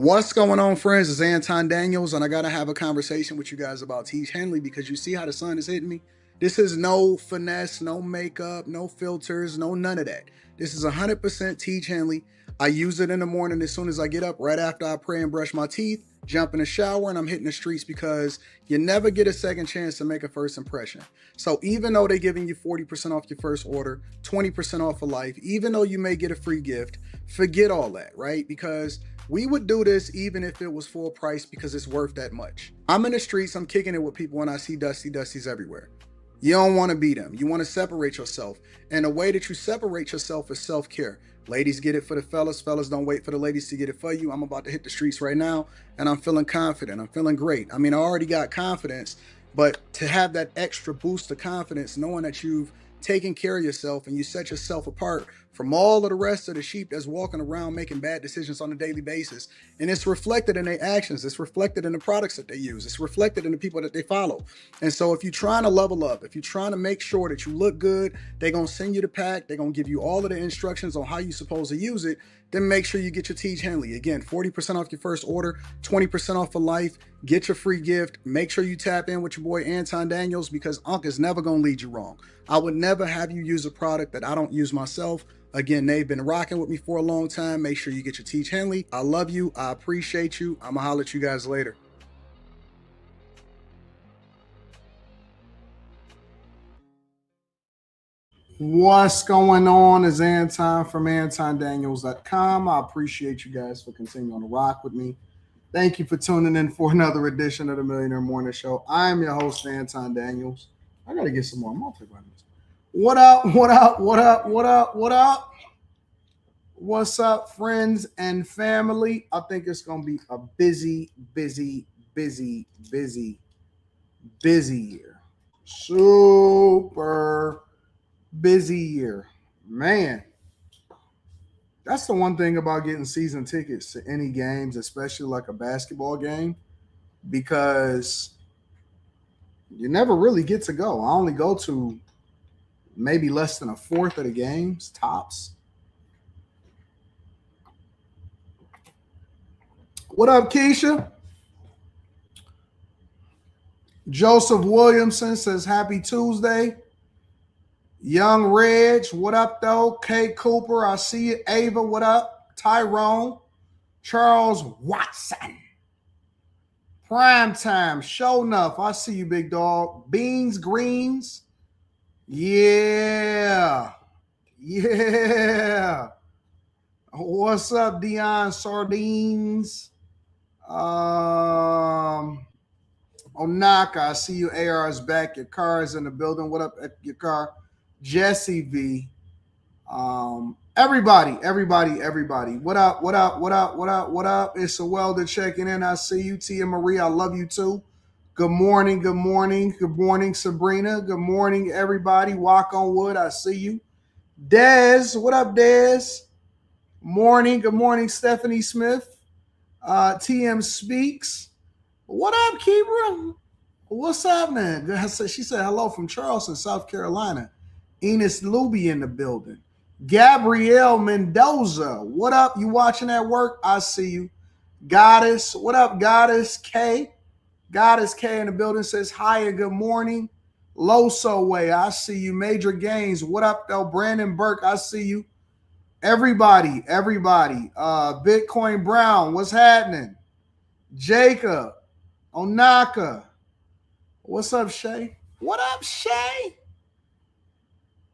What's going on, friends? It's Anton Daniels, and I gotta have a conversation with you guys about Teach Henley because you see how the sun is hitting me. This is no finesse, no makeup, no filters, no none of that. This is 100% Teach Henley. I use it in the morning as soon as I get up, right after I pray and brush my teeth, jump in the shower, and I'm hitting the streets because you never get a second chance to make a first impression. So even though they're giving you 40% off your first order, 20% off for life, even though you may get a free gift, forget all that, right? Because we would do this even if it was full price because it's worth that much. I'm in the streets, I'm kicking it with people, and I see Dusties everywhere. You don't want to be them. You want to separate yourself. And the way that you separate yourself is self-care. Ladies get it for the fellas. Fellas don't wait for the ladies to get it for you. I'm about to hit the streets right now, and I'm feeling confident. I'm feeling great. I mean, I already got confidence, but to have that extra boost of confidence, knowing that you've taken care of yourself and you set yourself apart from all of the rest of the sheep that's walking around making bad decisions on a daily basis. And it's reflected in their actions. It's reflected in the products that they use. It's reflected in the people that they follow. And so if you're trying to level up, if you're trying to make sure that you look good, they're going to send you the pack. They're going to give you all of the instructions on how you're supposed to use it. Then make sure you get your Teach Henley. Again, 40% off your first order, 20% off for life. Get your free gift. Make sure you tap in with your boy Anton Daniels because Unc is never going to lead you wrong. I would never have you use a product that I don't use myself. Again, they've been rocking with me for a long time. Make sure you get your Teach Henley. I love you. I appreciate you. I'm going to holler at you guys later. What's going on is Anton from AntonDaniels.com. I appreciate you guys for continuing to rock with me. Thank you for tuning in for another edition of the Millionaire Morning Show. I am your host, Anton Daniels. I got to get some more multivitamins. What up, what up, what up, what up, what up? What's up, friends and family? I think it's going to be a busy year. Super busy year. Man, that's the one thing about getting season tickets to any games, especially like a basketball game, because you never really get to go. I only go to maybe less than a fourth of the games, tops. What up, Keisha? Joseph Williamson says, Happy Tuesday. Young Reg, what up, though? Kay Cooper, I see you. Ava, what up? Tyrone. Charles Watson. Prime time, show enough. I see you, big dog. Beans, greens. Yeah. What's up, Dion Sardines? Onaka, I see you. AR is back. Your car is in the building. What up at your car? Jesse V. Everybody. What up? It's a welder checking in. I see you. Tia Marie, I love you too. Good morning, Sabrina. Good morning, everybody. Walk on wood, I see you. Dez, what up, Dez? Good morning, Stephanie Smith. TM Speaks. What up, Kibra? What's happening? She said hello from Charleston, South Carolina. Enos Luby in the building. Gabrielle Mendoza. What up? You watching at work? I see you. Goddess. What up, Goddess K? Goddess K in the building says hi and good morning. Loso Way. I see you. Major Gains. What up, though? Brandon Burke. I see you. Everybody. Bitcoin Brown. What's happening? Jacob. Onaka. What's up, Shay? What up, Shay?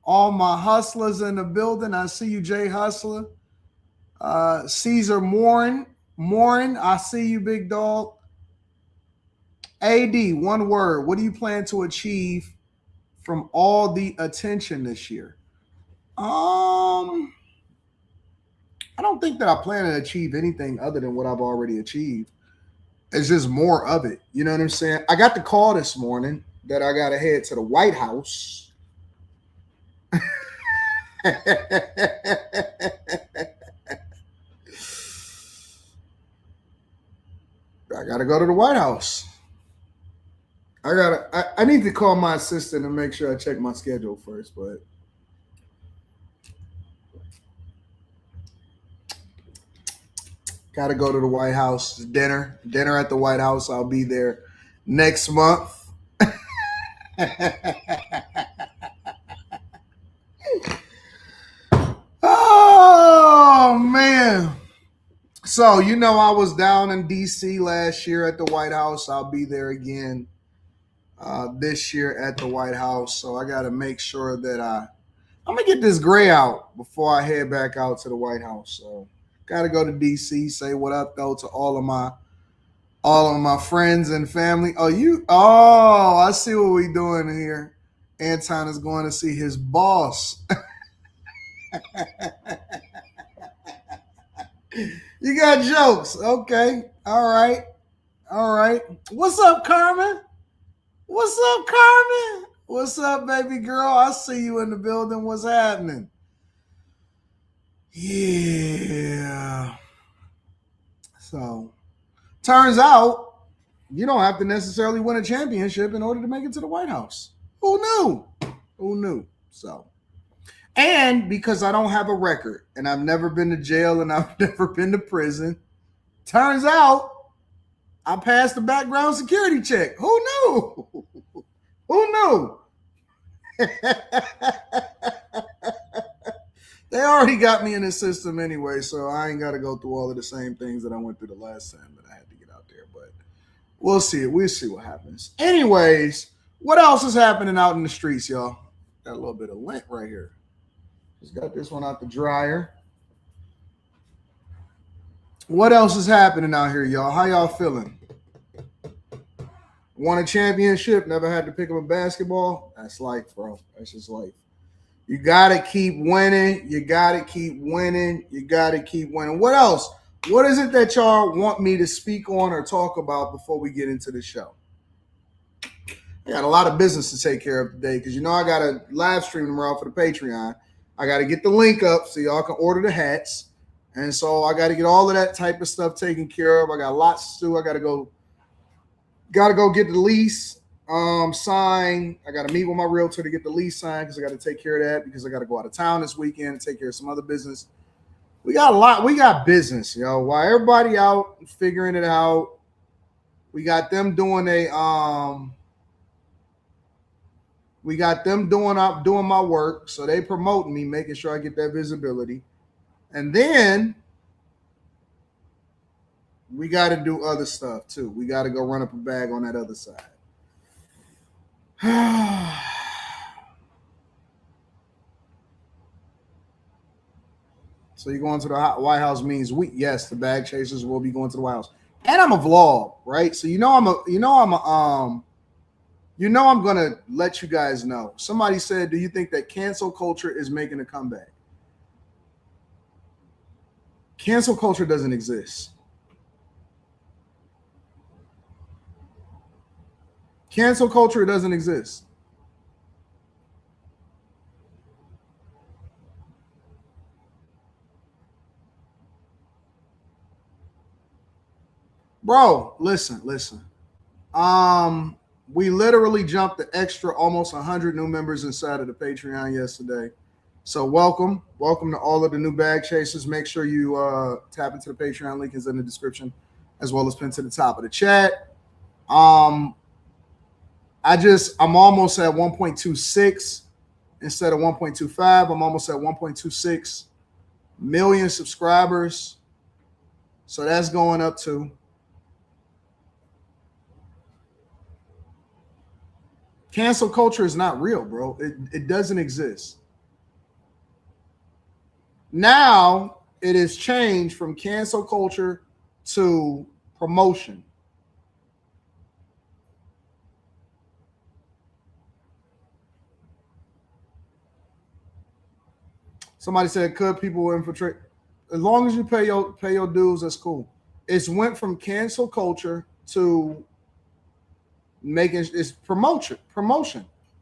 All my hustlers in the building. I see you, Jay Hustler. Caesar Morin. I see you, big dog. AD, one word. What do you plan to achieve from all the attention this year? I don't think that I plan to achieve anything other than what I've already achieved. It's just more of it. You know what I'm saying? I got the call this morning that I got to head to the White House. I got to go to the White House. I need to call my assistant and make sure I check my schedule first, but Got to go to the White House. Dinner at the White House. I'll be there next month. Oh man. So I was down in DC last year at the White House. I'll be there again this year at the White House. So I got to make sure that I'm gonna get this gray out before I head back out to the White House. So got to go to DC. Say what up though to all of my friends and family. I see what we doing here. Anton is going to see his boss. You got jokes. Okay. All right. What's up, Carmen? What's up, baby girl? I see you in the building. What's happening? Yeah. So, turns out you don't have to necessarily win a championship in order to make it to the White House. Who knew? So, and because I don't have a record and I've never been to jail and I've never been to prison, turns out I passed the background security check. Who knew? They already got me in the system anyway, so I ain't got to go through all of the same things that I went through the last time that I had to get out there. But we'll see. We'll see what happens. Anyways, what else is happening out in the streets, y'all? Got a little bit of lint right here. Just got this one out the dryer. What else is happening out here, y'all? How y'all feeling? Won a championship, never had to pick up a basketball. That's life, bro. That's just life. You got to keep winning. What else? What is it that y'all want me to speak on or talk about before we get into the show? I got a lot of business to take care of today because I got to live stream tomorrow for the Patreon. I got to get the link up so y'all can order the hats. And so I got to get all of that type of stuff taken care of. I got lots to do. I got to go get the lease signed. I got to meet with my realtor to get the lease signed because I got to take care of that because I got to go out of town this weekend and take care of some other business. We got a lot. We got business, yo. While everybody out figuring it out, we got them doing doing my work. So they promoting me, making sure I get that visibility. And then we got to do other stuff too. We got to go run up a bag on that other side. So you're going to the White House means yes, the bag chasers will be going to the White House. And I'm a vlog, right? So I'm gonna let you guys know. Somebody said, do you think that cancel culture is making a comeback? Cancel culture doesn't exist. Cancel culture doesn't exist. Bro, listen. We literally jumped the extra almost 100 new members inside of the Patreon yesterday. So welcome to all of the new bag chasers. Make sure you tap into the Patreon link is in the description, as well as pinned to the top of the chat. I'm almost at 1.26 instead of 1.25. I'm almost at 1.26 million subscribers. So that's going up too. Cancel culture is not real, bro. It doesn't exist. Now it has changed from cancel culture to promotion. Somebody said, could people infiltrate? As long as you pay your dues, that's cool. It's went from cancel culture to making it's promotion,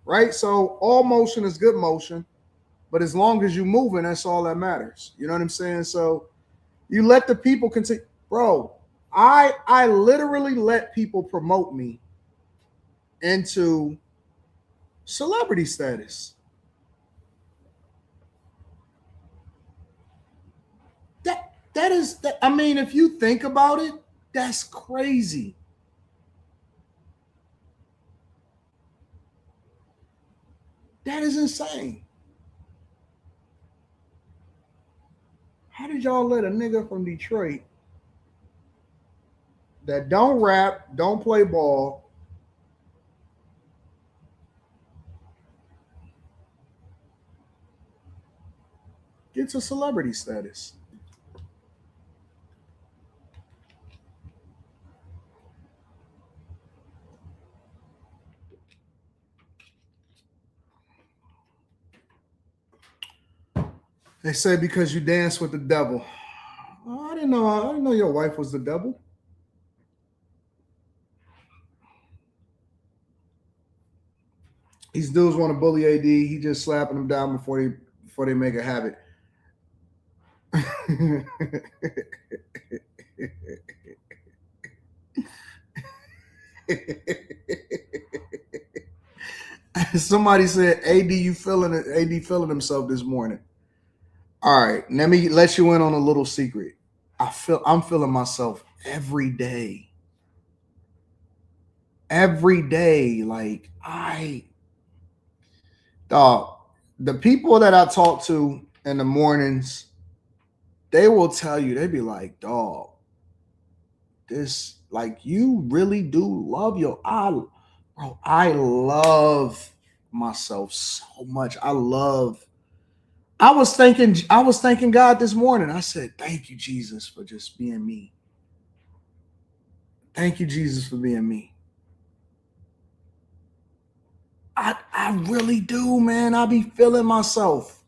right? So all motion is good motion, but as long as you're moving, that's all that matters. You know what I'm saying? So you let the people continue. Bro, I literally let people promote me into celebrity status. That is, I mean, if you think about it, that's crazy. That is insane. How did y'all let a nigga from Detroit that don't rap, don't play ball, get to celebrity status? They say because you dance with the devil. Oh, I didn't know. I didn't know your wife was the devil. These dudes want to bully AD. He just slapping them down before they make a habit. Somebody said AD feeling it. AD feeling himself this morning. All right, let me let you in on a little secret. I'm feeling myself every day. Every day, like dog, the people that I talk to in the mornings, they will tell you, they be like, dog, this, like, you really do love bro, I love myself so much. I was thanking God this morning. I said, thank you, Jesus, for just being me. Thank you, Jesus, for being me. I really do, man. I be feeling myself.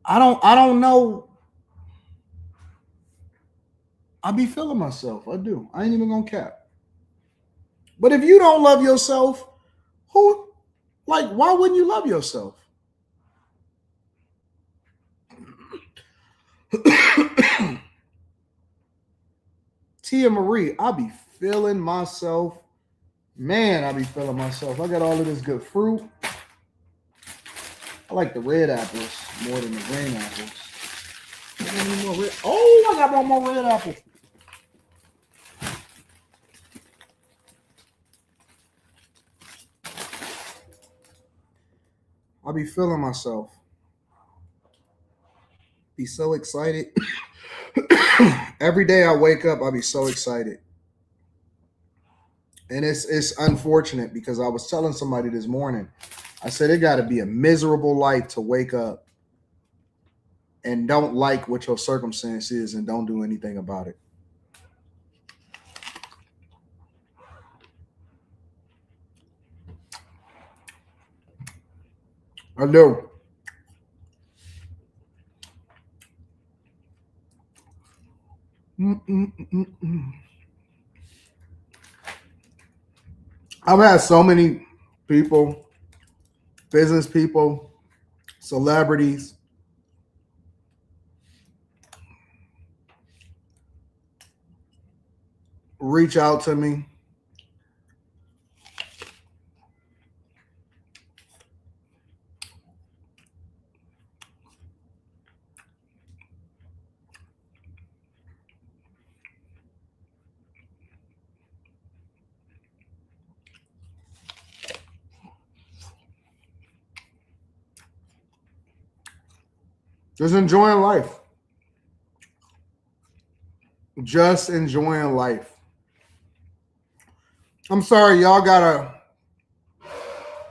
I don't know. I be feeling myself. I do. I ain't even gonna cap. But if you don't love yourself, who, like, why wouldn't you love yourself? Tia Marie, I be feeling myself. Man, I be feeling myself. I got all of this good fruit. I like the red apples more than the green apples. Oh, I got one more red apple. I be feeling myself. Be so excited. Every day I wake up, I be so excited. And it's unfortunate because I was telling somebody this morning, I said it got to be a miserable life to wake up and don't like what your circumstance is and don't do anything about it. I do. I've had so many people, business people, celebrities reach out to me. Just enjoying life. Just enjoying life. I'm sorry, y'all gotta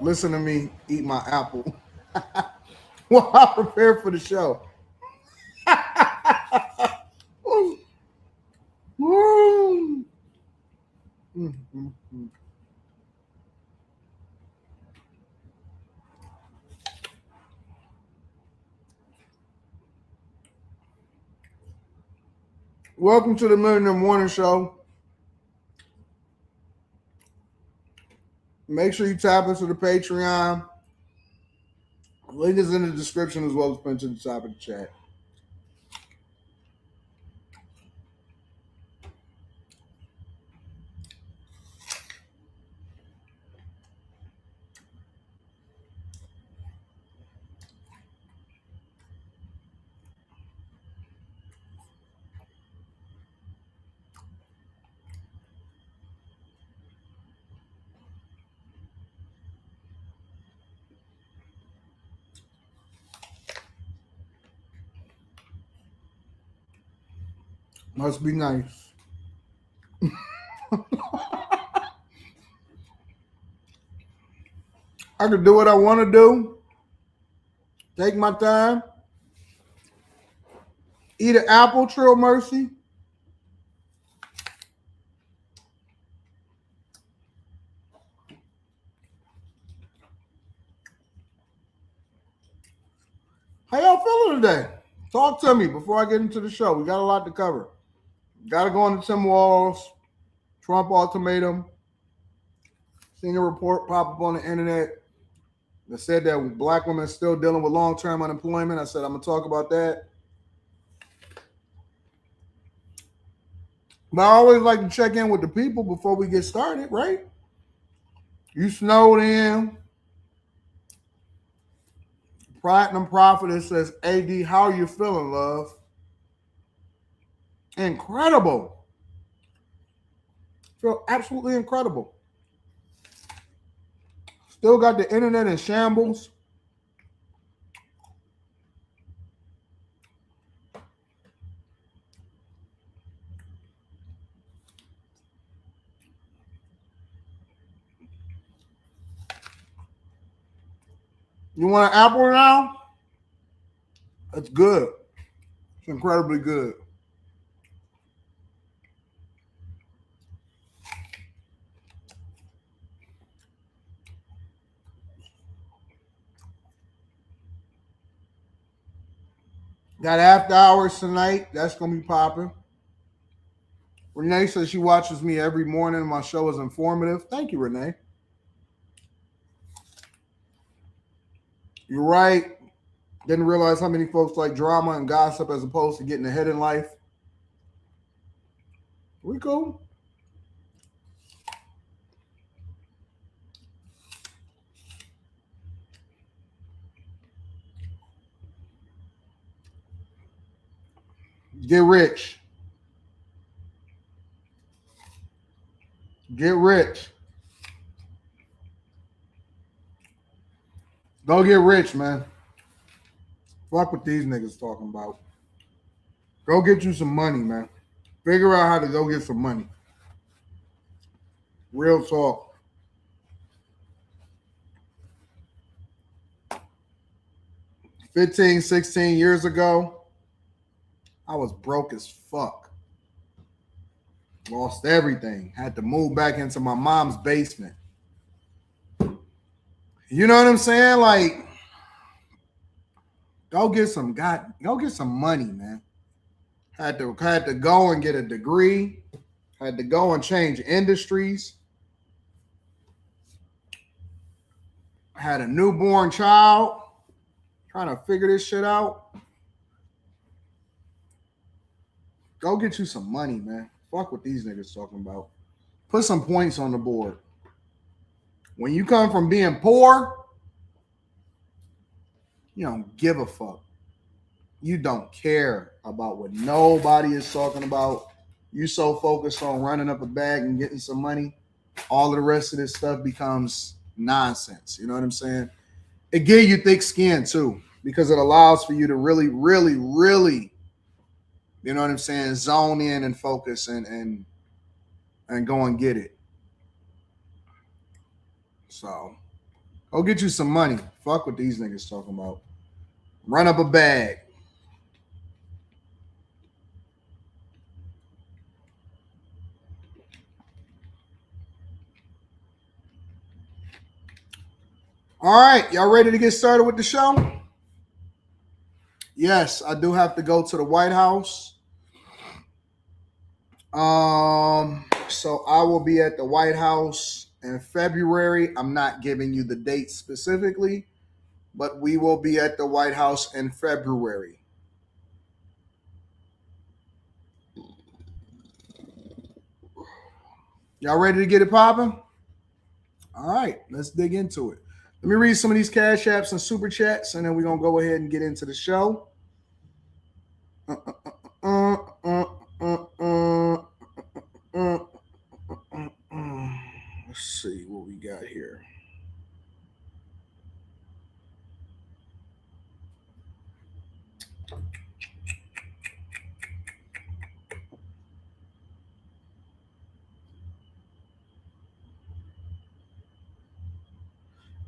listen to me eat my apple while I prepare for the show. Welcome to the Millionaire Morning Show. Make sure you tap into the Patreon. Link is in the description as well as pinned to the top of the chat. Must be nice. I can do what I want to do. Take my time. Eat an apple, Trill Mercy. How y'all feeling today? Talk to me before I get into the show. We got a lot to cover. Got to go on to Tim Walz, Trump ultimatum. Seen a report pop up on the internet that said that black women are still dealing with long-term unemployment. I said I'm gonna talk about that. But I always like to check in with the people before we get started, right? You snowed in. Platinum Prophetess says, AD, how are you feeling, love? Incredible. Feel absolutely incredible. Still got the internet in shambles. You want an apple now? That's good. It's incredibly good. Got after hours tonight. That's going to be popping. Renee says she watches me every morning. My show is informative. Thank you, Renee. You're right. Didn't realize how many folks like drama and gossip as opposed to getting ahead in life. We cool. Get rich. Get rich. Go get rich, man. Fuck what these niggas talking about. Go get you some money, man. Figure out how to go get some money. Real talk. 15, 16 years ago, I was broke as fuck. Lost everything. Had to move back into my mom's basement. You know what I'm saying? Like, go get some money, man. Had to go and get a degree. Had to go and change industries. Had a newborn child. Trying to figure this shit out. Go get you some money, man. Fuck what these niggas talking about. Put some points on the board. When you come from being poor, you don't give a fuck. You don't care about what nobody is talking about. You so focused on running up a bag and getting some money, all of the rest of this stuff becomes nonsense. You know what I'm saying? It gives you thick skin too, because it allows for you to really, really, really, you know what I'm saying, zone in and focus and go and get it. So go get you some money. Fuck what these niggas talking about. Run up a bag. All right, y'all ready to get started with the show? Yes, I do have to go to the White House. So I will be at the White House in February. I'm not giving you the date specifically, but we will be at the White House in February. Y'all ready to get it popping? All right, let's dig into it. Let me read some of these cash apps and super chats, and then we're gonna go ahead and get into the show. Let's see what we got here.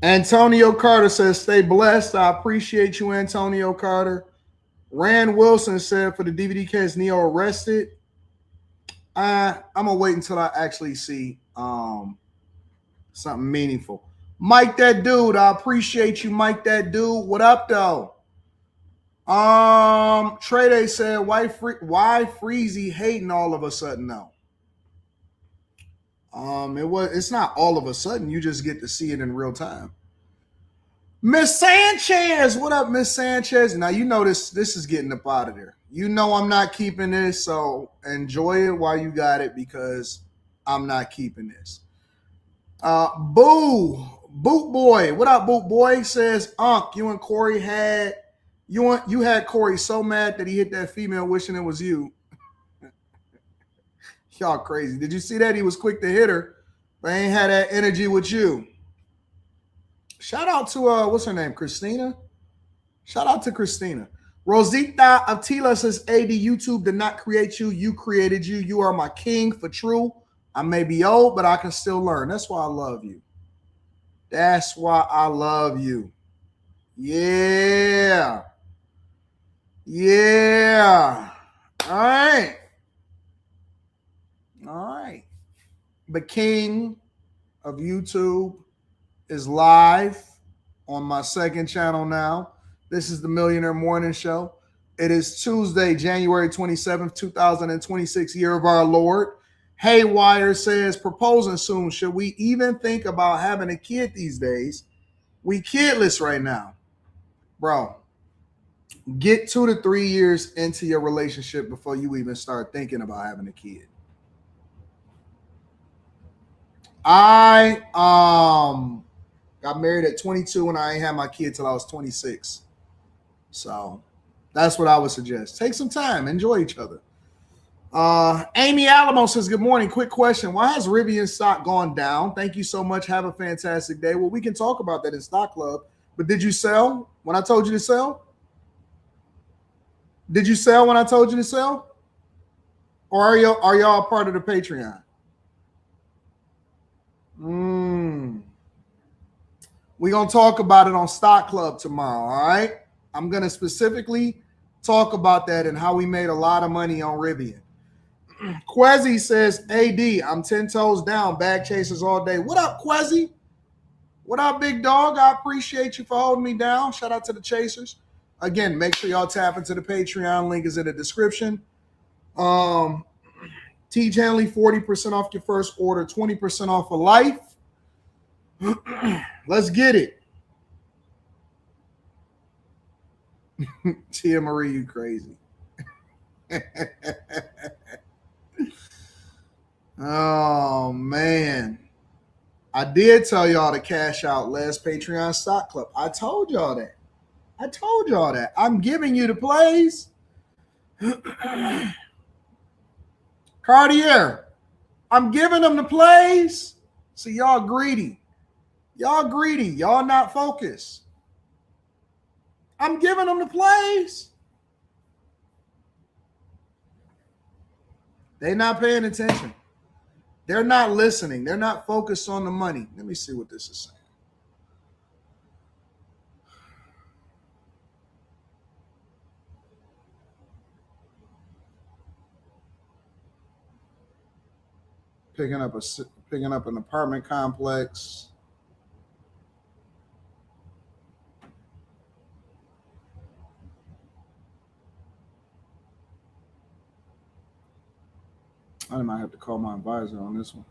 Antonio Carter says, stay blessed. I appreciate you, Antonio Carter. Rand Wilson said, for the DVD case, Neo arrested. I'm going to wait until I actually see something meaningful. Mike that dude, I appreciate you, Mike that dude. What up, though? Trey Day said, why Freezy hating all of a sudden now? It's not all of a sudden. You just get to see it in real time. Miss Sanchez, what up, Miss Sanchez? Now you know this is getting up out of there. You know I'm not keeping this, so enjoy it while you got it because I'm not keeping this. Boot Boy, what up, Boot Boy? Says, you and Corey had Corey so mad that he hit that female wishing it was you. Y'all crazy. Did you see that? He was quick to hit her, but ain't had that energy with you. Shout out to what's her name? Christina. Shout out to Christina. Rosita Attila says, AD, YouTube did not create you. You created you. You are my king for true. I may be old, but I can still learn. That's why I love you. That's why I love you. Yeah. Yeah. All right. All right. The king of YouTube is live on my second channel now. This is the Millionaire Morning Show. It is Tuesday, January 27th, 2026, year of our Lord. Haywire says, proposing soon. Should we even think about having a kid these days? We kidless right now. Bro, get 2 to 3 years into your relationship before you even start thinking about having a kid. I got married at 22 and I ain't had my kid till I was 26. So that's what I would suggest. Take some time. Enjoy each other. Amy Alamo says, good morning. Quick question. Why has Rivian stock gone down? Thank you so much. Have a fantastic day. Well, we can talk about that in Stock Club. But did you sell when I told you to sell? Did you sell when I told you to sell? Or are y'all part of the Patreon? We're going to talk about it on Stock Club tomorrow, all right? I'm going to specifically talk about that and how we made a lot of money on Rivian. Quezzy says, AD, I'm 10 toes down, bag chasers all day. What up, Quezzy? What up, big dog? I appreciate you for holding me down. Shout out to the chasers. Again, make sure y'all tap into the Patreon. Link is in the description. T. Hanley, 40% off your first order, 20% off of life. Let's get it. Tia Marie, you crazy. Oh, man. I did tell y'all to cash out last Patreon Stock Club. I told y'all that. I'm giving you the plays. Cartier, I'm giving them the plays. See, y'all greedy. Y'all not focused. I'm giving them the plays. They're not paying attention. They're not listening. They're not focused on the money. Let me see what this is saying. Picking up an apartment complex. I might have to call my advisor on this one.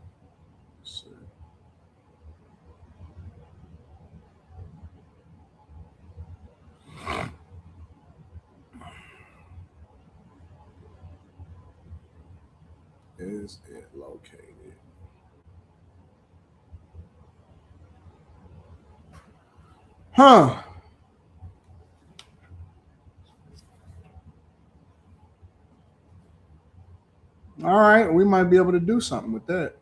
Let's see. Is it located? Huh. All right, we might be able to do something with that.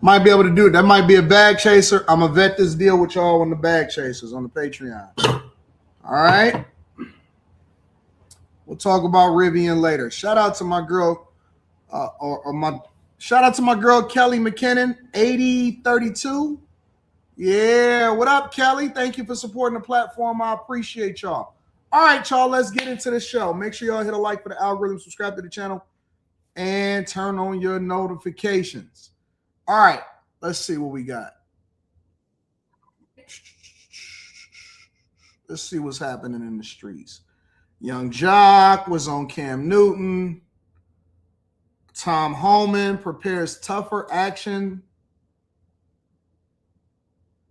Might be able to do it. That might be a bag chaser. I'm going to vet this deal with y'all on the bag chasers on the Patreon. All right. We'll talk about Rivian later. Shout out to my girl, or my shout out to my girl Kelly McKinnon, 8032. Yeah, what up, Kelly? Thank you for supporting the platform. I appreciate y'all. All right, y'all, let's get into the show. Make sure y'all hit a like for the algorithm, subscribe to the channel, and turn on your notifications. All right, let's see what we got. Let's see what's happening in the streets. Young Jock was on Cam Newton. Tom Homan prepares tougher action.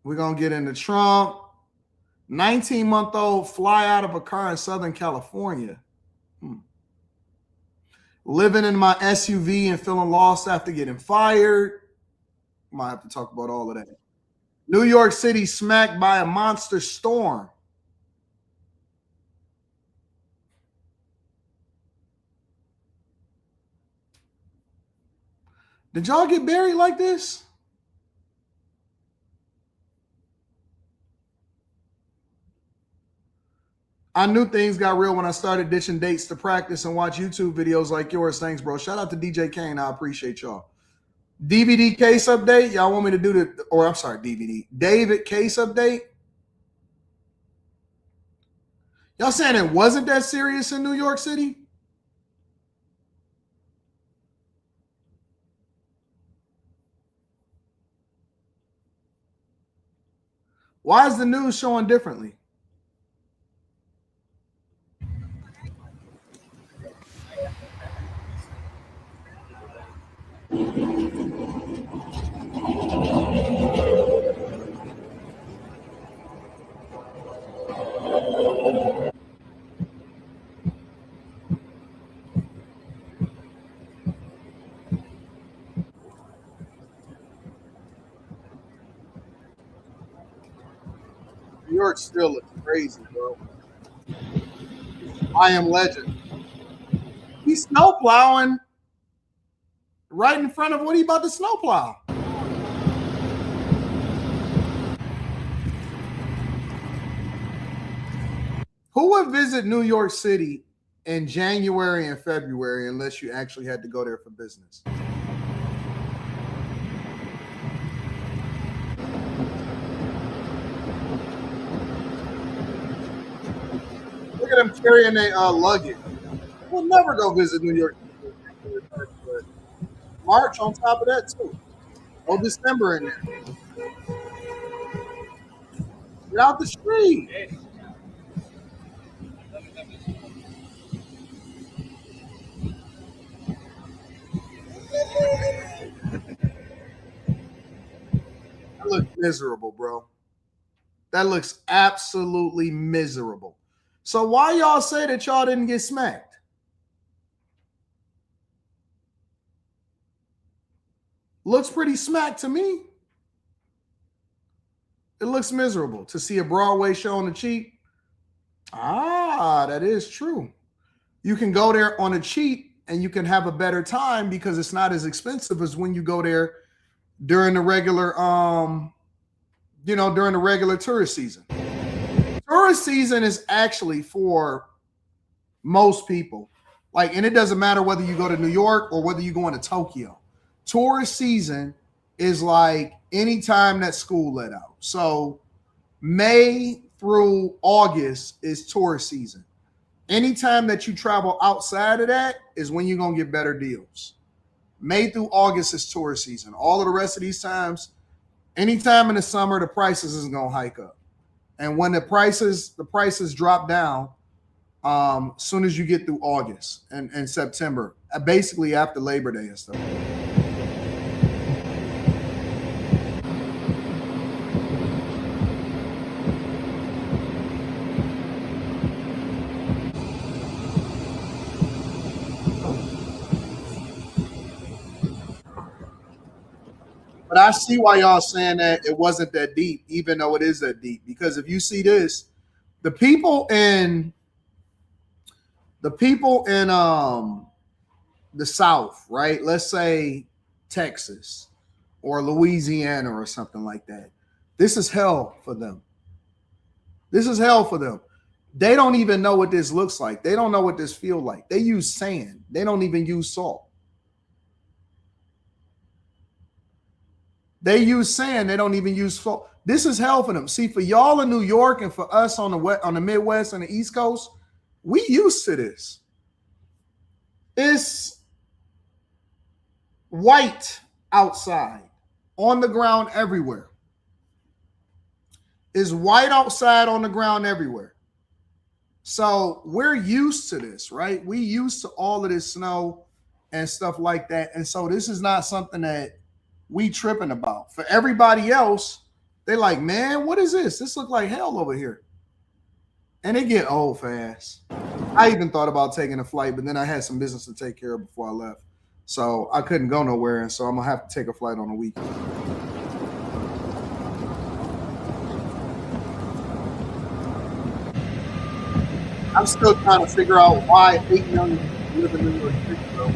We're going to get into Trump. 19-month-old fly out of a car in Southern California. Living in my SUV and feeling lost after getting fired. Might have to talk about all of that. New York City smacked by a monster storm. Did y'all get buried like this? I knew things got real when I started ditching dates to practice and watch YouTube videos like yours. Thanks, bro. Shout out to DJ Kane. I appreciate y'all. DVD case update. Y'all want me to do DVD. David case update. Y'all saying it wasn't that serious in New York City? Why is the news showing differently? New York still looks crazy, bro. I Am Legend. He's snow plowing right in front of what he about to snow plow. Who would visit New York City in January and February unless you actually had to go there for business? Look at them carrying their luggage. We'll never go visit New York City. March on top of that, too. No December in there. Get out the street. That looks miserable, bro. That looks absolutely miserable. So why y'all say that y'all didn't get smacked? Looks pretty smacked to me. It looks miserable to see a Broadway show on the cheap. Ah, that is true. You can go there on a cheap and you can have a better time because it's not as expensive as when you go there during the regular during the regular tourist season. Tourist season is actually for most people. And it doesn't matter whether you go to New York or whether you go into Tokyo. Tourist season is like any time that school let out. So May through August is tourist season. Anytime that you travel outside of that is when you're going to get better deals. May through August is tourist season. All of the rest of these times, anytime in the summer, the prices isn't going to hike up. And when the prices drop down, soon as you get through August and September, basically after Labor Day and stuff. But I see why y'all saying that it wasn't that deep, even though it is that deep. Because if you see this, the people in the South, right? Let's say Texas or Louisiana or something like that. This is hell for them. This is hell for them. They don't even know what this looks like. They don't know what this feels like. They use sand. They don't even use salt. They use sand. They don't even use salt. This is hell for them. See, for y'all in New York and for us on the Midwest and the East Coast, we used to this. It's white outside, on the ground everywhere. It's white outside, on the ground everywhere. So we're used to this, right? We used to all of this snow and stuff like that. And so this is not something that we tripping about. For everybody else, they like, man, what is this? This look like hell over here. And it get old fast. I even thought about taking a flight, but then I had some business to take care of before I left. So I couldn't go nowhere. And so I'm gonna have to take a flight on the weekend. I'm still trying to figure out why 8 million people live in New York City, bro.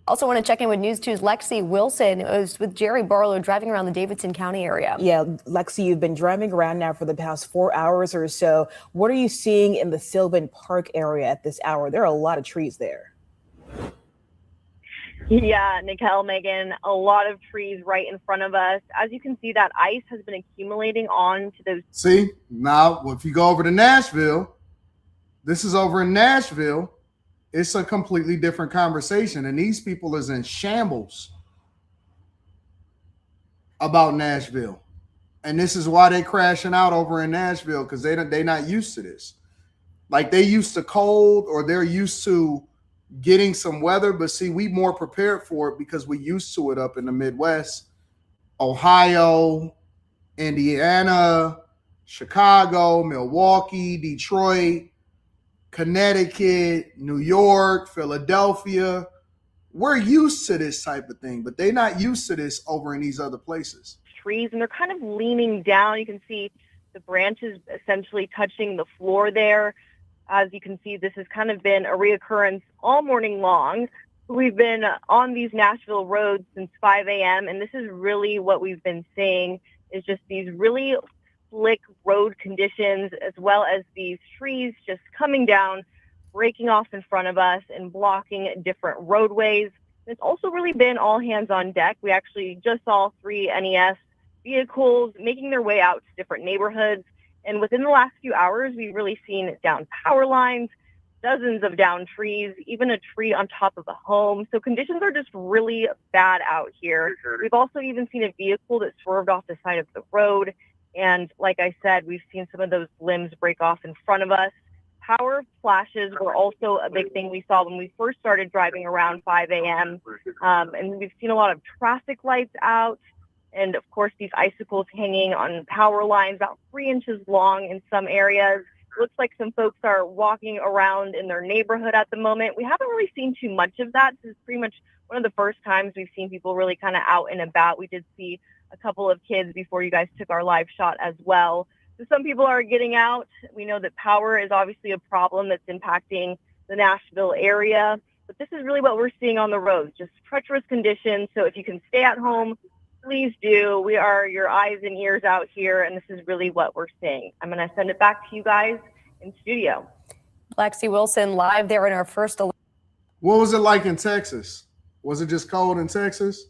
Also want to check in with News 2's Lexi Wilson. It was with Jerry Barlow driving around the Davidson County area. Yeah, Lexi, you've been driving around now for the past 4 hours or so. What are you seeing in the Sylvan Park area at this hour? There are a lot of trees there. Yeah, Nicole, Megan, a lot of trees right in front of us. As you can see, that ice has been accumulating on to those. See, now if you go over to Nashville, this is over in Nashville, it's a completely different conversation. And these people is in shambles about Nashville. And this is why they crashing out over in Nashville, because they're not used to this. Like they used to cold, or they're used to getting some weather, but see, we more prepared for it because we used to it up in the Midwest, Ohio, Indiana, Chicago, Milwaukee, Detroit, Connecticut, New York, Philadelphia. We're used to this type of thing, but they're not used to this over in these other places. Trees, and they're kind of leaning down. You can see the branches essentially touching the floor there. As you can see, this has kind of been a reoccurrence all morning long. We've been on these Nashville roads since 5 a.m., and this is really what we've been seeing, is just these really slick road conditions, as well as these trees just coming down, breaking off in front of us and blocking different roadways. It's also really been all hands on deck. We actually just saw 3 NES vehicles making their way out to different neighborhoods. And within the last few hours, we've really seen down power lines, dozens of down trees, even a tree on top of a home. So conditions are just really bad out here. We've also even seen a vehicle that swerved off the side of the road. And like I said, we've seen some of those limbs break off in front of us. Power flashes were also a big thing we saw when we first started driving around 5 a.m. And we've seen a lot of traffic lights out. And of course, these icicles hanging on power lines about 3 inches long in some areas. Looks like some folks are walking around in their neighborhood at the moment. We haven't really seen too much of that. This is pretty much one of the first times we've seen people really kind of out and about. We did see a couple of kids before you guys took our live shot as well. So some people are getting out. We know that power is obviously a problem that's impacting the Nashville area, but this is really what we're seeing on the roads, just treacherous conditions. So if you can stay at home, please do. We are your eyes and ears out here, and this is really what we're seeing. I'm going to send it back to you guys in studio. Lexi Wilson live there in our first. What was it like in Texas? Was it just cold in Texas?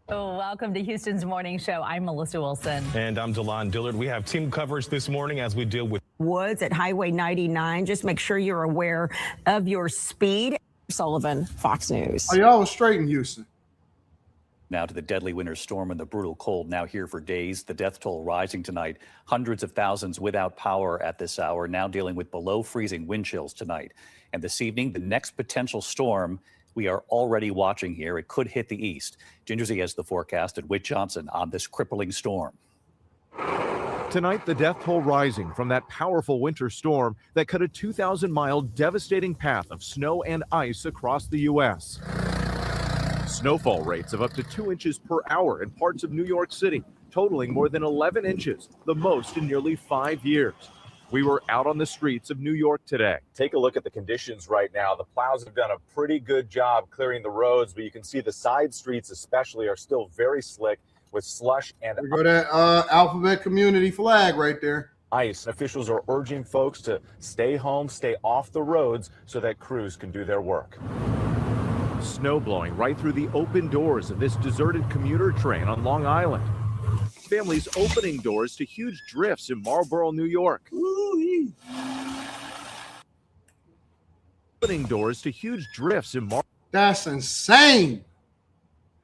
Oh, welcome to Houston's Morning Show. I'm Melissa Wilson. And I'm Delon Dillard. We have team coverage this morning as we deal with Woods at Highway 99. Just make sure you're aware of your speed. Sullivan, Fox News. Oh, y'all was straight in Houston. Now to the deadly winter storm and the brutal cold now here for days. The death toll rising tonight. Hundreds of thousands without power at this hour, now dealing with below freezing wind chills tonight. And this evening, the next potential storm we are already watching here. It could hit the east. Ginger Z has the forecast at Whit Johnson on this crippling storm. Tonight, the death toll rising from that powerful winter storm that cut a 2,000-mile devastating path of snow and ice across the U.S. Snowfall rates of up to 2 inches per hour in parts of New York City, totaling more than 11 inches, the most in nearly 5 years. We were out on the streets of New York today. Take a look at the conditions right now. The plows have done a pretty good job clearing the roads, but you can see the side streets especially are still very slick with slush and We go that alphabet community flag right there. ice. Officials are urging folks to stay home, stay off the roads so that crews can do their work. Snow blowing right through the open doors of this deserted commuter train on Long Island. Families opening doors to huge drifts in Marlboro, New York. Opening doors to huge drifts in That's insane.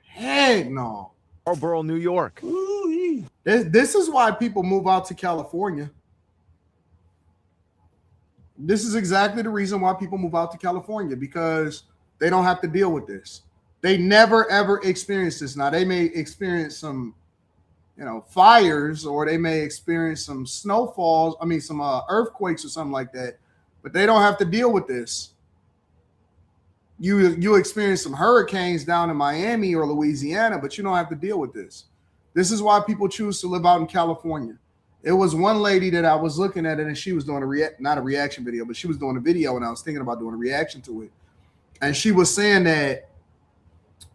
Heck no. Marlboro, New York. This is why people move out to California. This is exactly the reason why people move out to California, because they don't have to deal with this. They never, ever experience this. Now, they may experience some, fires, or they may experience some snowfalls. Some earthquakes or something like that, but they don't have to deal with this. You experience some hurricanes down in Miami or Louisiana, but you don't have to deal with this. This is why people choose to live out in California. It was one lady that I was looking at it, and she was doing not a reaction video, but she was doing a video, and I was thinking about doing a reaction to it. And she was saying that,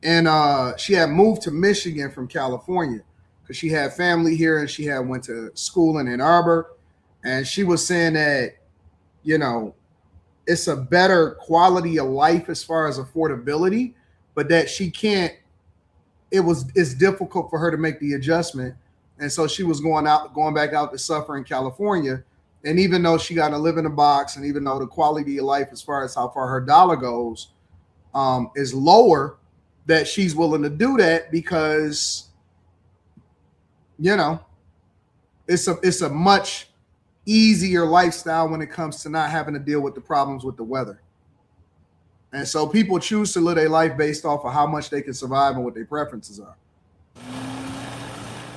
and she had moved to Michigan from California because she had family here, and she had went to school in Ann Arbor. And she was saying that, it's a better quality of life as far as affordability, but that she can't, it's difficult for her to make the adjustment. And so she was going back out to suffer in California. And even though she got to live in a box, and even though the quality of life as far as how far her dollar goes is lower, that she's willing to do that because, it's a much easier lifestyle when it comes to not having to deal with the problems with the weather. And so people choose to live their life based off of how much they can survive and what their preferences are.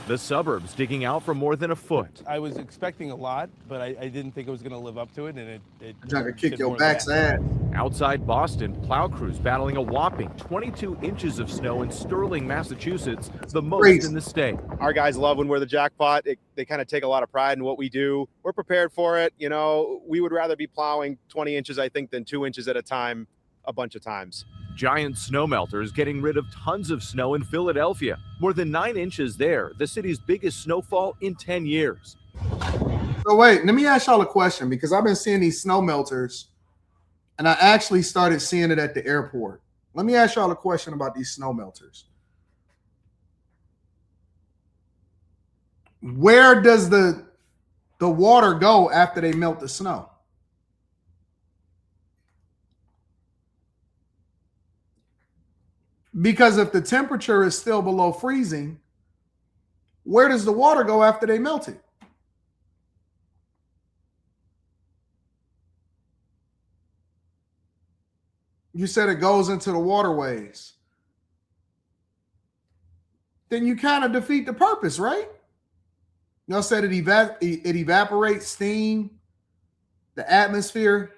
The suburbs digging out for more than a foot. I was expecting a lot, but I didn't think it was going to live up to it, and it I could kick your back's ass. Outside Boston, plow crews battling a whopping 22 inches of snow in Sterling, Massachusetts, the most in the state. Our guys love when we're the jackpot. They kind of take a lot of pride in what we do. We're prepared for it. We would rather be plowing 20 inches, I think, than 2 inches at a time a bunch of times. Giant snow melters getting rid of tons of snow in Philadelphia. More than 9 inches there, the city's biggest snowfall in 10 years. So wait, let me ask y'all a question, because I've been seeing these snow melters, and I actually started seeing it at the airport. Let me ask y'all a question about these snow melters. Where does the water go after they melt the snow? Because if the temperature is still below freezing, where does the water go after they melt it? You said it goes into the waterways. Then you kind of defeat the purpose, right? Y'all said it evaporates steam, the atmosphere.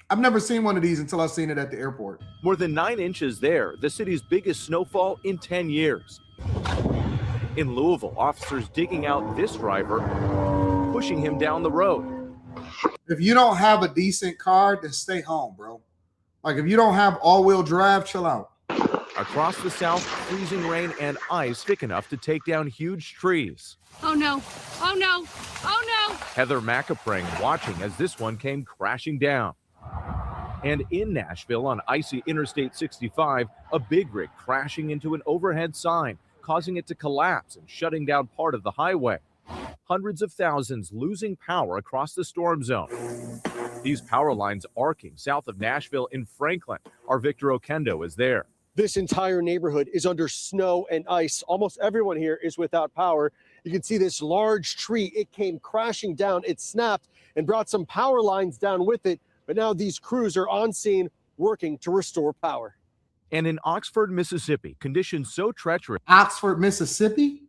I've never seen one of these until I've seen it at the airport. More than 9 inches there, the city's biggest snowfall in 10 years. In Louisville, officers digging out this driver, pushing him down the road. If you don't have a decent car, then stay home, bro. Like, if you don't have all-wheel drive, chill out. Across the South, freezing rain and ice thick enough to take down huge trees. Oh no, oh no, oh no. Heather Macaprang watching as this one came crashing down. And in Nashville on icy Interstate 65, a big rig crashing into an overhead sign, causing it to collapse and shutting down part of the highway. Hundreds of thousands losing power across the storm zone. These power lines arcing south of Nashville in Franklin. Our Victor Okendo is there. This entire neighborhood is under snow and ice. Almost everyone here is without power. You can see this large tree. It came crashing down. It snapped and brought some power lines down with it. But now these crews are on scene working to restore power. And in Oxford, Mississippi, conditions so treacherous. Oxford, Mississippi?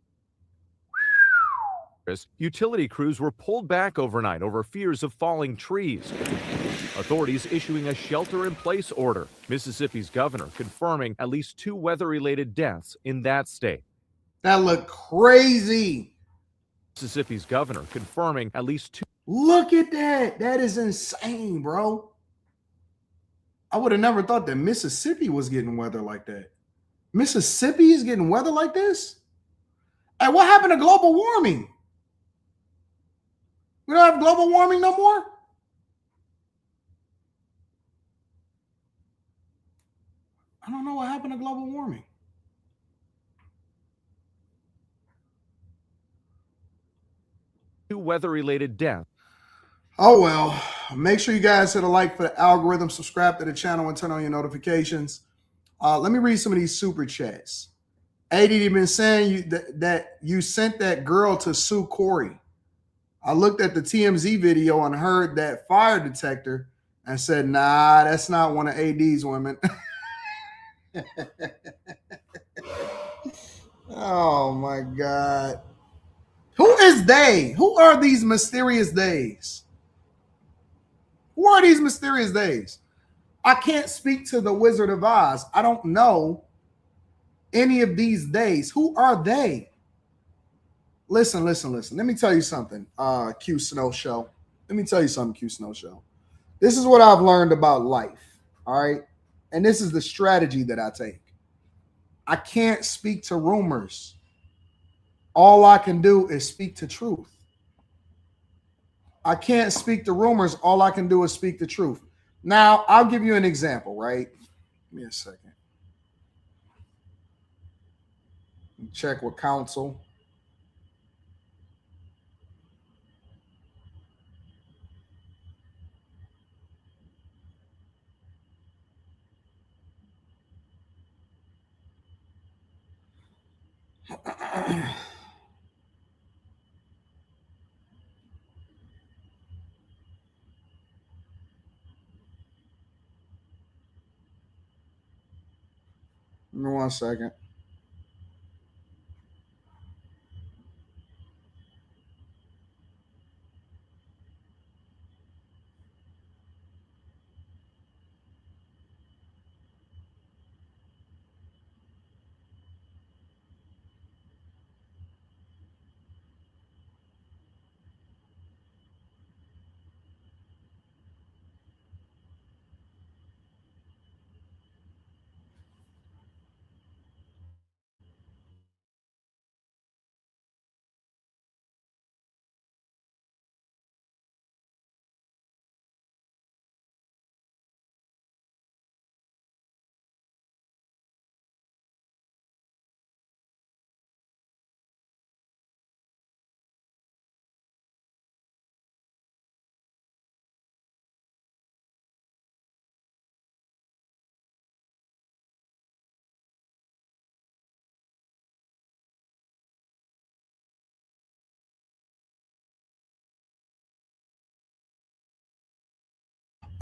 Utility crews were pulled back overnight over fears of falling trees. Authorities issuing a shelter-in-place order. Mississippi's governor confirming at least 2 weather-related deaths in that state. That looked crazy. Mississippi's governor confirming at least 2. Look at that. That is insane, bro. I would have never thought that Mississippi was getting weather like that. Mississippi is getting weather like this? Hey, what happened to global warming? We don't have global warming no more? I don't know what happened to global warming. Two weather-related deaths. Oh, well, make sure you guys hit a like for the algorithm, subscribe to the channel, and turn on your notifications. Let me read some of these super chats. AD, you've been saying that you sent that girl to sue Corey. I looked at the TMZ video and heard that fire detector and said, nah, that's not one of AD's women. Oh, my God. Who is they? Who are these mysterious days? Who are these mysterious days? I can't speak to the Wizard of Oz. I don't know any of these days. Who are they? Listen. Let me tell you something, Q Snow Show. Let me tell you something, Q Snow Show. This is what I've learned about life, all right? And this is the strategy that I take. I can't speak to rumors. All I can do is speak to truth. I can't speak to rumors. All I can do is speak the truth. Now, I'll give you an example, right? Give me a second. Check with counsel. Give me 1 second.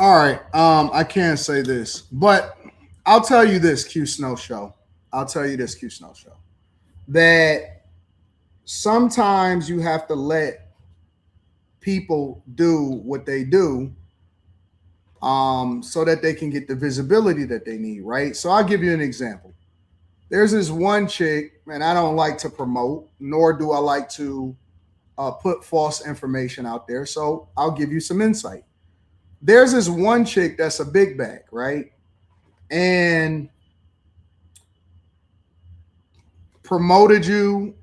All right. I can't say this, but I'll tell you this, Q Snow Show. That sometimes you have to let people do what they do so that they can get the visibility that they need, right? So I'll give you an example. There's this one chick, and I don't like to promote, nor do I like to put false information out there. So I'll give you some insight. There's this one chick that's a big bag, right? And promoted you,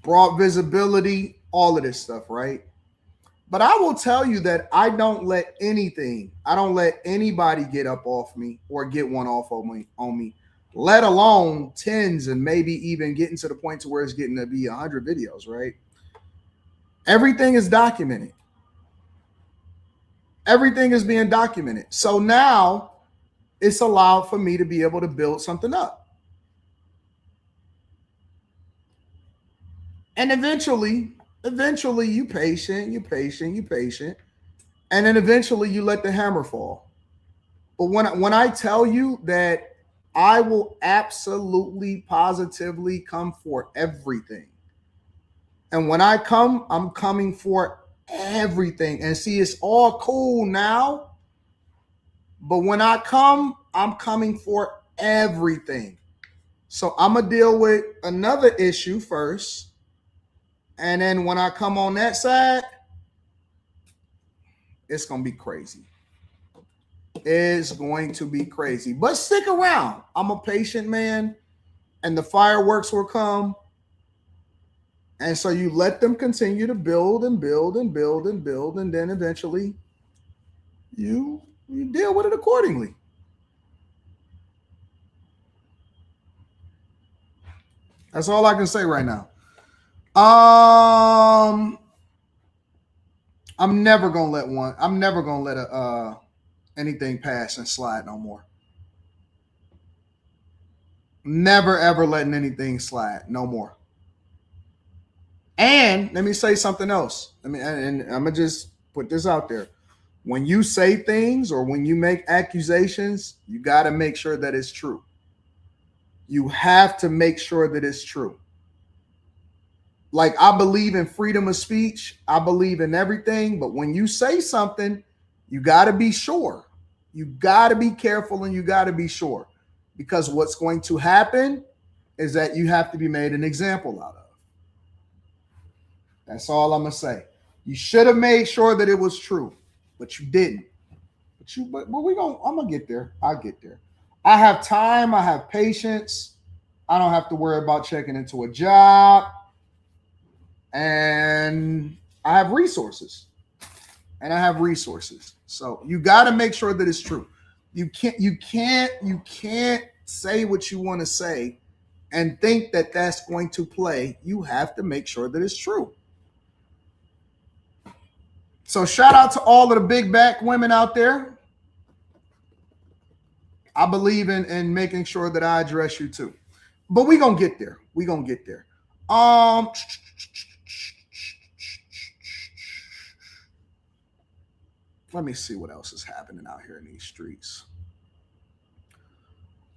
brought visibility, all of this stuff, right? But I will tell you that I don't let anybody get up off me or get one off on me, let alone tens and maybe even getting to the point to where it's getting to be 100 videos, right? Everything is documented. Everything is being documented. So now it's allowed for me to be able to build something up. And eventually you patient. And then eventually you let the hammer fall. But when I tell you that I will absolutely, positively come for everything. And when I come, I'm coming for everything. And see, it's all cool now. But when I come, I'm coming for everything. So I'm going to deal with another issue first. And then when I come on that side, it's going to be crazy. It's going to be crazy. But stick around. I'm a patient man, and the fireworks will come. And so you let them continue to build and build and build and build, and then eventually you deal with it accordingly. That's all I can say right now. I'm never gonna let anything pass and slide no more. Never ever letting anything slide no more. And let me say something else. And I'm gonna just put this out there. When you say things or when you make accusations, you got to make sure that it's true. You have to make sure that it's true. Like, I believe in freedom of speech. I believe in everything. But when you say something, you got to be sure. You got to be careful and you got to be sure. Because what's going to happen is that you have to be made an example out of. That's all I'm going to say. You should have made sure that it was true, but you didn't. But I'm going to get there. I'll get there. I have time. I have patience. I don't have to worry about checking into a job. And I have resources. So you got to make sure that it's true. You can't say what you want to say and think that that's going to play. You have to make sure that it's true. So shout out to all of the big back women out there. I believe in making sure that I address you too. But we're going to get there. Let me see what else is happening out here in these streets.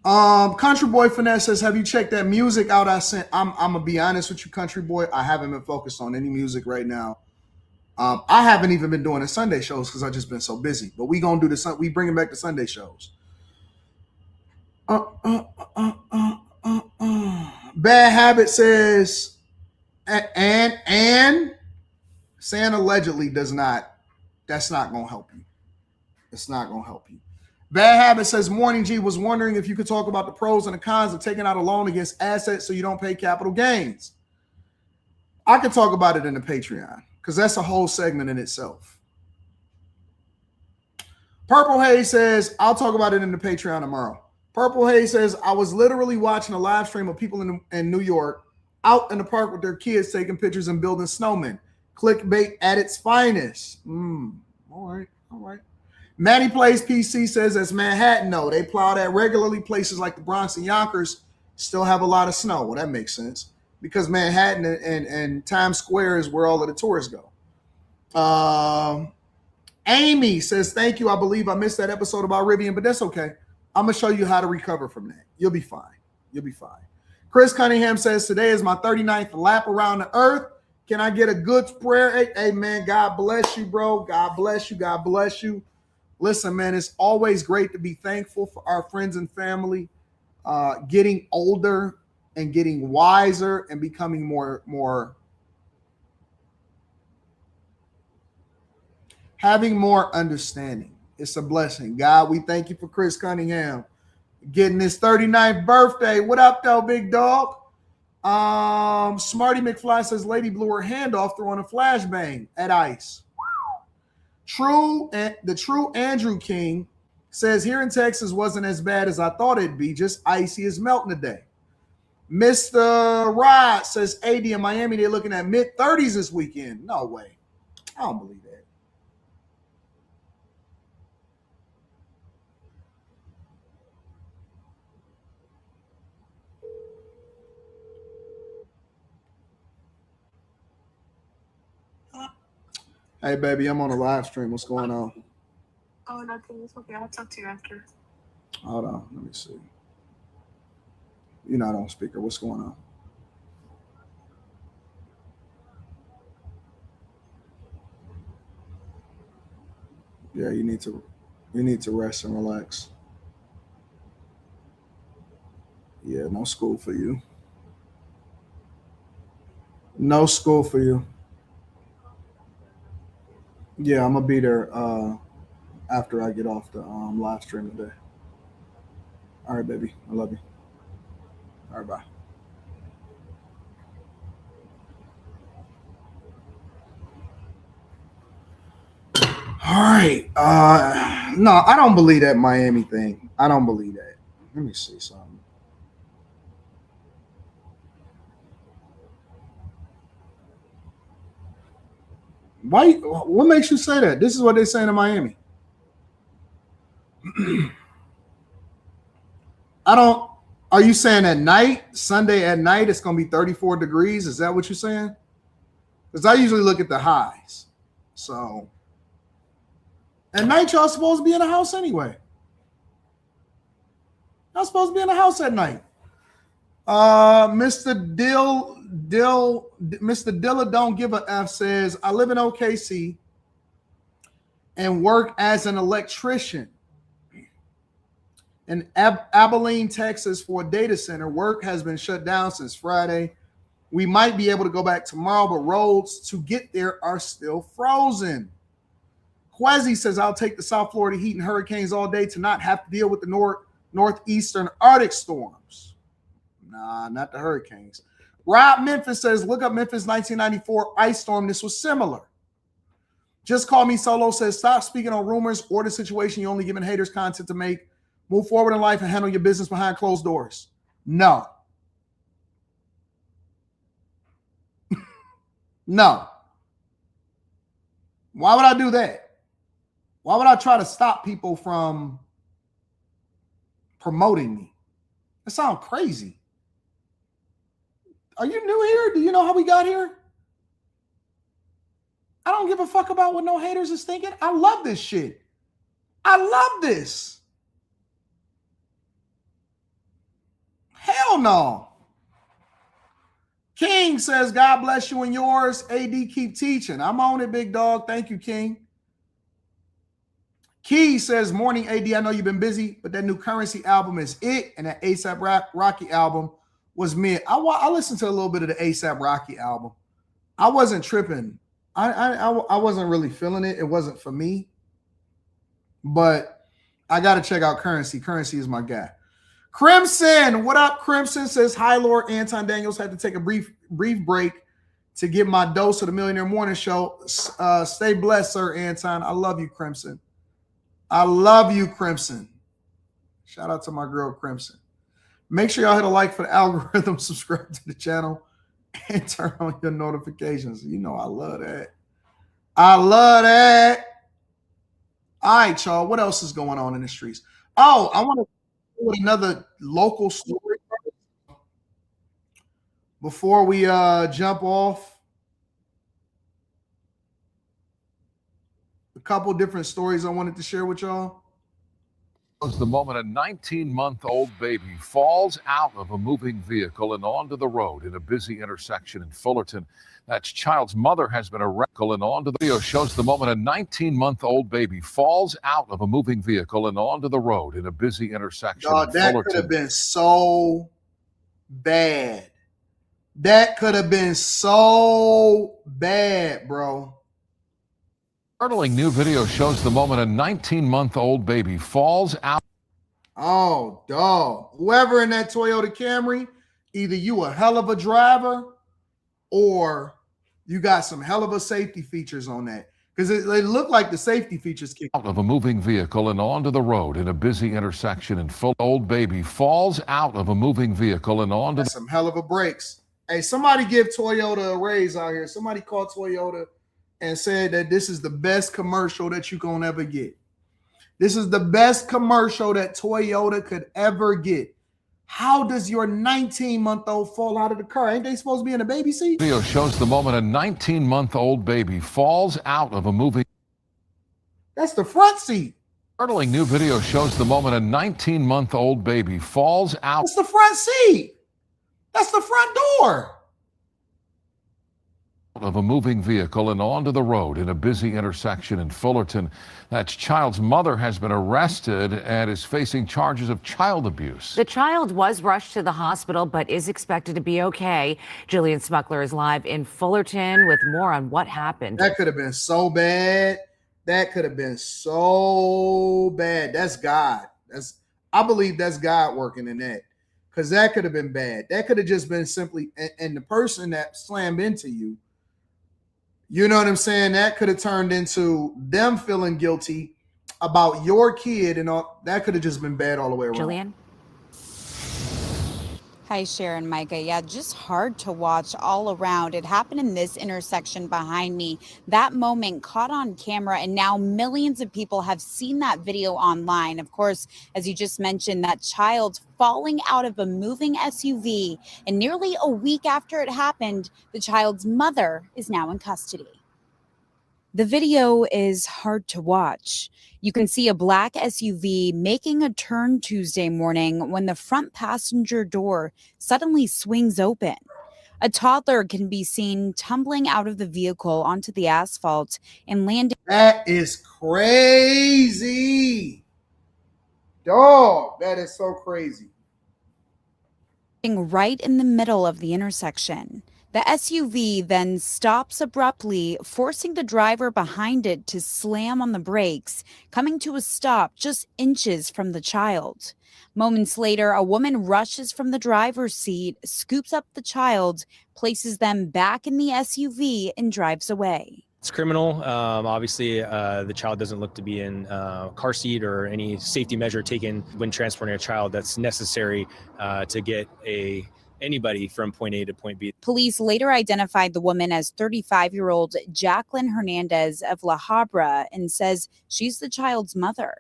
Country Boy Finesse says, have you checked that music out I sent? I'm going to be honest with you, Country Boy. I haven't been focused on any music right now. I haven't even been doing the Sunday shows because I've just been so busy. But we going to do we bringing back the Sunday shows. Bad Habit says, and saying allegedly that's not going to help you. It's not going to help you. Bad Habit says, Morning G, was wondering if you could talk about the pros and the cons of taking out a loan against assets so you don't pay capital gains. I could talk about it in the Patreon because that's a whole segment in itself. Purple Haze says, I'll talk about it in the Patreon tomorrow. Purple Haze says, I was literally watching a live stream of people in New York out in the park with their kids taking pictures and building snowmen. Clickbait at its finest. All right. Manny Plays PC says, as Manhattan, no, they plow that regularly. Places like the Bronx and Yonkers still have a lot of snow. Well, that makes sense because Manhattan and Times Square is where all of the tourists go. Amy says, thank you. I believe I missed that episode about Rivian, but that's okay. I'm going to show you how to recover from that. You'll be fine. You'll be fine. Chris Cunningham says, today is my 39th lap around the earth. Can I get a good prayer? Hey, man, God bless you, bro. God bless you. God bless you. Listen, man, it's always great to be thankful for our friends and family getting older and getting wiser and becoming more having more understanding. It's a blessing. God, we thank you for Chris Cunningham getting his 39th birthday. What up, though, big dog? Smarty McFly says Lady blew her hand off throwing a flashbang at ice. The true Andrew King says here in Texas wasn't as bad as I thought it'd be, just icy as melting today. Mr. Rod says AD in Miami, they're looking at mid-30s this weekend. No way. I don't believe that. Hey, baby, I'm on a live stream. What's going on? Oh, nothing. It's okay. I'll talk to you after. Hold on. Let me see. You're not on speaker. What's going on? Yeah, you need to rest and relax. Yeah, no school for you. No school for you. Yeah, I'm gonna be there after I get off the live stream today. All right, baby. I love you. All right, bye. All right. No, I don't believe that Miami thing. I don't believe that. Let me see something. Why? What makes you say that? This is what they're saying in Miami. Are you saying at night, Sunday at night, it's going to be 34 degrees? Is that what you're saying? Because I usually look at the highs. So at night, y'all supposed to be in the house anyway. Y'all supposed to be in the house at night. Mr. Dilla don't give a F says, I live in OKC and work as an electrician in Abilene, Texas for a data center. Work has been shut down since Friday. We might be able to go back tomorrow, but roads to get there are still frozen. Quasi says, I'll take the South Florida heat and hurricanes all day to not have to deal with the northeastern Arctic storms. Nah, not the hurricanes. Rob Memphis says, look up Memphis 1994 ice storm. This was similar. Just Call Me Solo says, stop speaking on rumors or the situation. You're only giving haters content to make. Move forward in life and handle your business behind closed doors. No. No. Why would I do that? Why would I try to stop people from promoting me? That sounds crazy. Are you new here? Do you know how we got here? I don't give a fuck about what no haters is thinking. I love this shit. I love this. Hell no. King says, God bless you and yours. AD, keep teaching. I'm on it, big dog. Thank you, King. Key says, morning, AD. I know you've been busy, but that new Currency album is it. And that ASAP Rocky album was mid. I listened to a little bit of the ASAP Rocky album. I wasn't tripping. I wasn't really feeling it. It wasn't for me. But I got to check out Currency. Currency is my guy. Crimson, what up, Crimson? Says, hi, Lord. Anton Daniels had to take a brief break to get my dose of the Millionaire Morning Show. Stay blessed, sir, Anton. I love you, Crimson. I love you, Crimson. Shout out to my girl, Crimson. Make sure y'all hit a like for the algorithm, subscribe to the channel, and turn on your notifications. You know I love that. I love that. All right, y'all. What else is going on in the streets? Oh, I want to with another local story before we jump off. couple different stories I wanted to share with y'all. Was the moment a 19-month-old baby falls out of a moving vehicle and onto the road in a busy intersection in Fullerton. That child's mother has been arrested and onto the video shows the moment a 19-month-old baby falls out of a moving vehicle and onto the road in a busy intersection in Dog, that Fullerton. could have been so bad. That could have been so bad, bro. Startling new video shows the moment a 19-month-old baby falls out. Oh, dog. Whoever in that Toyota Camry, either you a hell of a driver or you got some hell of a safety features on that. Because they look like the safety features kick Out of a moving vehicle and onto the road in a busy intersection in Fullerton. Old baby falls out of a moving vehicle and onto some hell of a brakes. Hey, somebody give Toyota a raise out here. Somebody call Toyota and said that this is the best commercial that you're going to ever get. This is the best commercial that Toyota could ever get. How does your 19-month-old fall out of the car? Ain't they supposed to be in a baby seat? Video shows the moment a 19-month-old baby falls out of a moving. That's the front seat. Startling new video shows the moment a 19-month-old baby falls out. That's the front seat. That's the front door. Of a moving vehicle and onto the road in a busy intersection in Fullerton. That child's mother has been arrested and is facing charges of child abuse. The child was rushed to the hospital but is expected to be okay. Jillian Smuckler is live in Fullerton with more on what happened. That could have been so bad. That could have been so bad. That's God. I believe that's God working in that. Because that could have been bad. That could have just been simply, and the person that slammed into you, you know what I'm saying? That could have turned into them feeling guilty about your kid, and all that could have just been bad all the way around. Jillian? Hi, Sharon, Micah. Yeah, just hard to watch all around. It happened in this intersection behind me. That moment caught on camera, and now millions of people have seen that video online. Of course, as you just mentioned, that child falling out of a moving SUV. And nearly a week after it happened, the child's mother is now in custody. The video is hard to watch. You can see a black SUV making a turn Tuesday morning when the front passenger door suddenly swings open. A toddler can be seen tumbling out of the vehicle onto the asphalt and landing. That is crazy. Dog, that is so crazy. Right in the middle of the intersection. The SUV then stops abruptly, forcing the driver behind it to slam on the brakes, coming to a stop just inches from the child. Moments later, a woman rushes from the driver's seat, scoops up the child, places them back in the SUV, and drives away. It's criminal. Obviously, the child doesn't look to be in car seat or any safety measure taken when transporting a child that's necessary to get anybody from point A to point B. Police later identified the woman as 35-year-old Jacqueline Hernandez of La Habra and says she's the child's mother.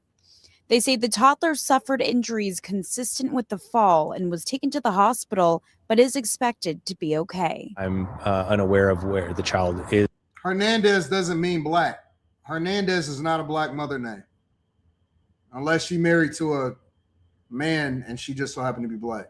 They say the toddler suffered injuries consistent with the fall and was taken to the hospital, but is expected to be okay. I'm unaware of where the child is. Hernandez doesn't mean black. Hernandez is not a black mother name. Unless she married to a man and she just so happened to be black.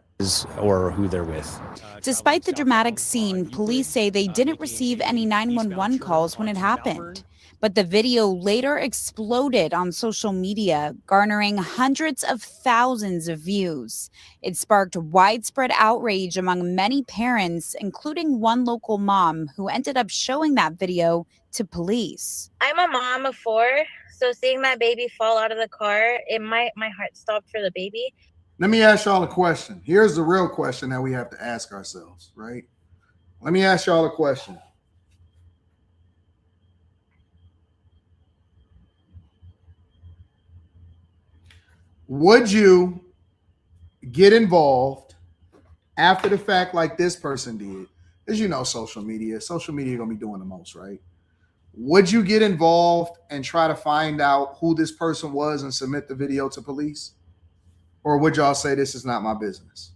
Or who they're with. Despite the dramatic scene, police say they didn't receive any 911 calls when it happened. But the video later exploded on social media, garnering hundreds of thousands of views. It sparked widespread outrage among many parents, including one local mom who ended up showing that video to police. I'm a mom of 4, so seeing that baby fall out of the car, my heart stopped for the baby. Let me ask y'all a question. Here's the real question that we have to ask ourselves, right? Let me ask y'all a question. Would you get involved after the fact like this person did? As you know, social media gonna be doing the most, right? Would you get involved and try to find out who this person was and submit the video to police? Or would y'all say this is not my business?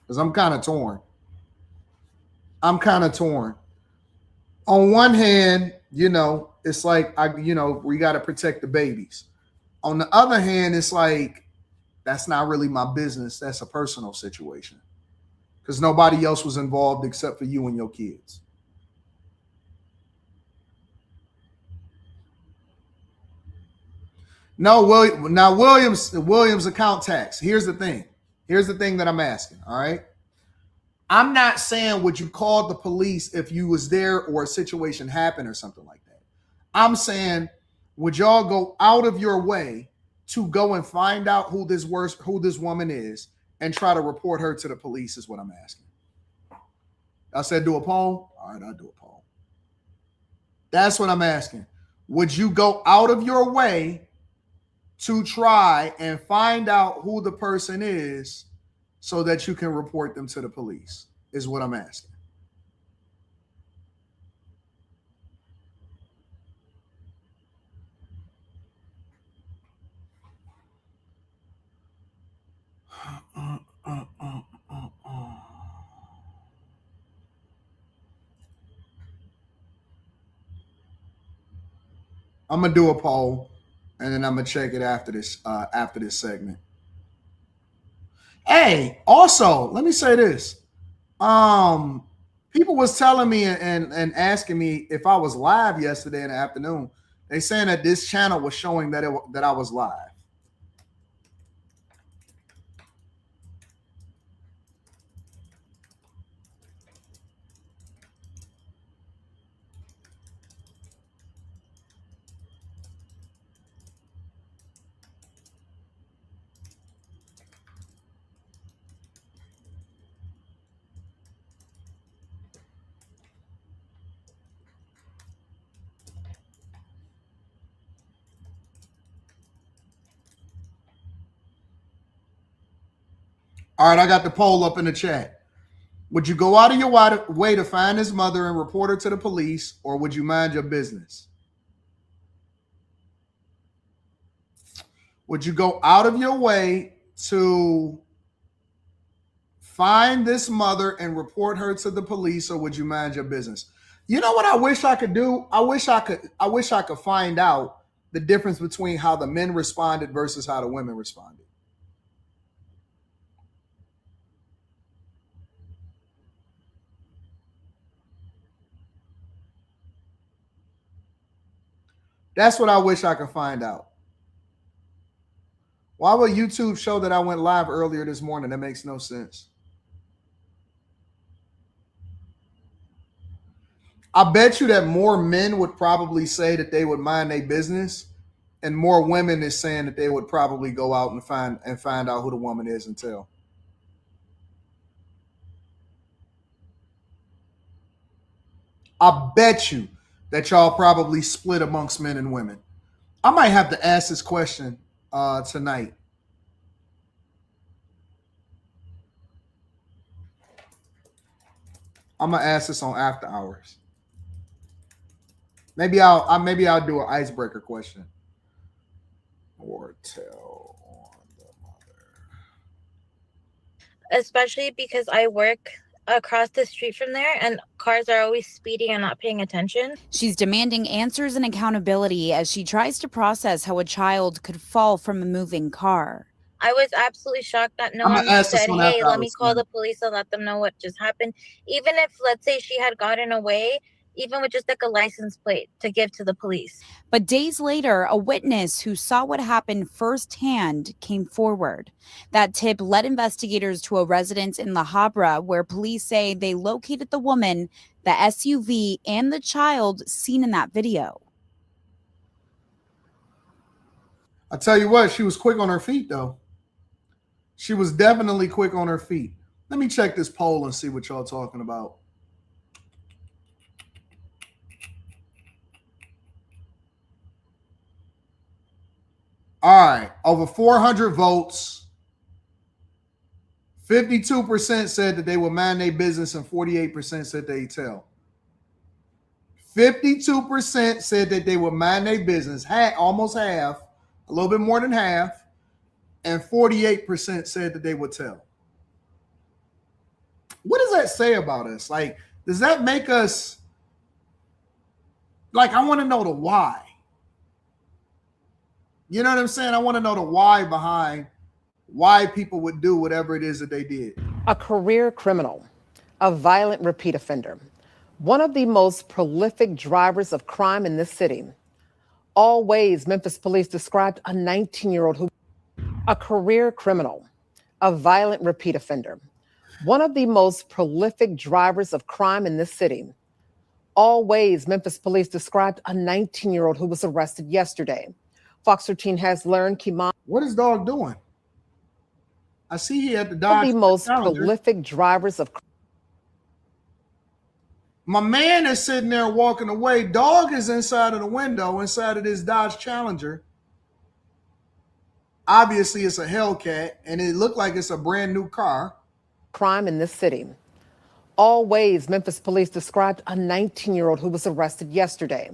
Because I'm kind of torn. On one hand, you know, it's like, we got to protect the babies. On the other hand, it's like, that's not really my business. That's a personal situation because nobody else was involved except for you and your kids. No, Williams account tax. Here's the thing. Here's the thing that I'm asking. All right. I'm not saying would you call the police if you was there or a situation happened or something like that. I'm saying, would y'all go out of your way to go and find out who this woman is and try to report her to the police is what I'm asking. I said do a poll. All right, I'll do a poll. That's what I'm asking. Would you go out of your way to try and find out who the person is so that you can report them to the police is what I'm asking. I'm gonna do a poll, and then I'm gonna check it after this segment. Hey, also, let me say this. People was telling me and asking me if I was live yesterday in the afternoon. They saying that this channel was showing that I was live. All right, I got the poll up in the chat. Would you go out of your way to find his mother and report her to the police, or would you mind your business? Would you go out of your way to find this mother and report her to the police, or would you mind your business? You know what I wish I could do? I wish I could find out the difference between how the men responded versus how the women responded. That's what I wish I could find out. Why would YouTube show that I went live earlier this morning? That makes no sense. I bet you that more men would probably say that they would mind their business, and more women is saying that they would probably go out and find out who the woman is and tell. I bet you that y'all probably split amongst men and women. I might have to ask this question tonight. I'm gonna ask this on After Hours. Maybe I'll do an icebreaker question. Or tell on the mother. Especially because I work across the street from there and cars are always speeding and not paying attention. She's demanding answers and accountability as she tries to process how a child could fall from a moving car. I was absolutely shocked that no one said, hey, let me call the police and let them know what just happened. Even if, let's say, she had gotten away, even with just like a license plate to give to the police. But days later, a witness who saw what happened firsthand came forward. That tip led investigators to a residence in La Habra where police say they located the woman, the SUV, and the child seen in that video. I tell you what, she was quick on her feet, though. She was definitely quick on her feet. Let me check this poll and see what y'all talking about. All right, over 400 votes. 52% said that they would mind their business and 48% said they'd tell. 52% said that they would mind their business, almost half, a little bit more than half, and 48% said that they would tell. What does that say about us? Like, does that make us Like, I want to know the why. You know what I'm saying? I want to know the why behind why people would do whatever it is that they did. A career criminal, a violent repeat offender, one of the most prolific drivers of crime in this city. All ways, Memphis police described a 19-year-old who, a career criminal, a violent repeat offender, one of the most prolific drivers of crime in this city. All ways, Memphis police described a 19-year-old who was arrested yesterday. Fox 13 has learned Kiman. What is dog doing? I see he had to dodge The most Challenger. prolific drivers of. My man is sitting there walking away. Dog is inside of the window, inside of this Dodge Challenger. Obviously, it's a Hellcat, and it looked like it's a brand new car. Crime in this city. All ways, Memphis police described a 19-year-old who was arrested yesterday.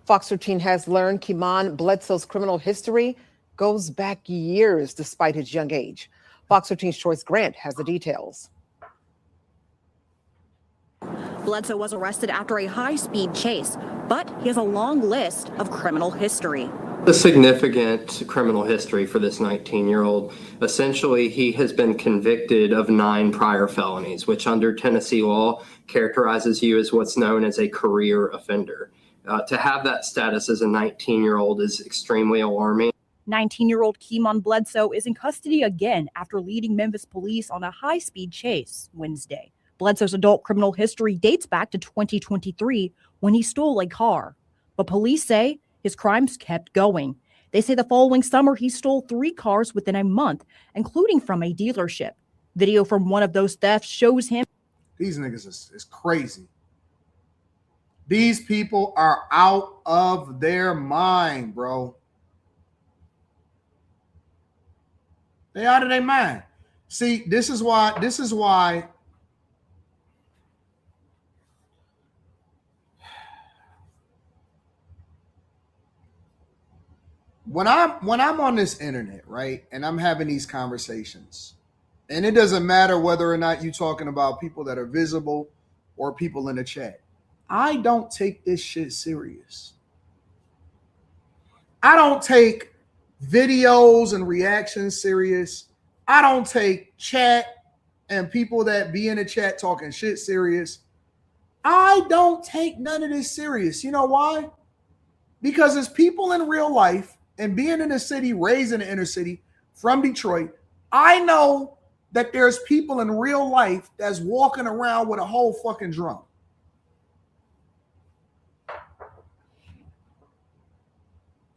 Fox 13 has learned Kiman Bledsoe's criminal history goes back years despite his young age. Fox 13's Choice Grant has the details. Bledsoe was arrested after a high-speed chase, but he has a long list of criminal history. A significant criminal history for this 19-year-old. Essentially, he has been convicted of 9 prior felonies, which under Tennessee law characterizes you as what's known as a career offender. To have that status as a 19-year-old is extremely alarming. 19-year-old Kiman Bledsoe is in custody again after leading Memphis police on a high-speed chase Wednesday. Bledsoe's adult criminal history dates back to 2023 when he stole a car. But police say his crimes kept going. They say the following summer he stole 3 cars within a month, including from a dealership. Video from one of those thefts shows him. These niggas is crazy. These people are out of their mind, bro. They out of their mind. See, this is why when I'm on this internet, right, and I'm having these conversations, and it doesn't matter whether or not you're talking about people that are visible or people in the chat, I don't take this shit serious. I don't take videos and reactions serious. I don't take chat and people that be in the chat talking shit serious. I don't take none of this serious. You know why? Because as people in real life and being in the city, raised in the inner city from Detroit, I know that there's people in real life that's walking around with a whole fucking drum.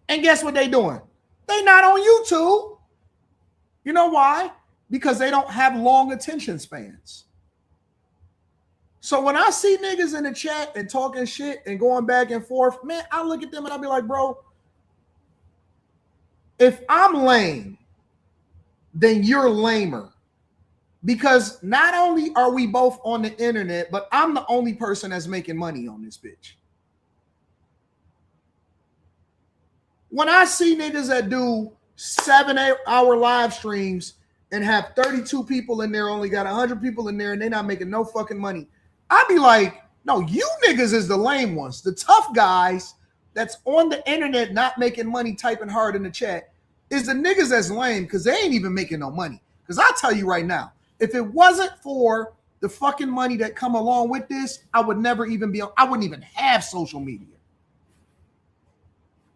And guess what they doing? They not on YouTube. You know why? Because they don't have long attention spans. So when I see niggas in the chat and talking shit and going back and forth, man, I look at them and I'll be like, bro, if I'm lame, then you're lamer. Because not only are we both on the internet, but I'm the only person that's making money on this bitch. When I see niggas that do 7-8-hour live streams and have 32 people in there, only got 100 people in there, and they're not making no fucking money, I'd be like, no, you niggas is the lame ones. The tough guys that's on the internet not making money, typing hard in the chat, is the niggas that's lame because they ain't even making no money. Because I'll tell you right now, if it wasn't for the fucking money that come along with this, I would never even be on, I wouldn't even have social media.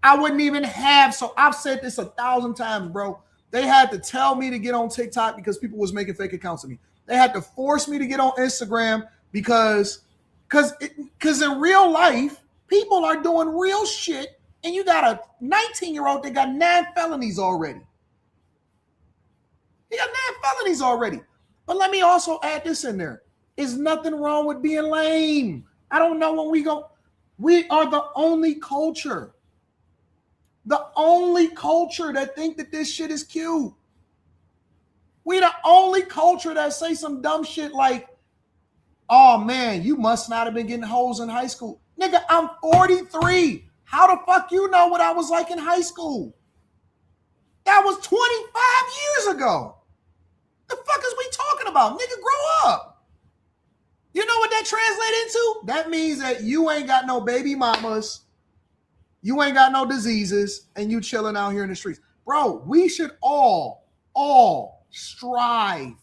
I wouldn't even have, so I've said this 1,000 times, bro. They had to tell me to get on TikTok because people was making fake accounts of me. They had to force me to get on Instagram because in real life, people are doing real shit, and you got a 19-year-old that got 9 felonies already. He got 9 felonies already. But let me also add this in there. There's nothing wrong with being lame. I don't know when we go. We are the only culture. The only culture that think that this shit is cute. We the only culture that say some dumb shit like, oh man, you must not have been getting hoes in high school. Nigga, I'm 43. How the fuck you know what I was like in high school? That was 25 years ago. The fuck is we talking about? Nigga, grow up. You know what that translates into? That means that you ain't got no baby mamas You ain't got no diseases, and you chilling out here in the streets. Bro, we should all strive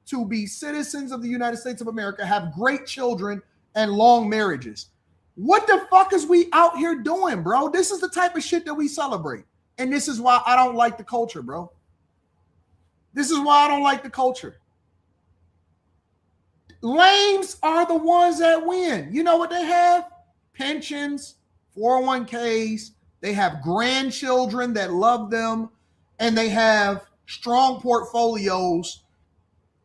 to be citizens of the United States of America, have great children and long marriages. What the fuck is we out here doing, bro? This is the type of shit that we celebrate. And this is why I don't like the culture, bro. This is why I don't like the culture. Lames are the ones that win. You know what they have? Pensions, 401ks. They have grandchildren that love them. And they have strong portfolios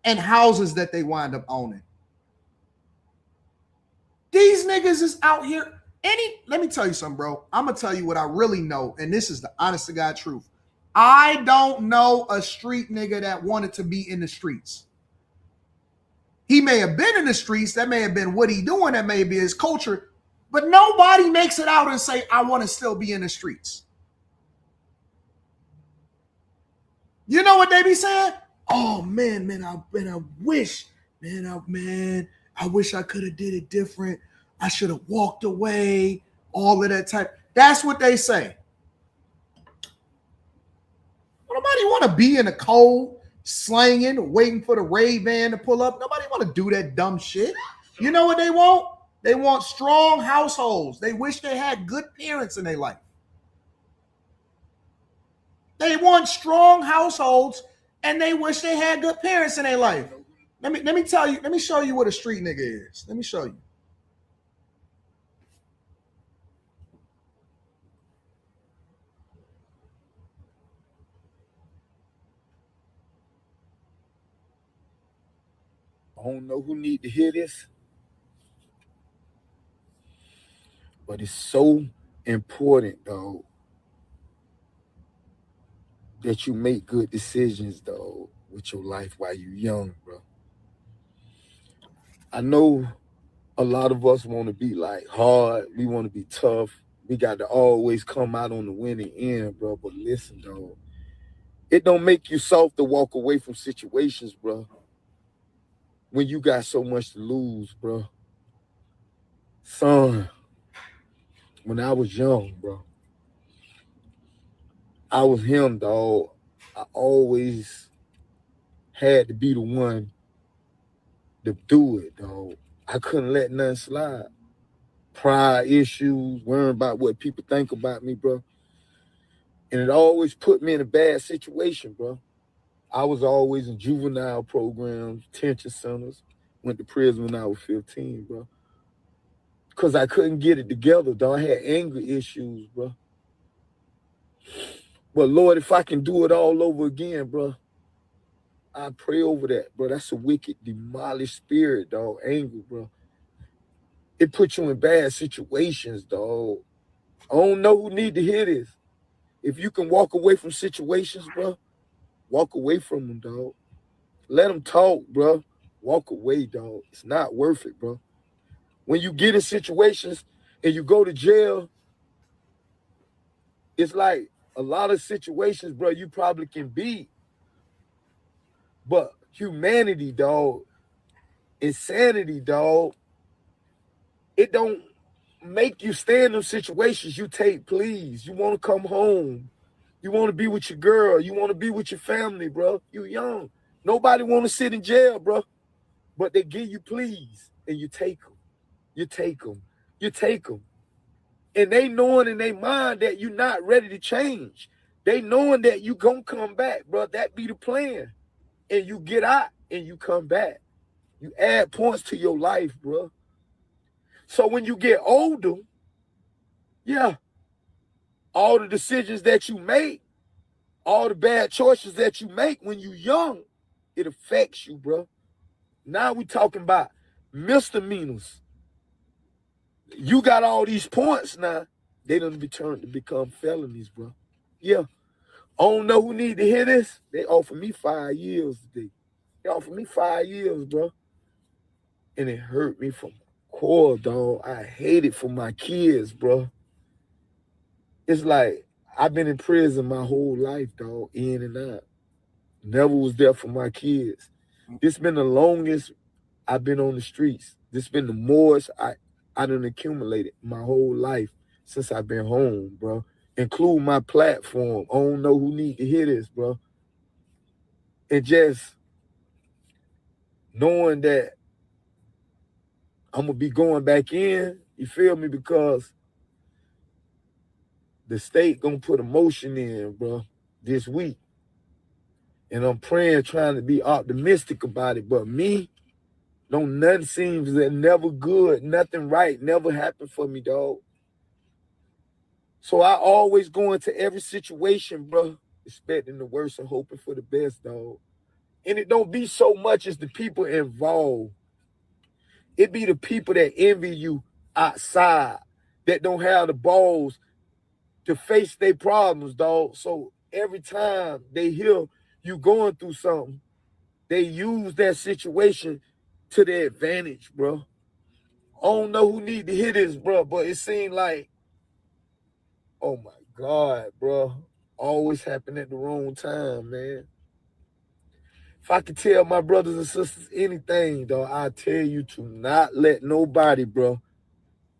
and houses that they wind up owning. These niggas is out here. Let me tell you something, bro. I'm going to tell you what I really know. And this is the honest to God truth. I don't know a street nigga that wanted to be in the streets. He may have been in the streets. That may have been what he doing. That may be his culture. But nobody makes it out and say, I want to still be in the streets. You know what they be saying? Oh, man, I wish, I wish I could have did it different. I should have walked away. All of that type. That's what they say. Nobody want to be in the cold, slanging, waiting for the raid van to pull up. Nobody want to do that dumb shit. You know what they want? They want strong households. They wish they had good parents in their life. They want strong households, and they wish they had good parents in their life. Let me tell you. Let me show you what a street nigga is. Let me show you. I don't know who need to hear this, but it's so important, though, that you make good decisions, though, with your life while you're young, bro. I know a lot of us want to be like hard. We want to be tough. We got to always come out on the winning end, bro. But listen, though, it don't make you soft to walk away from situations, bro, when you got so much to lose, bro. Son, when I was young, bro, I was him, dog. I always had to be the one to do it, dog. I couldn't let nothing slide. Pride issues, worrying about what people think about me, bro. And it always put me in a bad situation, bro. I was always in juvenile programs, detention centers, went to prison when I was 15, bro. Because I couldn't get it together, dog. I had anger issues, bro. But Lord, if I can do it all over again, bro, I pray over that, bro. That's a wicked, demolished spirit, dog. Anger, bro. It puts you in bad situations, dog. I don't know who need to hear this. If you can walk away from situations, bro, walk away from them, dog. Let them talk, bro. Walk away, dog. It's not worth it, bro. When you get in situations and you go to jail, it's like a lot of situations, bro, you probably can beat. But humanity, dog, insanity, dog, it don't make you stay in those situations you take, please. You want to come home. You want to be with your girl. You want to be with your family, bro. You young. Nobody want to sit in jail, bro. But they give you please, and you take them. You take them. You take them. And they knowing in their mind that you're not ready to change. They knowing that you gonna come back, bro. That be the plan. And you get out and you come back. You add points to your life, bro. So when you get older, yeah, all the decisions that you make, all the bad choices that you make when you young, it affects you, bro. Now we talking about misdemeanors. You got all these points now. They done be turned to become felonies, bro. Yeah. I don't know who need to hear this. They offer me 5 years today. They offer me 5 years, bro. And it hurt me from core, dog. I hate it for my kids, bro. It's like I've been in prison my whole life, dog, in and out. Never was there for my kids. This been the longest I've been on the streets. This been the most I done accumulated my whole life since I've been home, bro. Include my platform. I don't know who need to hear this, bro. And just knowing that I'm gonna be going back in, you feel me? Because the state gonna put a motion in, bro, this week. And I'm praying, trying to be optimistic about it. But me, nothing seems that never good, nothing right, never happened for me, dog. So I always go into every situation, bro, expecting the worst and hoping for the best, dog. And it don't be so much as the people involved. It be the people that envy you outside, that don't have the balls to face their problems, dog. So every time they hear you going through something, they use that situation to their advantage, bro. I don't know who need to hear this, bro, but it seemed like, oh my God, bro, always happen at the wrong time, man. If I could tell my brothers and sisters anything, dog, I tell you to not let nobody, bro,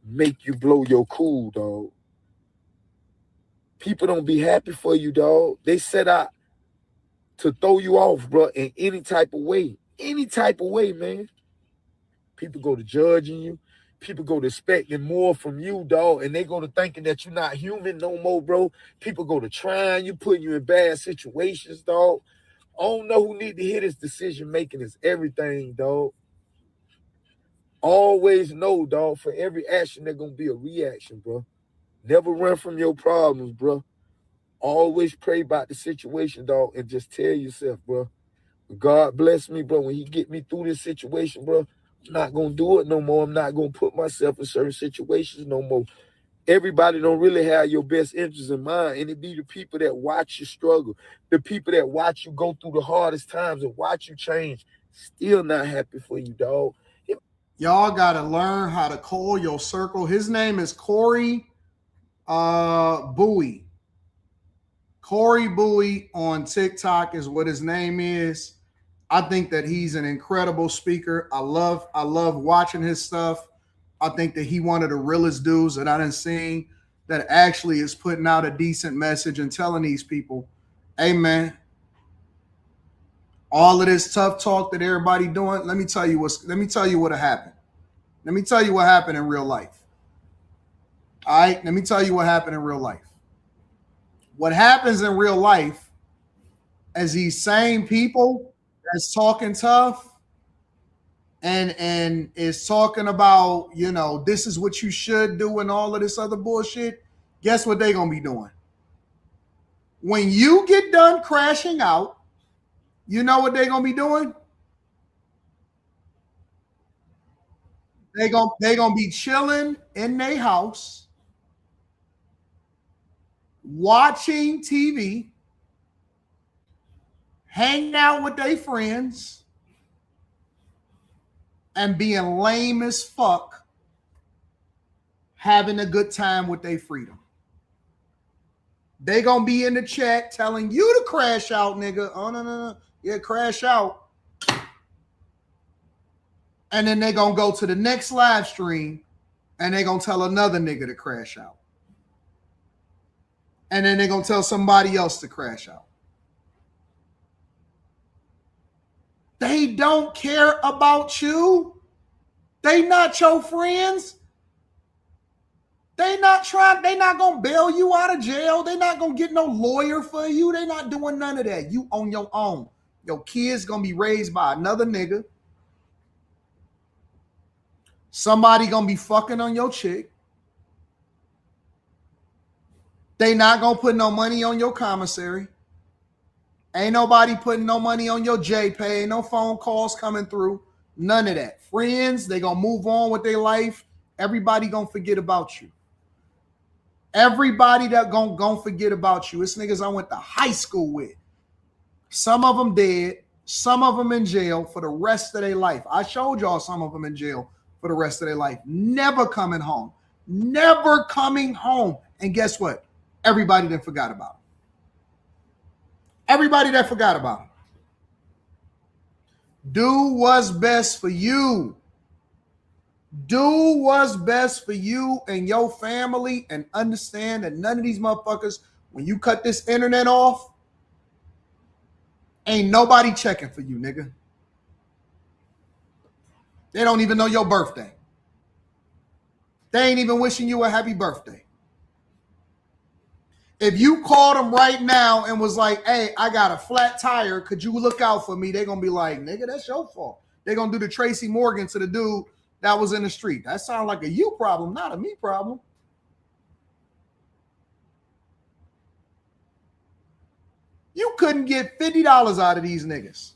make you blow your cool, dog. People don't be happy for you, dog. They set out to throw you off, bro, in any type of way. Any type of way, man. People go to judging you. People go to expecting more from you, dog, and they go to thinking that you're not human no more, bro. People go to trying you, putting you in bad situations, dog. I don't know who need to hear this. Decision making is everything, dog. Always know, dog, for every action, there's going to be a reaction, bro. Never run from your problems, bro. Always pray about the situation, dog, and just tell yourself, bro, God bless me, bro. When he get me through this situation, bro, I'm not going to do it no more. I'm not going to put myself in certain situations no more. Everybody don't really have your best interests in mind, and it be the people that watch you struggle, the people that watch you go through the hardest times and watch you change, still not happy for you, dog. Y'all got to learn how to call your circle. His name is Corey Bowie. Corey Bowie on TikTok is what his name is. I think that he's an incredible speaker. I love watching his stuff. I think that he one of the realest dudes that I done seen that actually is putting out a decent message and telling these people, hey man, all of this tough talk that everybody doing, let me tell you what happened. Let me tell you what happened in real life. All right, let me tell you what happened in real life. What happens in real life is these same people that's talking tough and is talking about, you know, this is what you should do and all of this other bullshit. Guess what they're going to be doing? When you get done crashing out, you know what they're going to be doing? They're going to be chilling in their house, watching TV, hanging out with their friends, and being lame as fuck, having a good time with their freedom. They gonna be in the chat telling you to crash out, nigga. Oh, no. Yeah, crash out. And then they gonna go to the next live stream and they gonna tell another nigga to crash out. And then they gonna tell somebody else to crash out. They don't care about you. They not your friends. They not gonna bail you out of jail. They not gonna get no lawyer for you. They not doing none of that. You on your own. Your kids gonna be raised by another nigga. Somebody gonna be fucking on your chick. They not gonna put no money on your commissary. Ain't nobody putting no money on your JPay. No phone calls coming through. None of that. Friends, they gonna move on with their life. Everybody gonna forget about you. Everybody that gonna forget about you. It's niggas I went to high school with. Some of them dead. Some of them in jail for the rest of their life. I showed y'all some of them in jail for the rest of their life. Never coming home. Never coming home. And guess what? Everybody that forgot about them. Everybody that forgot about them. Do what's best for you. Do what's best for you and your family and understand that none of these motherfuckers, when you cut this internet off, ain't nobody checking for you, nigga. They don't even know your birthday. They ain't even wishing you a happy birthday. If you called them right now and was like, hey, I got a flat tire, could you look out for me? They're going to be like, nigga, that's your fault. They're going to do the Tracy Morgan to the dude that was in the street. That sounds like a you problem, not a me problem. You couldn't get $50 out of these niggas.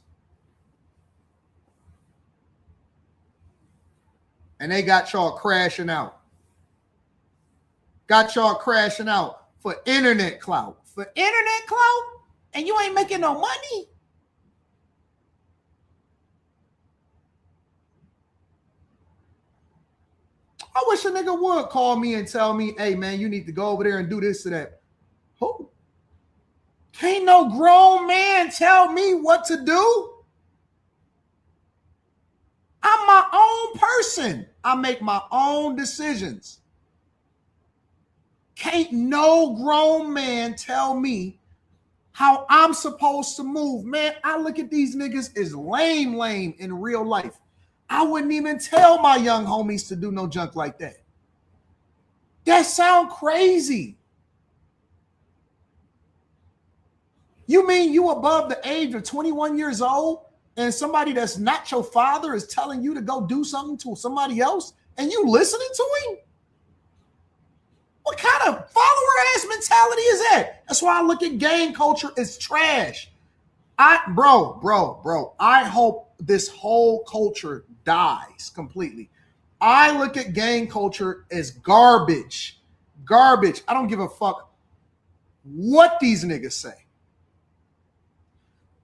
And they got y'all crashing out. Got y'all crashing out for internet clout. For internet clout? And you ain't making no money? I wish a nigga would call me and tell me, hey, man, you need to go over there and do this or that. Who? Can't no grown man tell me what to do. I'm my own person. I make my own decisions. Can't no grown man tell me how I'm supposed to move. Man, I look at these niggas as lame in real life. I wouldn't even tell my young homies to do no junk like that. That sound crazy. You mean you above the age of 21 years old and somebody that's not your father is telling you to go do something to somebody else and you listening to him? What kind of follower-ass mentality is that? That's why I look at gang culture as trash. Bro, I hope this whole culture dies completely. I look at gang culture as garbage. Garbage. I don't give a fuck what these niggas say.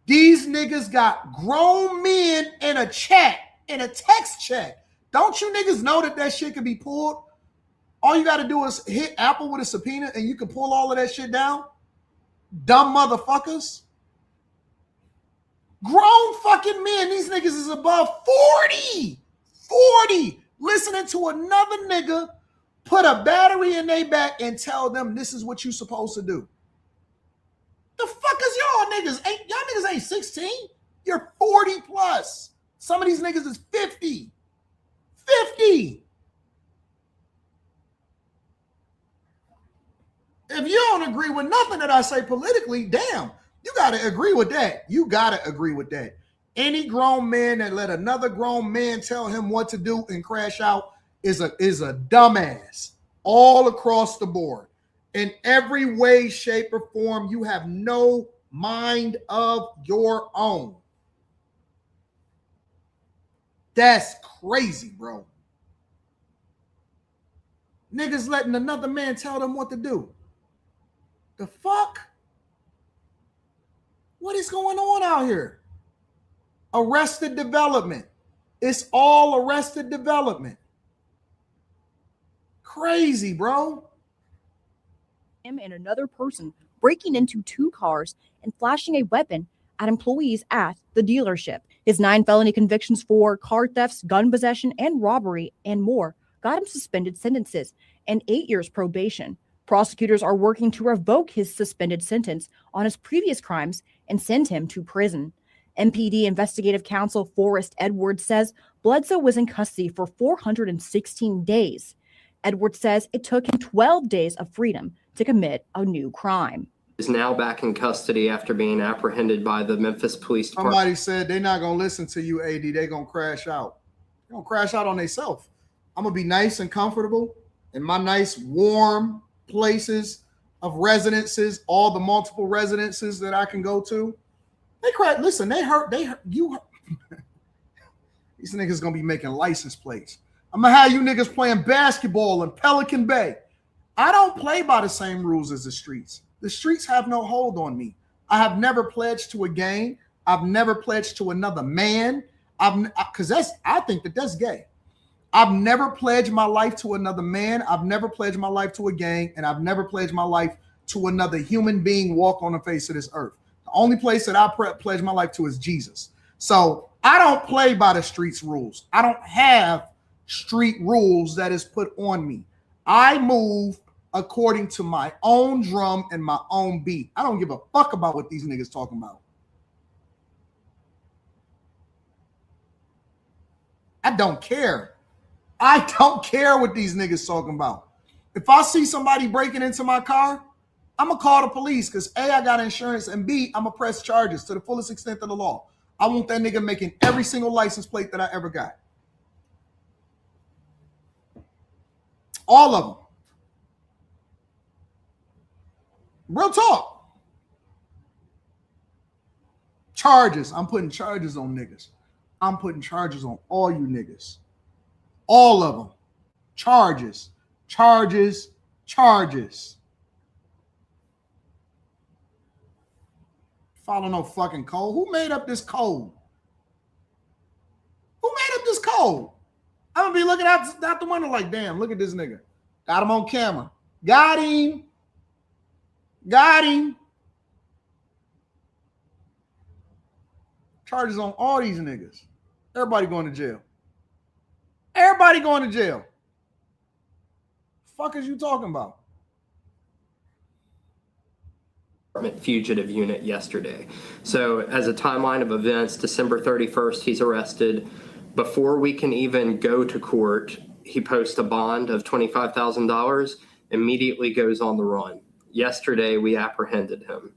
These niggas got grown men in a chat, in a text chat. Don't you niggas know that shit can be pulled? All you got to do is hit Apple with a subpoena and you can pull all of that shit down? Dumb motherfuckers. Grown fucking men. These niggas is above 40. 40. Listening to another nigga put a battery in their back and tell them this is what you supposed to do. The fuck is y'all niggas? Y'all niggas ain't 16. You're 40 plus. Some of these niggas is 50. 50. If you don't agree with nothing that I say politically, damn, you got to agree with that. You got to agree with that. Any grown man that let another grown man tell him what to do and crash out is a dumbass all across the board. In every way, shape, or form, you have no mind of your own. That's crazy, bro. Niggas letting another man tell them what to do. The fuck? What is going on out here? Arrested Development. It's all Arrested Development. Crazy, bro. Him and another person breaking into 2 cars and flashing a weapon at employees at the dealership. His 9 felony convictions for car thefts, gun possession, and robbery, and more got him suspended sentences and 8 years probation. Prosecutors are working to revoke his suspended sentence on his previous crimes and send him to prison. MPD Investigative Counsel Forrest Edwards says Bledsoe was in custody for 416 days. Edwards says it took him 12 days of freedom to commit a new crime. Is now back in custody after being apprehended by the Memphis Police Department. Somebody said they're not going to listen to you, AD. They're going to crash out. They're going to crash out on themselves. I'm going to be nice and comfortable in my nice, warm places of residences, all the multiple residences that I can go to. They crash. Listen, they hurt. You. These niggas going to be making license plates. I'm going to have you niggas playing basketball in Pelican Bay. I don't play by the same rules as the streets. The streets have no hold on me. I have never pledged to a gang. I've never pledged to another man. I think that's gay. I've never pledged my life to another man. I've never pledged my life to a gang, and I've never pledged my life to another human being walk on the face of this earth. The only place that I pledge my life to is Jesus. So I don't play by the streets rules. I don't have street rules that is put on me. I move according to my own drum and my own beat. I don't give a fuck about what these niggas talking about. I don't care. I don't care what these niggas talking about. If I see somebody breaking into my car, I'm going to call the police because A, I got insurance, and B, I'm going to press charges to the fullest extent of the law. I want that nigga making every single license plate that I ever got. All of them. Real talk. Charges. I'm putting charges on niggas. I'm putting charges on all you niggas. All of them. Charges. Charges. Charges. Follow no fucking code. Who made up this code? Who made up this code? I'm gonna be looking out the window like, damn, look at this nigga. Got him on camera. Got him. Got him. Charges on all these niggas. Everybody going to jail. Everybody going to jail. Fuck is you talking about? Fugitive unit yesterday. So as a timeline of events, December 31st, he's arrested. Before we can even go to court, he posts a bond of $25,000, immediately goes on the run. Yesterday, we apprehended him.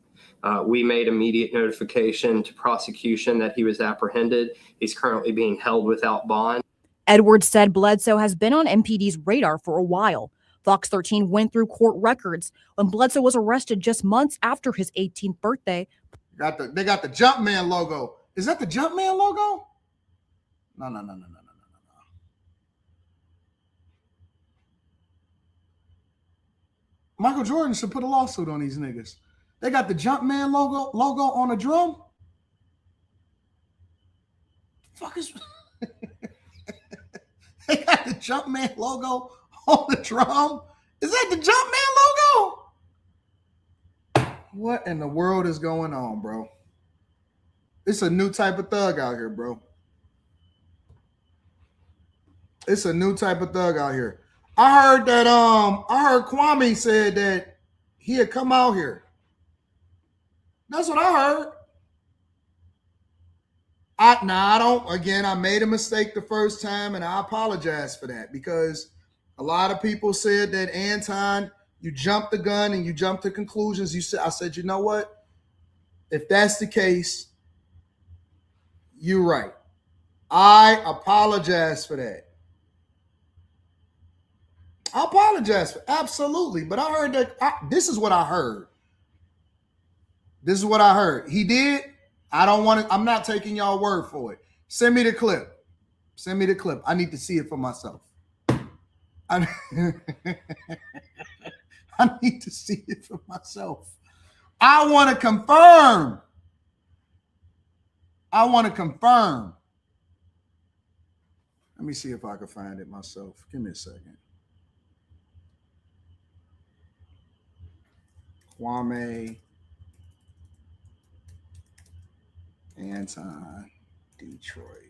We made immediate notification to prosecution that he was apprehended. He's currently being held without bond. Edwards said Bledsoe has been on MPD's radar for a while. Fox 13 went through court records when Bledsoe was arrested just months after his 18th birthday. They got the Jumpman logo. Is that the Jumpman logo? No. Michael Jordan should put a lawsuit on these niggas. They got the Jumpman logo on a drum. Fuck is they got the Jumpman logo on the drum? Is that the Jumpman logo? What in the world is going on, bro? It's a new type of thug out here, bro. It's a new type of thug out here. I heard that I heard Kwame said that he had come out here. That's what I heard. I made a mistake the first time, and I apologize for that because a lot of people said that, Anton, you jumped the gun and you jumped to conclusions. I said, you know what? If that's the case, you're right. I apologize for that. I apologize for absolutely, but I heard that this is what I heard. This is what I heard. He did. I'm not taking y'all word for it. Send me the clip. Send me the clip. I need to see it for myself. I need to see it for myself. I want to confirm. Let me see if I can find it myself. Give me a second. Kwame, Anton, Detroit.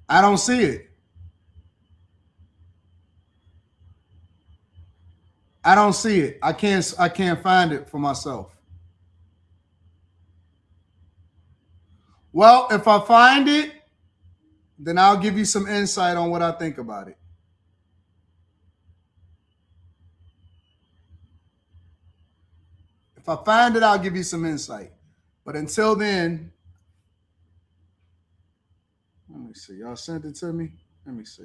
I don't see it. I don't see it. I can't find it for myself. Well, if I find it, then I'll give you some insight on what I think about it. If I find it, I'll give you some insight. But until then, let me see. Y'all sent it to me? Let me see.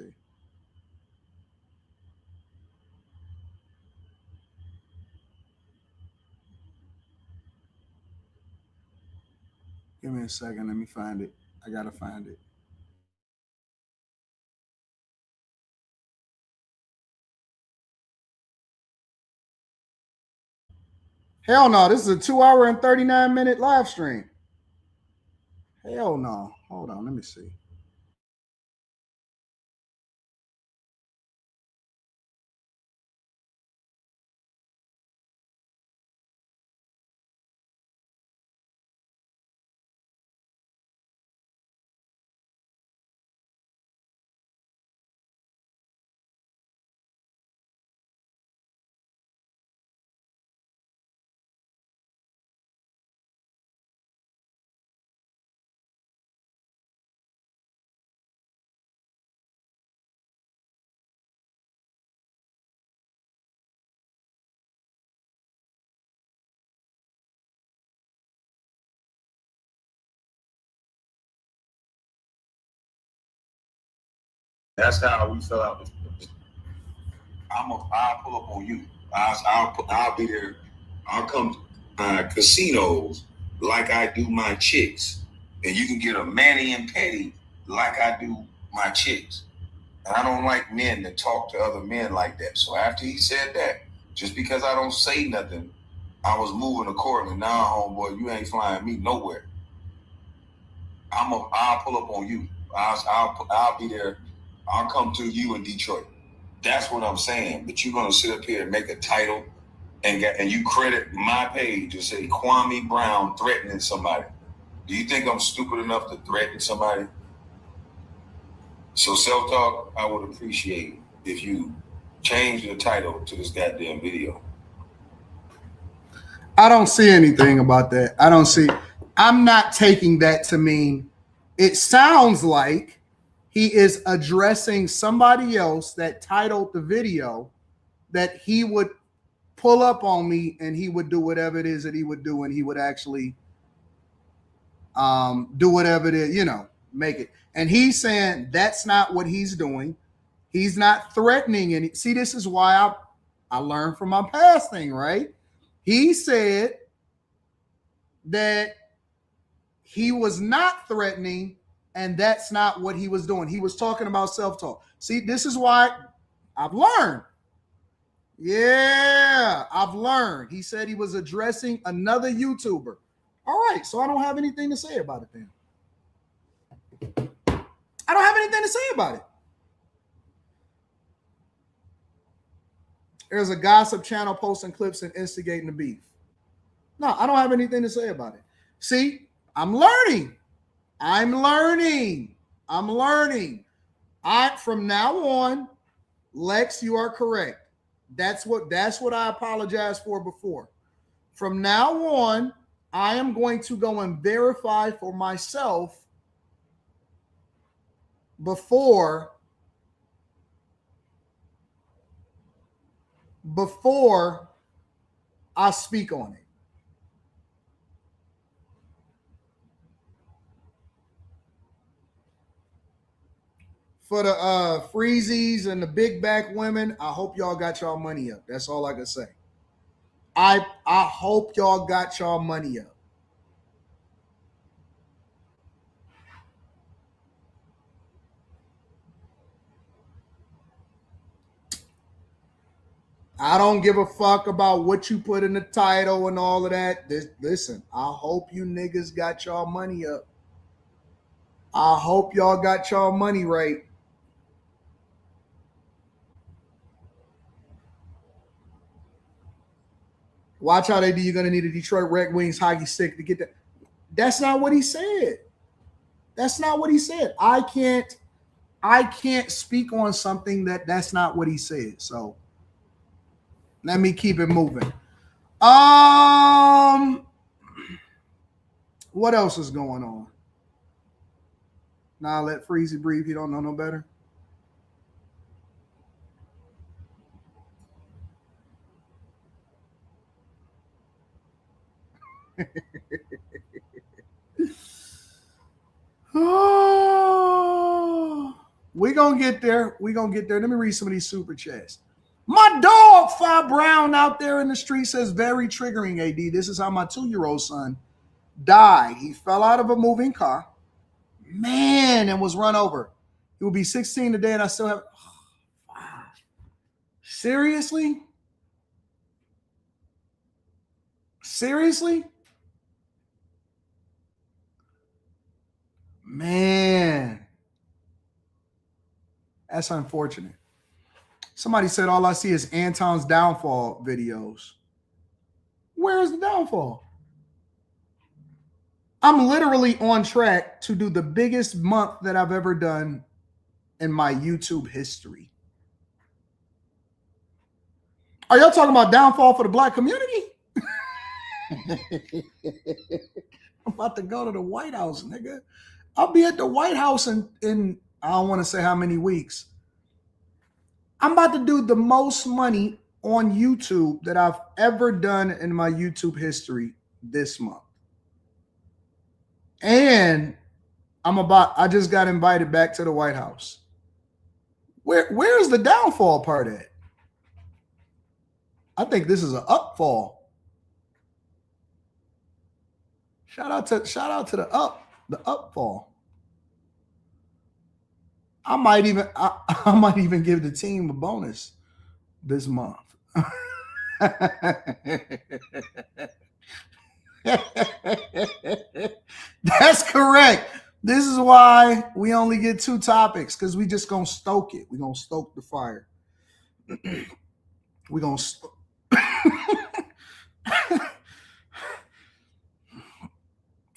Give me a second. Let me find it. I gotta find it. Hell no. This is a 2-hour and 39-minute live stream. Hell no. Hold on. Let me see. That's how we fill out. I'll pull up on you. I'll be there. I'll come casinos like I do my chicks, and you can get a mani and petty like I do my chicks. And I don't like men that talk to other men like that. So after he said that, just because I don't say nothing, I was moving accordingly. Now, homeboy, you ain't flying me nowhere. I'll pull up on you. I'll be there. I'll come to you in Detroit. That's what I'm saying. But you're gonna sit up here and make a title and you credit my page and say Kwame Brown threatening somebody. Do you think I'm stupid enough to threaten somebody? So self-talk, I would appreciate if you change the title to this goddamn video. I don't see anything about that. I'm not taking that to mean, it sounds like he is addressing somebody else that titled the video that he would pull up on me and he would do whatever it is that he would do, and he would actually do whatever it is, make it. And he's saying that's not what he's doing. He's not threatening any. See, this is why I learned from my past thing, right? He said that he was not threatening, and that's not what he was doing. He was talking about self-talk. See, this is why I've learned. Yeah, I've learned. He said he was addressing another YouTuber. All right, so I don't have anything to say about it then. I don't have anything to say about it. There's a gossip channel posting clips and instigating the beef. No, I don't have anything to say about it. See, I'm learning. From now on, Lex, you are correct. That's what I apologized for before. From now on, I am going to go and verify for myself before I speak on it. For the freezies and the big back women, I hope y'all got y'all money up. That's all I can say. I hope y'all got y'all money up. I don't give a fuck about what you put in the title and all of that. Listen, I hope you niggas got y'all money up. I hope y'all got y'all money right. Watch how they do. You're going to need a Detroit Red Wings hockey stick to get that. That's not what he said. I can't speak on something that's not what he said. So let me keep it moving. What else is going on? Now let Freezy breathe. He don't know no better. We're going to get there. We're going to get there. Let me read some of these super chats. My dog, Fi Brown, out there in the street says, very triggering, AD. This is how my 2-year-old son died. He fell out of a moving car, man, and was run over. He will be 16 today, and I still have... Oh, wow. Seriously? Seriously? Man. That's unfortunate. Somebody said all I see is Anton's downfall videos. Where is the downfall? I'm literally on track to do the biggest month that I've ever done in my YouTube history. Are y'all talking about downfall for the black community? I'm about to go to the White House, nigga. I'll be at the White House in I don't want to say how many weeks. I'm about to do the most money on YouTube that I've ever done in my YouTube history this month. And I just got invited back to the White House. Where's the downfall part at? I think this is an upfall. Shout out to the upfall. I might even give the team a bonus this month. That's correct. This is why we only get 2 topics, because we just gonna stoke it. We're gonna stoke the fire. We're gonna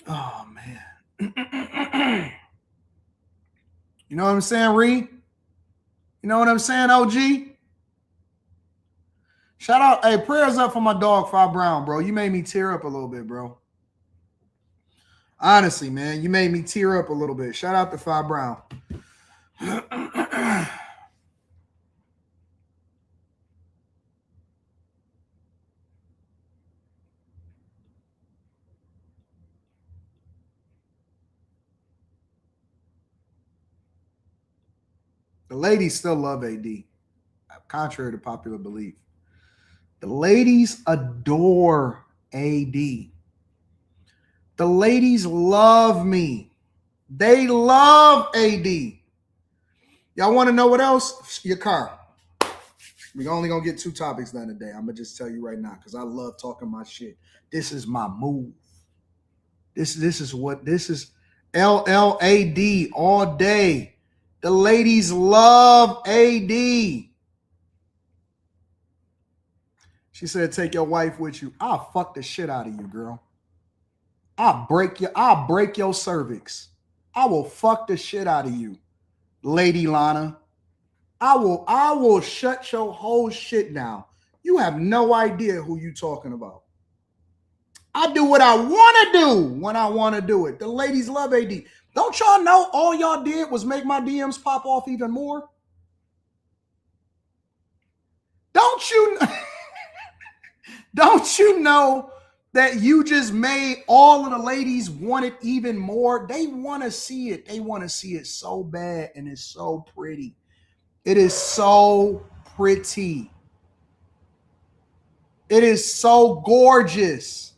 oh man. You know what I'm saying, Ree? You know what I'm saying, OG? Shout out, hey, prayers up for my dog, Fi Brown, bro. You made me tear up a little bit, bro. Honestly, man, you made me tear up a little bit. Shout out to Fi Brown. The ladies still love AD, contrary to popular belief. The ladies adore AD. The ladies love me. They love AD. Y'all want to know what else? Your car. We're only going to get 2 topics done today. I'm going to just tell you right now, because I love talking my shit. This is my move. This is LLAD all day. The ladies love AD. She said, take your wife with you. I'll fuck the shit out of you, girl. I'll break your cervix. I will fuck the shit out of you, Lady Lana. I will shut your whole shit down. You have no idea who you talking about. I do what I want to do when I want to do it. The ladies love AD. Don't y'all know all y'all did was make my DMs pop off even more? Don't you know that you just made all of the ladies want it even more? They want to see it. They want to see it so bad, and it's so pretty. It is so pretty. It is so gorgeous.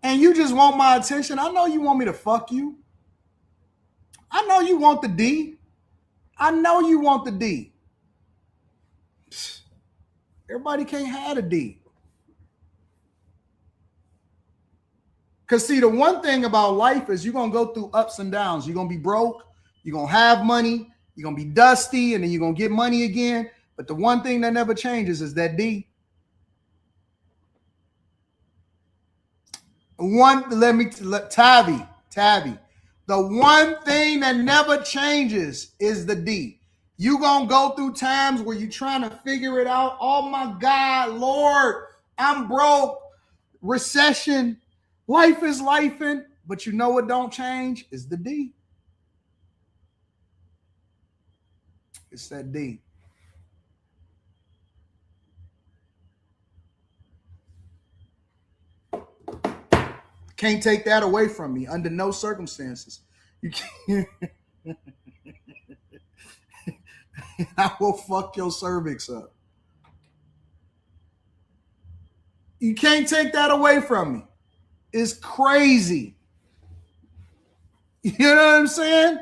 And you just want my attention. I know you want me to fuck you. I know you want the D. I know you want the D. Everybody can't have a D. Because see, the one thing about life is you're going to go through ups and downs. You're going to be broke. You're going to have money. You're going to be dusty, and then you're going to get money again. But the one thing that never changes is that D. Tabby. The one thing that never changes is the D. You gonna go through times where you're trying to figure it out. Oh my God, Lord, I'm broke. Recession. Life is lifing. But you know what don't change? Is the D. It's that D. Can't take that away from me under no circumstances. You can't. I will fuck your cervix up. You can't take that away from me. It's crazy. You know what I'm saying?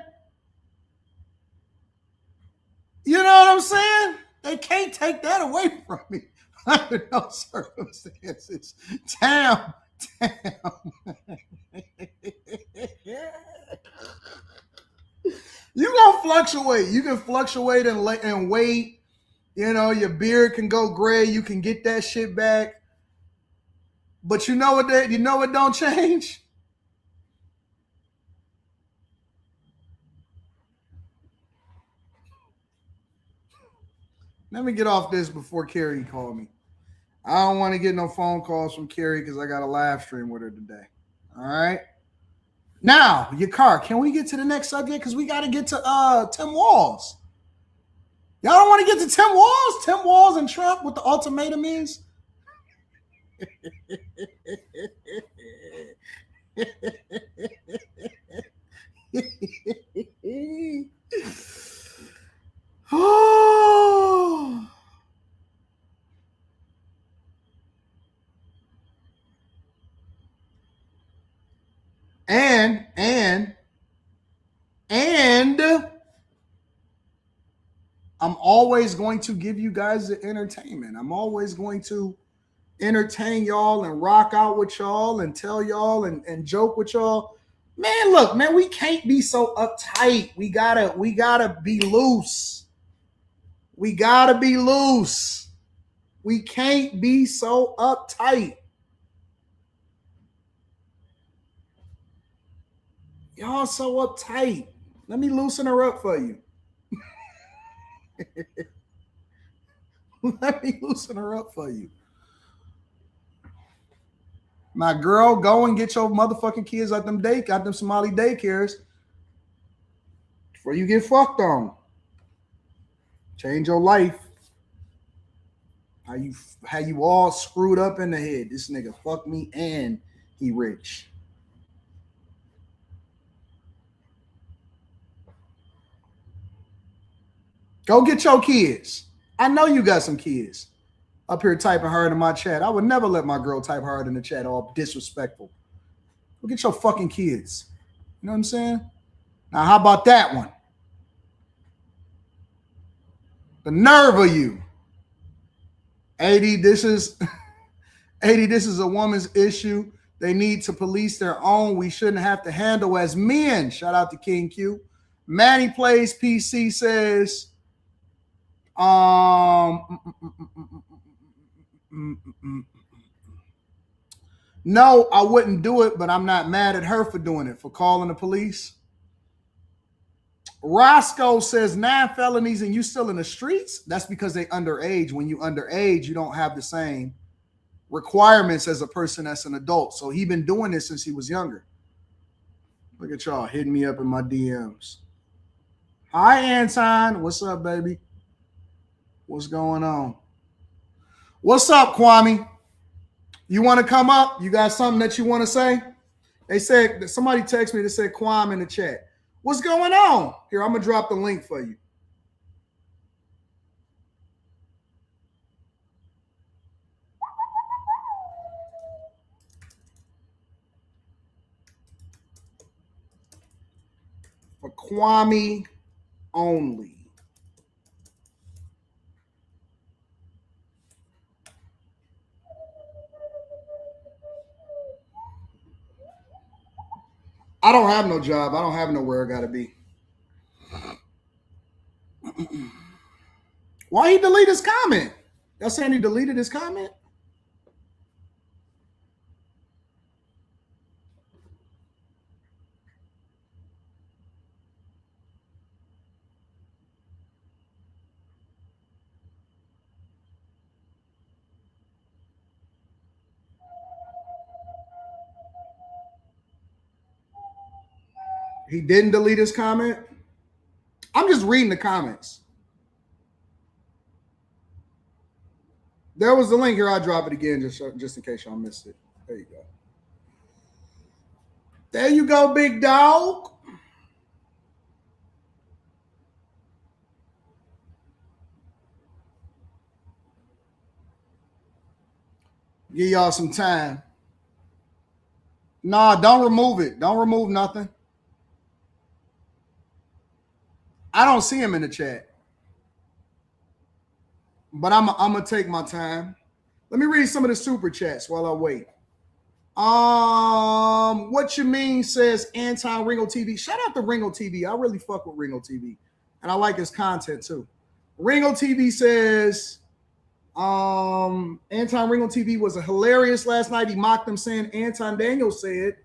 You know what I'm saying? They can't take that away from me under no circumstances. Damn. You gonna fluctuate. You can fluctuate and weight. You know, your beard can go gray. You can get that shit back. But you know what? You know what don't change? Let me get off this before Carrie called me. I don't want to get no phone calls from Carrie because I got a live stream with her today. All right. Now, your car. Can we get to the next subject? Because we got to get to Tim Walz. Y'all don't want to get to Tim Walz? Tim Walz and Trump, what the ultimatum is? Oh. And I'm always going to give you guys the entertainment. I'm always going to entertain y'all and rock out with y'all and tell y'all and joke with y'all. Man, look, man, we can't be so uptight. We gotta be loose. We gotta be loose. We can't be so uptight. Y'all so uptight. Let me loosen her up for you. Let me loosen her up for you. My girl, go and get your motherfucking kids out them Somali daycares before you get fucked on. Change your life. How you all screwed up in the head. This nigga fucked me and he rich. Go get your kids. I know you got some kids up here typing hard in my chat. I would never let my girl type hard in the chat, all disrespectful. Go get your fucking kids. You know what I'm saying? Now, how about that one? The nerve of you. 80, this is a woman's issue. They need to police their own. We shouldn't have to handle as men. Shout out to King Q. Manny Plays PC says, no, I wouldn't do it, but I'm not mad at her for doing it, for calling the police. Roscoe says 9 felonies and you still in the streets? That's because they underage. When you underage, you don't have the same requirements as a person that's an adult. So he been doing this since he was younger. Look at y'all hitting me up in my DMs. Hi, Anton. What's up, baby? What's going on? What's up, Kwame? You want to come up? You got something that you want to say? They said, somebody texted me to say Kwame in the chat. What's going on? Here, I'm going to drop the link for you. For Kwame only. I don't have no job. I don't have nowhere I got to be. Why he delete his comment? Y'all saying he deleted his comment? He didn't delete his comment? I'm just reading the comments. There was the link here. I'll drop it again just in case y'all missed it. There you go. There you go, big dog. Give y'all some time. Nah, don't remove it. Don't remove nothing. I don't see him in the chat. But I'm going to take my time. Let me read some of the super chats while I wait. What you mean says Anton Ringo TV. Shout out to Ringo TV. I really fuck with Ringo TV. And I like his content too. Ringo TV says, Anton Ringo TV was a hilarious last night. He mocked him saying Anton Daniels said,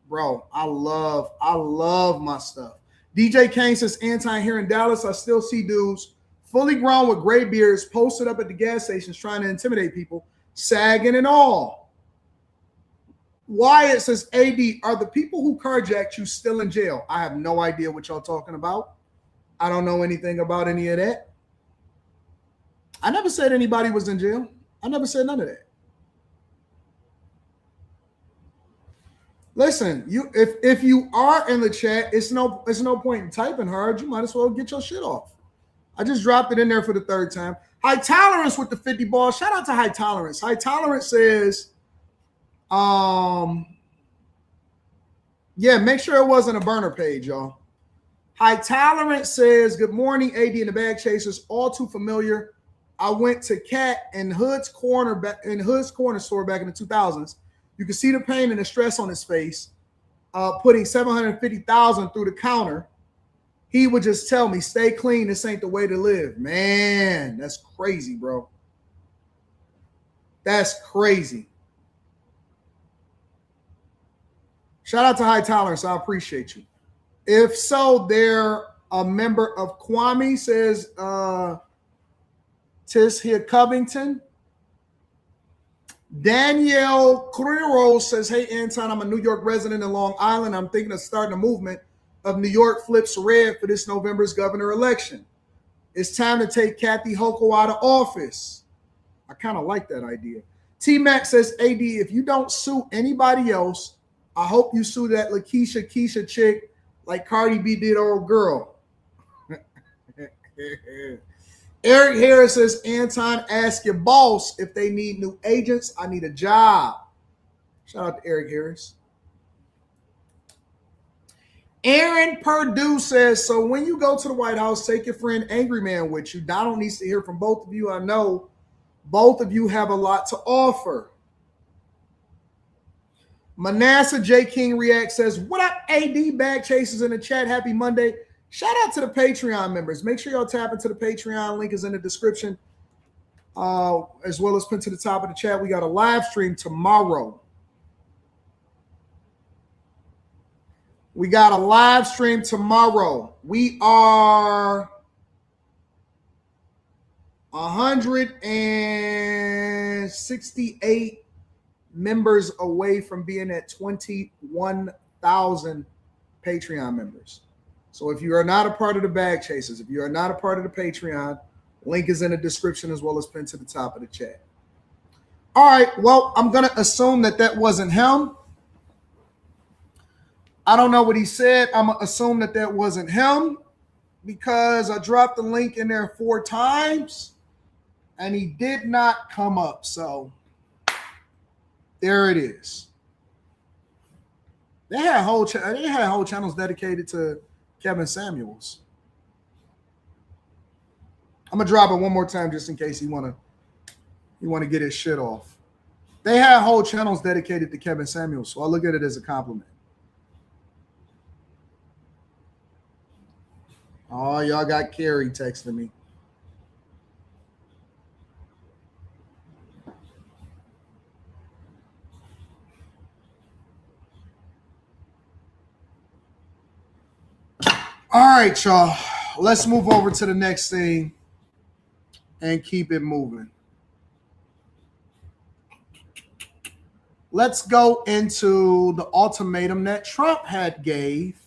bro, I love my stuff. DJ Kane says Anton here in Dallas. I still see dudes fully grown with gray beards posted up at the gas stations trying to intimidate people, sagging and all. Wyatt says, AD, are the people who carjacked you still in jail? I have no idea what y'all talking about. I don't know anything about any of that. I never said anybody was in jail. I never said none of that. Listen, if you are in the chat, it's no point in typing hard. You might as well get your shit off. I just dropped it in there for the third time. High Tolerance with the 50 ball. Shout out to High Tolerance. High Tolerance says, yeah, make sure it wasn't a burner page, y'all. High Tolerance says, good morning, AD and the Bag Chasers. All too familiar. I went to Cat in Hood's Corner store back in the 2000s. You can see the pain and the stress on his face, putting $750,000 through the counter. He would just tell me, stay clean. This ain't the way to live. Man, that's crazy, bro. That's crazy. Shout out to High Tolerance. I appreciate you. If so, they're a member of Kwame, says Tis here Covington. Danielle Criro says, hey, Anton, I'm a New York resident in Long Island. I'm thinking of starting a movement of New York flips red for this November's governor election. It's time to take Kathy Hochul out of office. I kind of like that idea. T-Mac says, AD, if you don't sue anybody else, I hope you sue that Lakeisha Keisha chick like Cardi B did old girl. Eric Harris says, Anton, ask your boss if they need new agents. I need a job. Shout out to Eric Harris. Aaron Purdue says, so when you go to the White House, take your friend Angry Man with you. Donald needs to hear from both of you. I know both of you have a lot to offer. Manasseh J. King React says, what up, AD Bag Chasers in the chat? Happy Monday. Shout out to the Patreon members. Make sure y'all tap into the Patreon. Link is in the description, as well as pinned to the top of the chat. We got a live stream tomorrow. We got a live stream tomorrow. We are 168 members away from being at 21,000 Patreon members. So if you are not a part of the Bag Chasers, if you are not a part of the Patreon, link is in the description as well as pinned to the top of the chat. All right, well, I'm going to assume that wasn't him. I don't know what he said. I'm going to assume that wasn't him because I dropped the link in there 4 times and he did not come up. So there it is. They had whole channels dedicated to Kevin Samuels. I'm gonna drop it one more time just in case you wanna get his shit off. They had whole channels dedicated to Kevin Samuels, so I look at it as a compliment. Oh, y'all got Carrie texting me. All right, y'all. Let's move over to the next thing and keep it moving. Let's go into the ultimatum that Trump had gave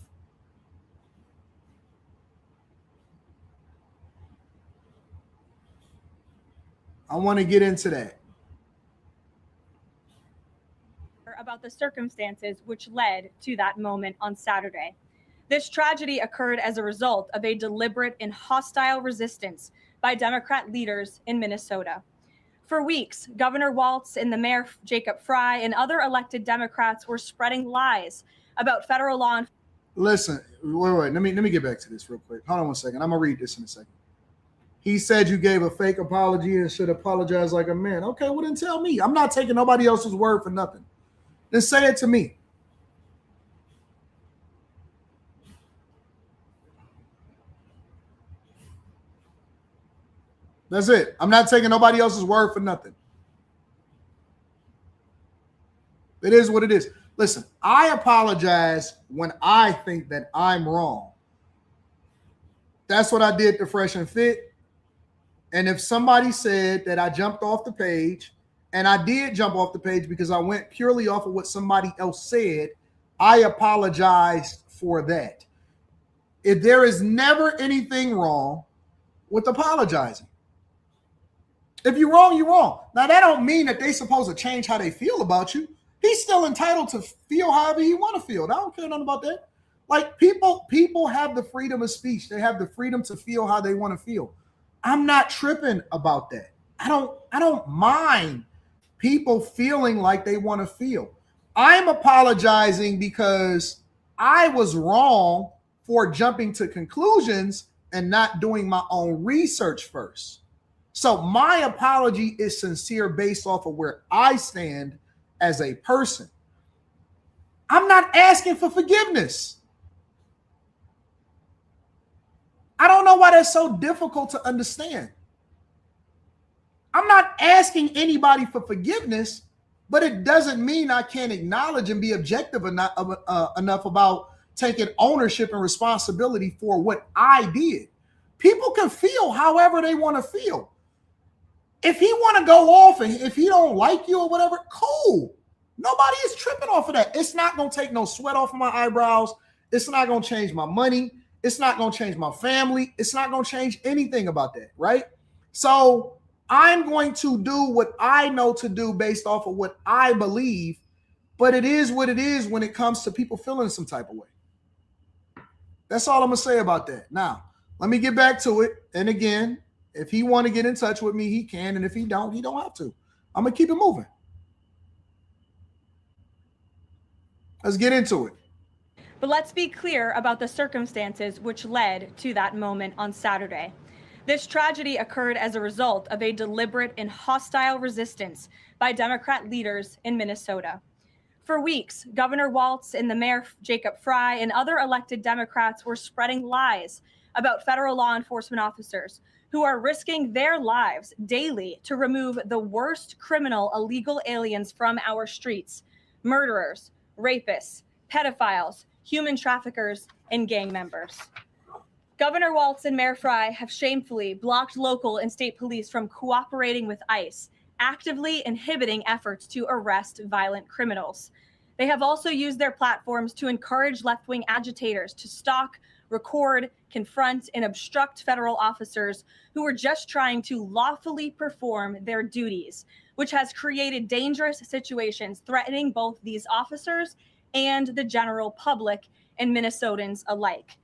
I want to get into that. About about the circumstances which led to that moment on Saturday. This tragedy occurred as a result of a deliberate and hostile resistance by Democrat leaders in Minnesota. For weeks, Governor Walz and the Mayor Jacob Fry and other elected Democrats were spreading lies about federal law enforcement. Listen, wait. Let me get back to this real quick. Hold on one second. I'm gonna read this in a second. He said you gave a fake apology and should apologize like a man. Okay, well then tell me. I'm not taking nobody else's word for nothing. Then say it to me. That's it. I'm not taking nobody else's word for nothing. It is what it is. Listen, I apologize when I think that I'm wrong. That's what I did to Fresh and Fit. And if somebody said that I jumped off the page, and I did jump off the page because I went purely off of what somebody else said, I apologize for that. If there is never anything wrong with apologizing. If you're wrong, you're wrong. Now, that don't mean that they're supposed to change how they feel about you. He's still entitled to feel however he want to feel. I don't care nothing about that. Like, people have the freedom of speech. They have the freedom to feel how they want to feel. I'm not tripping about that. I don't mind people feeling like they want to feel. I'm apologizing because I was wrong for jumping to conclusions and not doing my own research first. So my apology is sincere based off of where I stand as a person. I'm not asking for forgiveness. I don't know why that's so difficult to understand. I'm not asking anybody for forgiveness, but it doesn't mean I can't acknowledge and be objective enough about taking ownership and responsibility for what I did. People can feel however they want to feel. If he want to go off and if he don't like you or whatever, cool. Nobody is tripping off of that. It's not going to take no sweat off of my eyebrows. It's not going to change my money. It's not going to change my family. It's not going to change anything about that, right? So I'm going to do what I know to do based off of what I believe, but it is what it is when it comes to people feeling some type of way. That's all I'm going to say about that. Now, let me get back to it. And again, if he want to get in touch with me, he can. And if he don't have to. I'm going to keep it moving. Let's get into it. But let's be clear about the circumstances which led to that moment on Saturday. This tragedy occurred as a result of a deliberate and hostile resistance by Democrat leaders in Minnesota. For weeks, Governor Walz and the Mayor Jacob Fry and other elected Democrats were spreading lies about federal law enforcement officers who are risking their lives daily to remove the worst criminal illegal aliens from our streets: murderers, rapists, pedophiles, human traffickers, and gang members. Governor Walz and Mayor Fry have shamefully blocked local and state police from cooperating with ICE, actively inhibiting efforts to arrest violent criminals. They have also used their platforms to encourage left-wing agitators to stalk, record, confront, and obstruct federal officers who are just trying to lawfully perform their duties, which has created dangerous situations threatening both these officers and the general public and Minnesotans alike.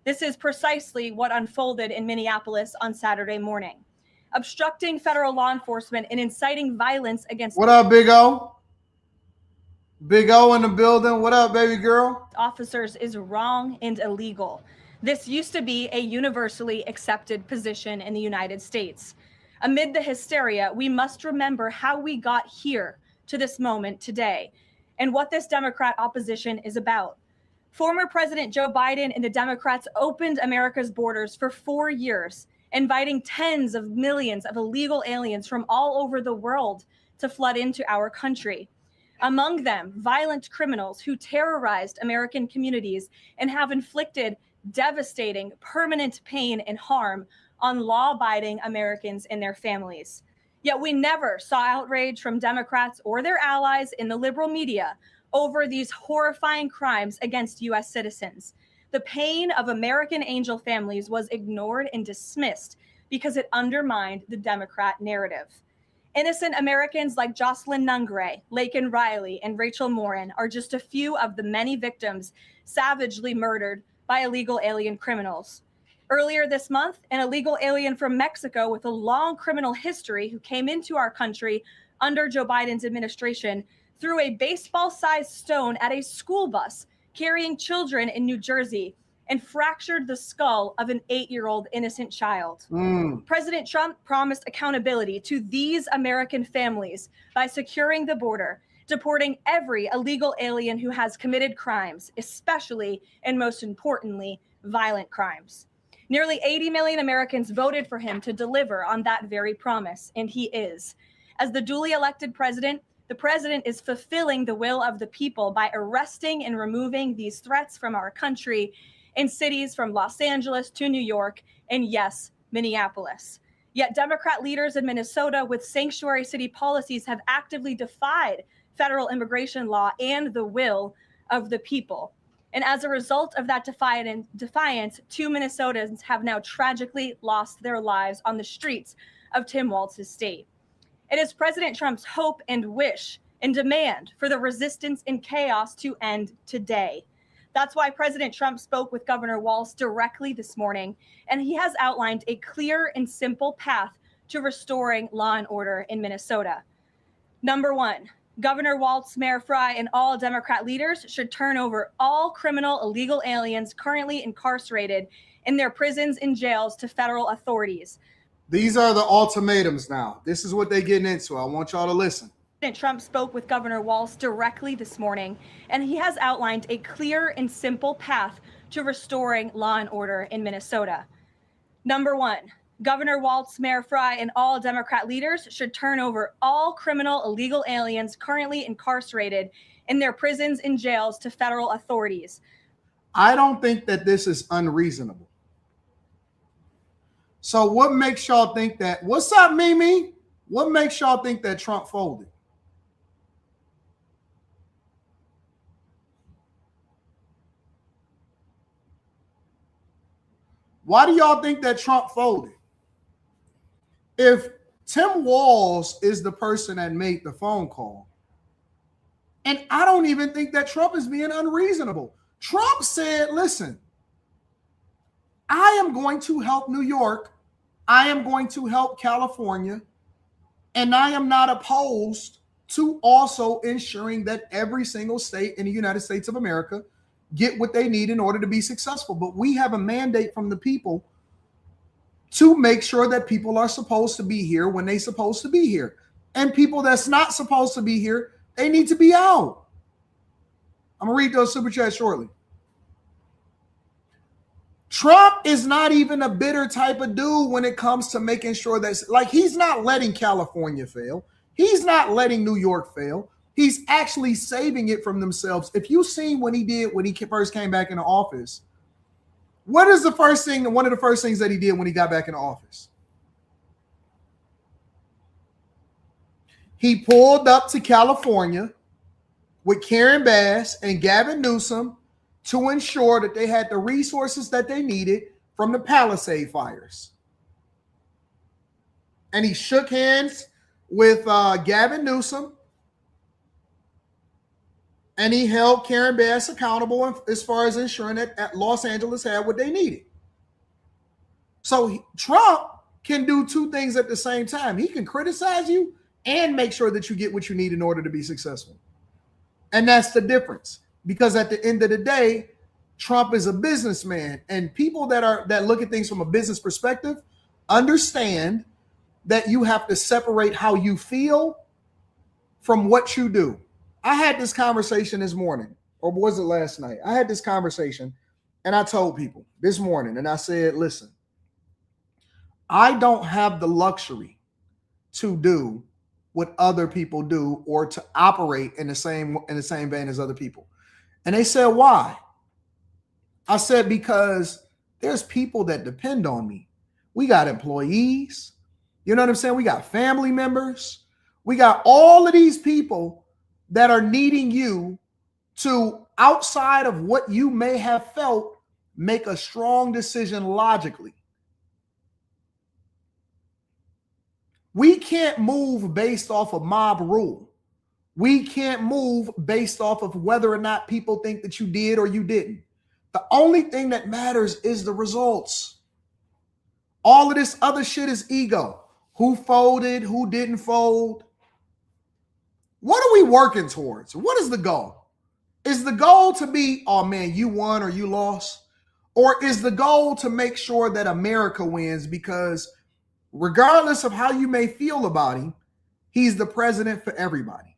This is precisely what unfolded in Minneapolis on Saturday morning. Obstructing federal law enforcement and inciting violence against— What up, Big O? Big O in the building. What up, baby girl? Officers is wrong and illegal. This used to be a universally accepted position in the United States. Amid the hysteria, we must remember how we got here to this moment today and what this Democrat opposition is about. Former President Joe Biden and the Democrats opened America's borders for 4 years, inviting tens of millions of illegal aliens from all over the world to flood into our country. Among them, violent criminals who terrorized American communities and have inflicted devastating, permanent pain and harm on law-abiding Americans and their families. Yet we never saw outrage from Democrats or their allies in the liberal media over these horrifying crimes against U.S. citizens. The pain of American angel families was ignored and dismissed because it undermined the Democrat narrative. Innocent Americans like Jocelyn Nungray, Laken Riley, and Rachel Morin are just a few of the many victims savagely murdered by illegal alien criminals. Earlier this month, an illegal alien from Mexico with a long criminal history who came into our country under Joe Biden's administration threw a baseball-sized stone at a school bus carrying children in New Jersey and fractured the skull of an 8-year-old innocent child. President Trump promised accountability to these American families by securing the border, deporting every illegal alien who has committed crimes, especially and most importantly, violent crimes. Nearly 80 million Americans voted for him to deliver on that very promise, and he is. As the duly elected president, the president is fulfilling the will of the people by arresting and removing these threats from our country in cities from Los Angeles to New York, and yes, Minneapolis. Yet Democrat leaders in Minnesota with sanctuary city policies have actively defied federal immigration law and the will of the people. And as a result of that defiance, 2 Minnesotans have now tragically lost their lives on the streets of Tim Walz's state. It is President Trump's hope and wish and demand for the resistance and chaos to end today. That's why President Trump spoke with Governor Walz directly this morning, and he has outlined a clear and simple path to restoring law and order in Minnesota. Number 1, Governor Walz, Mayor Frey, and all Democrat leaders should turn over all criminal illegal aliens currently incarcerated in their prisons and jails to federal authorities. These are the ultimatums now. This is what they're getting into. I want y'all to listen. President Trump spoke with Governor Walz directly this morning, and he has outlined a clear and simple path to restoring law and order in Minnesota. Number 1, Governor Walz, Mayor Frey, and all Democrat leaders should turn over all criminal illegal aliens currently incarcerated in their prisons and jails to federal authorities. I don't think that this is unreasonable. So what makes y'all think that? What's up, Mimi? What makes y'all think that Trump folded? Why do y'all think that Trump folded? If Tim Walz is the person that made the phone call, and I don't even think that Trump is being unreasonable. Trump said, listen, I am going to help New York. I am going to help California. And I am not opposed to also ensuring that every single state in the United States of America get what they need in order to be successful. But we have a mandate from the people to make sure that people are supposed to be here when they're supposed to be here. And people that's not supposed to be here, they need to be out. I'm going to read those super chats shortly. Trump is not even a bitter type of dude when it comes to making sure that, like, he's not letting California fail. He's not letting New York fail. He's actually saving it from themselves. If you've seen what he did when he first came back into office, what is the first thing, one of the first things that he did when he got back into office? He pulled up to California with Karen Bass and Gavin Newsom to ensure that they had the resources that they needed from the Palisade fires. And he shook hands with Gavin Newsom, and he held Karen Bass accountable as far as ensuring that Los Angeles had what they needed. So Trump can do two things at the same time. He can criticize you and make sure that you get what you need in order to be successful. And that's the difference. Because at the end of the day, Trump is a businessman, and people that look at things from a business perspective understand that you have to separate how you feel from what you do. I had this conversation this morning, or was it last night? I had this conversation, and I told people this morning, and I said, listen, I don't have the luxury to do what other people do or to operate in the same vein as other people. And they said, why? I said, because there's people that depend on me. We got employees. You know what I'm saying? We got family members. We got all of these people that are needing you to, outside of what you may have felt, make a strong decision logically. We can't move based off of mob rule. We can't move based off of whether or not people think that you did or you didn't. The only thing that matters is the results. All of this other shit is ego. Who folded? Who didn't fold? What are we working towards? What is the goal? Is the goal to be, oh man, you won or you lost? Or is the goal to make sure that America wins because regardless of how you may feel about him, he's the president for everybody?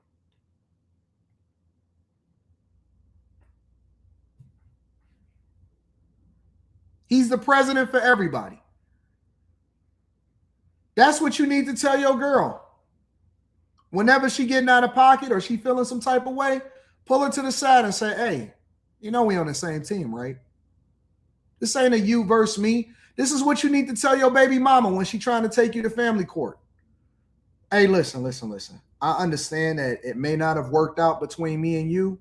He's the president for everybody. That's what you need to tell your girl. Whenever she getting out of pocket or she feeling some type of way, pull her to the side and say, hey, you know we on the same team, right? This ain't a you versus me. This is what you need to tell your baby mama when she trying to take you to family court. Hey, listen. I understand that it may not have worked out between me and you,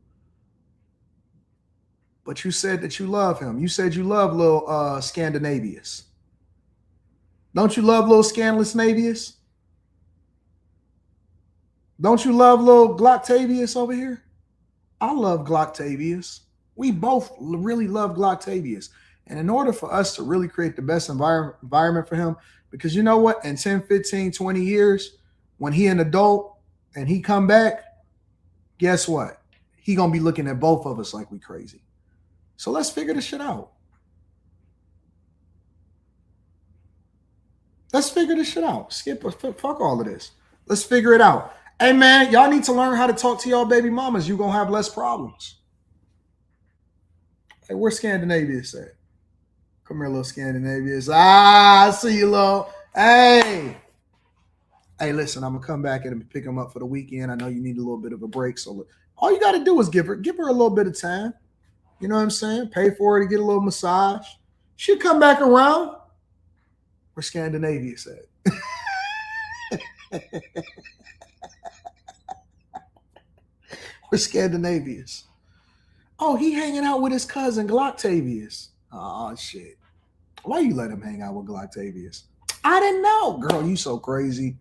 but you said that you love him. You said you love little Scandinavius. Don't you love little Scandinavius? Don't you love little Glocktavius over here? I love Glocktavius. We both really love Glocktavius. And in order for us to really create the best environment for him, because you know what? In 10, 15, 20 years, when he an adult and he come back, guess what? He going to be looking at both of us like we crazy. So let's figure this shit out. Let's figure this shit out. Fuck all of this. Let's figure it out. Hey, man, y'all need to learn how to talk to y'all baby mamas. You're going to have less problems. Hey, where's Scandinavius at? Come here, little Scandinavius. I see you, little. Hey, listen, I'm going to come back and pick him up for the weekend. I know you need a little bit of a break. So all you got to do is give her a little bit of time. You know what I'm saying? Pay for her to get a little massage. She'll come back around. Where's Scandinavius at? Where's Scandinavius? Oh, he hanging out with his cousin Glocktavius. Oh, shit. Why you let him hang out with Glocktavius? I didn't know. Girl, you so crazy.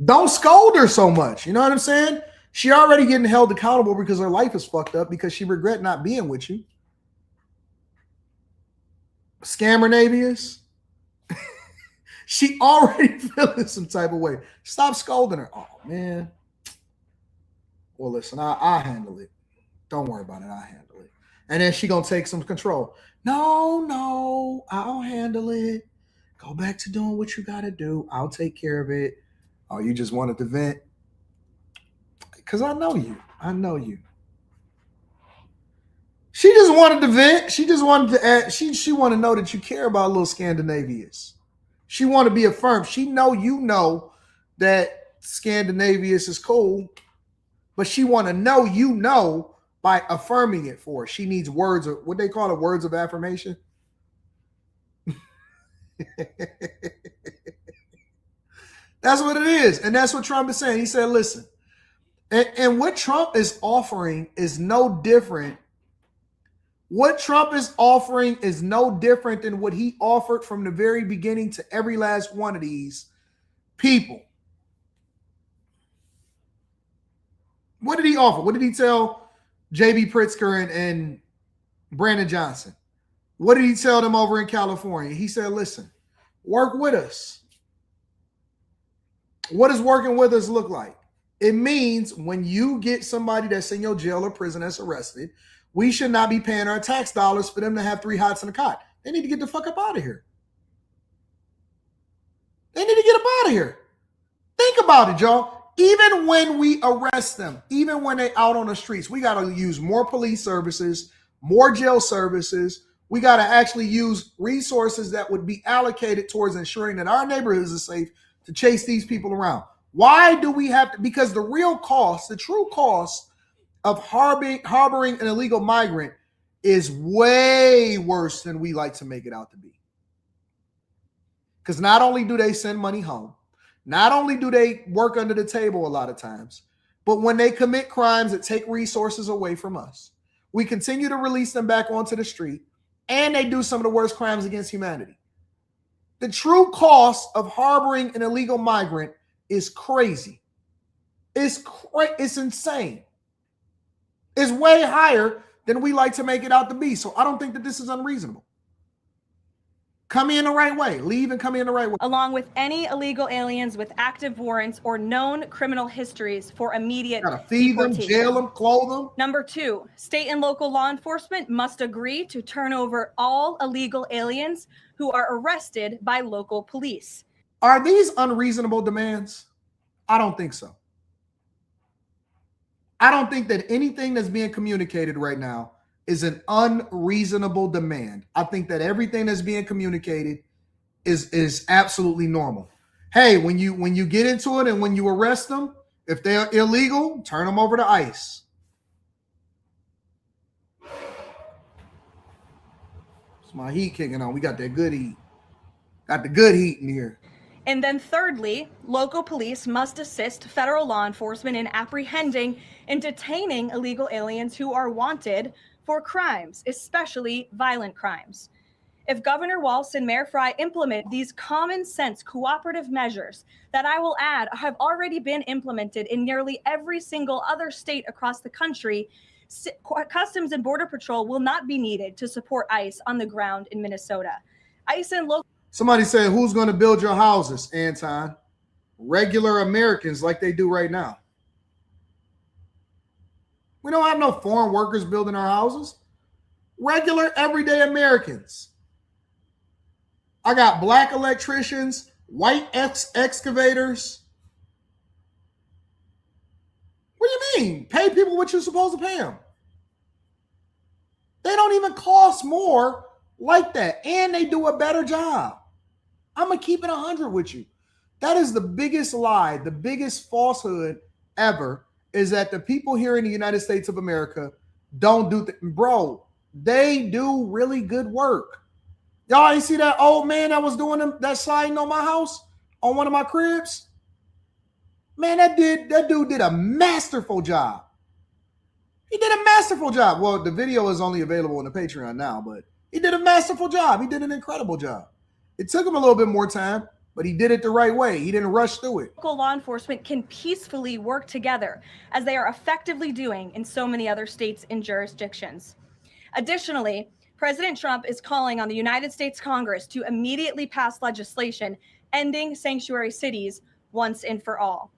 Don't scold her so much. You know what I'm saying? She already getting held accountable because her life is fucked up because she regret not being with you. Scammernavius. She already feeling some type of way. Stop scolding her. Oh, man. Well, listen, I'll handle it. Don't worry about it. I'll handle it. And then she going to take some control. No, I'll handle it. Go back to doing what you got to do. I'll take care of it. Oh, you just wanted to vent? Because I know you. She just wanted to vent. She just wanted to add. She want to know that you care about little Scandinavius. She want to be affirmed. She know you know that Scandinavius is cool, but she want to know you know by affirming it for her. She needs words of what they call it, words of affirmation. That's what it is. And that's what Trump is saying. He said, listen, and what Trump is offering is no different. What Trump is offering is no different than what he offered from the very beginning to every last one of these people. What did he offer? What did he tell J.B. Pritzker and Brandon Johnson? What did he tell them over in California? He said, listen, work with us. What does working with us look like? It means when you get somebody that's in your jail or prison that's arrested, we should not be paying our tax dollars for them to have 3 hots in a cot. They need to get the fuck up out of here. They need to get up out of here. Think about it, y'all. Even when we arrest them, even when they're out on the streets, we got to use more police services, more jail services. We got to actually use resources that would be allocated towards ensuring that our neighborhoods are safe to chase these people around. Why do we have to? Because the real cost, the true cost of harboring an illegal migrant is way worse than we like to make it out to be. Because not only do they send money home, not only do they work under the table a lot of times, but when they commit crimes that take resources away from us, we continue to release them back onto the street, and they do some of the worst crimes against humanity. The true cost of harboring an illegal migrant is crazy. It's insane. It's way higher than we like to make it out to be. So I don't think that this is unreasonable. Come in the right way. Leave and come in the right way. Along with any illegal aliens with active warrants or known criminal histories for immediate Gotta feed them, deportation. jail them, clothe them. Number 2, state and local law enforcement must agree to turn over all illegal aliens who are arrested by local police. Are these unreasonable demands? I don't think so. I don't think that anything that's being communicated right now is an unreasonable demand. I think that everything that's being communicated is absolutely normal. Hey, when you get into it and when you arrest them, if they're illegal, turn them over to ICE. It's my heat kicking on. We got that good heat. Got the good heat in here. And then thirdly, local police must assist federal law enforcement in apprehending and detaining illegal aliens who are wanted for crimes, especially violent crimes. If Governor Walz and Mayor Frey implement these common sense cooperative measures that I will add have already been implemented in nearly every single other state across the country, Customs and Border Patrol will not be needed to support ICE on the ground in Minnesota. ICE and local... Somebody said, who's going to build your houses, Anton? Regular Americans like they do right now. We don't have no foreign workers building our houses. Regular, everyday Americans. I got black electricians, white excavators. What do you mean? Pay people what you're supposed to pay them. They don't even cost more like that, and they do a better job. I'm going to keep it 100 with you. That is the biggest lie, the biggest falsehood ever, is that the people here in the United States of America don't do bro, they do really good work. Y'all ain't see that old man that was doing that sliding on my house on one of my cribs? Man, that dude did a masterful job. He did a masterful job. Well, the video is only available on the Patreon now, but he did a masterful job. He did an incredible job. It took him a little bit more time, but he did it the right way. He didn't rush through it. Local law enforcement can peacefully work together, as they are effectively doing in so many other states and jurisdictions. Additionally, President Trump is calling on the United States Congress to immediately pass legislation ending sanctuary cities once and for all.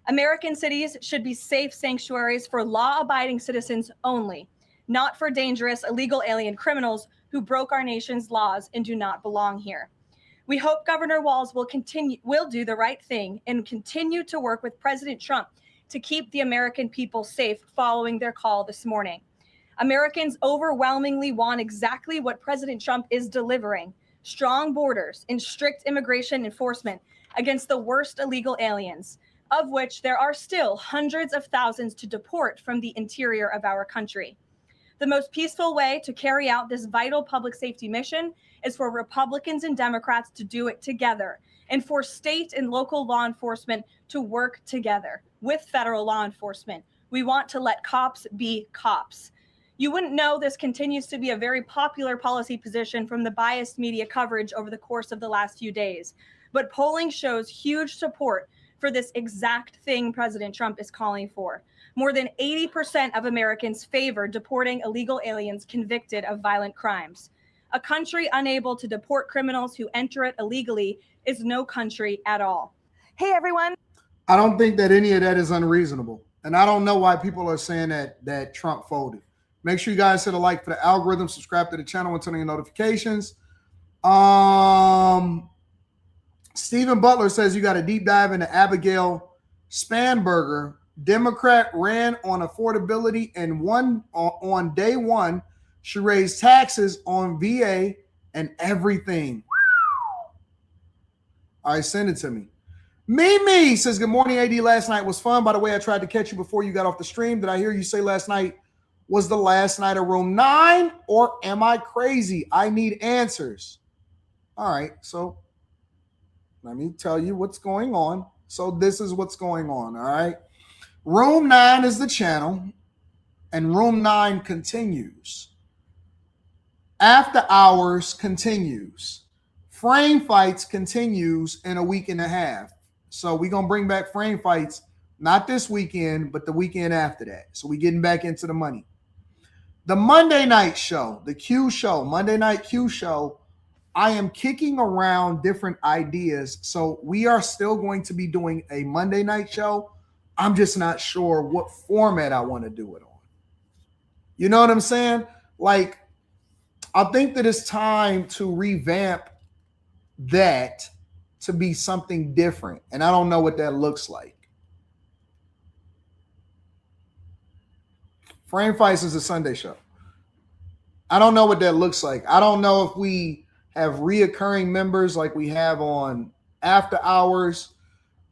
American cities should be safe sanctuaries for law-abiding citizens only, not for dangerous illegal alien criminals who broke our nation's laws and do not belong here. We hope Governor Walz will do the right thing and continue to work with President Trump to keep the American people safe following their call this morning. Americans overwhelmingly want exactly what President Trump is delivering: strong borders and strict immigration enforcement against the worst illegal aliens, of which there are still hundreds of thousands to deport from the interior of our country. The most peaceful way to carry out this vital public safety mission is for Republicans and Democrats to do it together, and for state and local law enforcement to work together with federal law enforcement. We want to let cops be cops. You wouldn't know this continues to be a very popular policy position from the biased media coverage over the course of the last few days, but polling shows huge support for this exact thing President Trump is calling for. More than 80% of Americans favor deporting illegal aliens convicted of violent crimes. A country unable to deport criminals who enter it illegally is no country at all. Hey, everyone. I don't think that any of that is unreasonable. And I don't know why people are saying that Trump folded. Make sure you guys hit a like for the algorithm, subscribe to the channel, and turn on your notifications. Stephen Butler says you got a deep dive into Abigail Spanberger. Democrat ran on affordability, and on day one, she raised taxes on VA and everything. All right, send it to me. Mimi says, good morning, AD. Last night was fun. By the way, I tried to catch you before you got off the stream. Did I hear you say last night was the last night of room 9, or am I crazy? I need answers. All right, so let me tell you what's going on. So this is what's going on, all right? Room 9 is the channel, and room 9 continues. After hours continues Frame Fights continues in a week and a half. So we're going to bring back Frame Fights, not this weekend, but the weekend after that. So we're getting back into the money. The Monday night show, the Q show, Monday night Q show, I am kicking around different ideas. So we are still going to be doing a Monday night show. I'm just not sure what format I want to do it on. You know what I'm saying? Like, I think that it's time to revamp that to be something different. And I don't know what that looks like. Frame Fights is a Sunday show. I don't know what that looks like. I don't know if we have reoccurring members like we have on After Hours.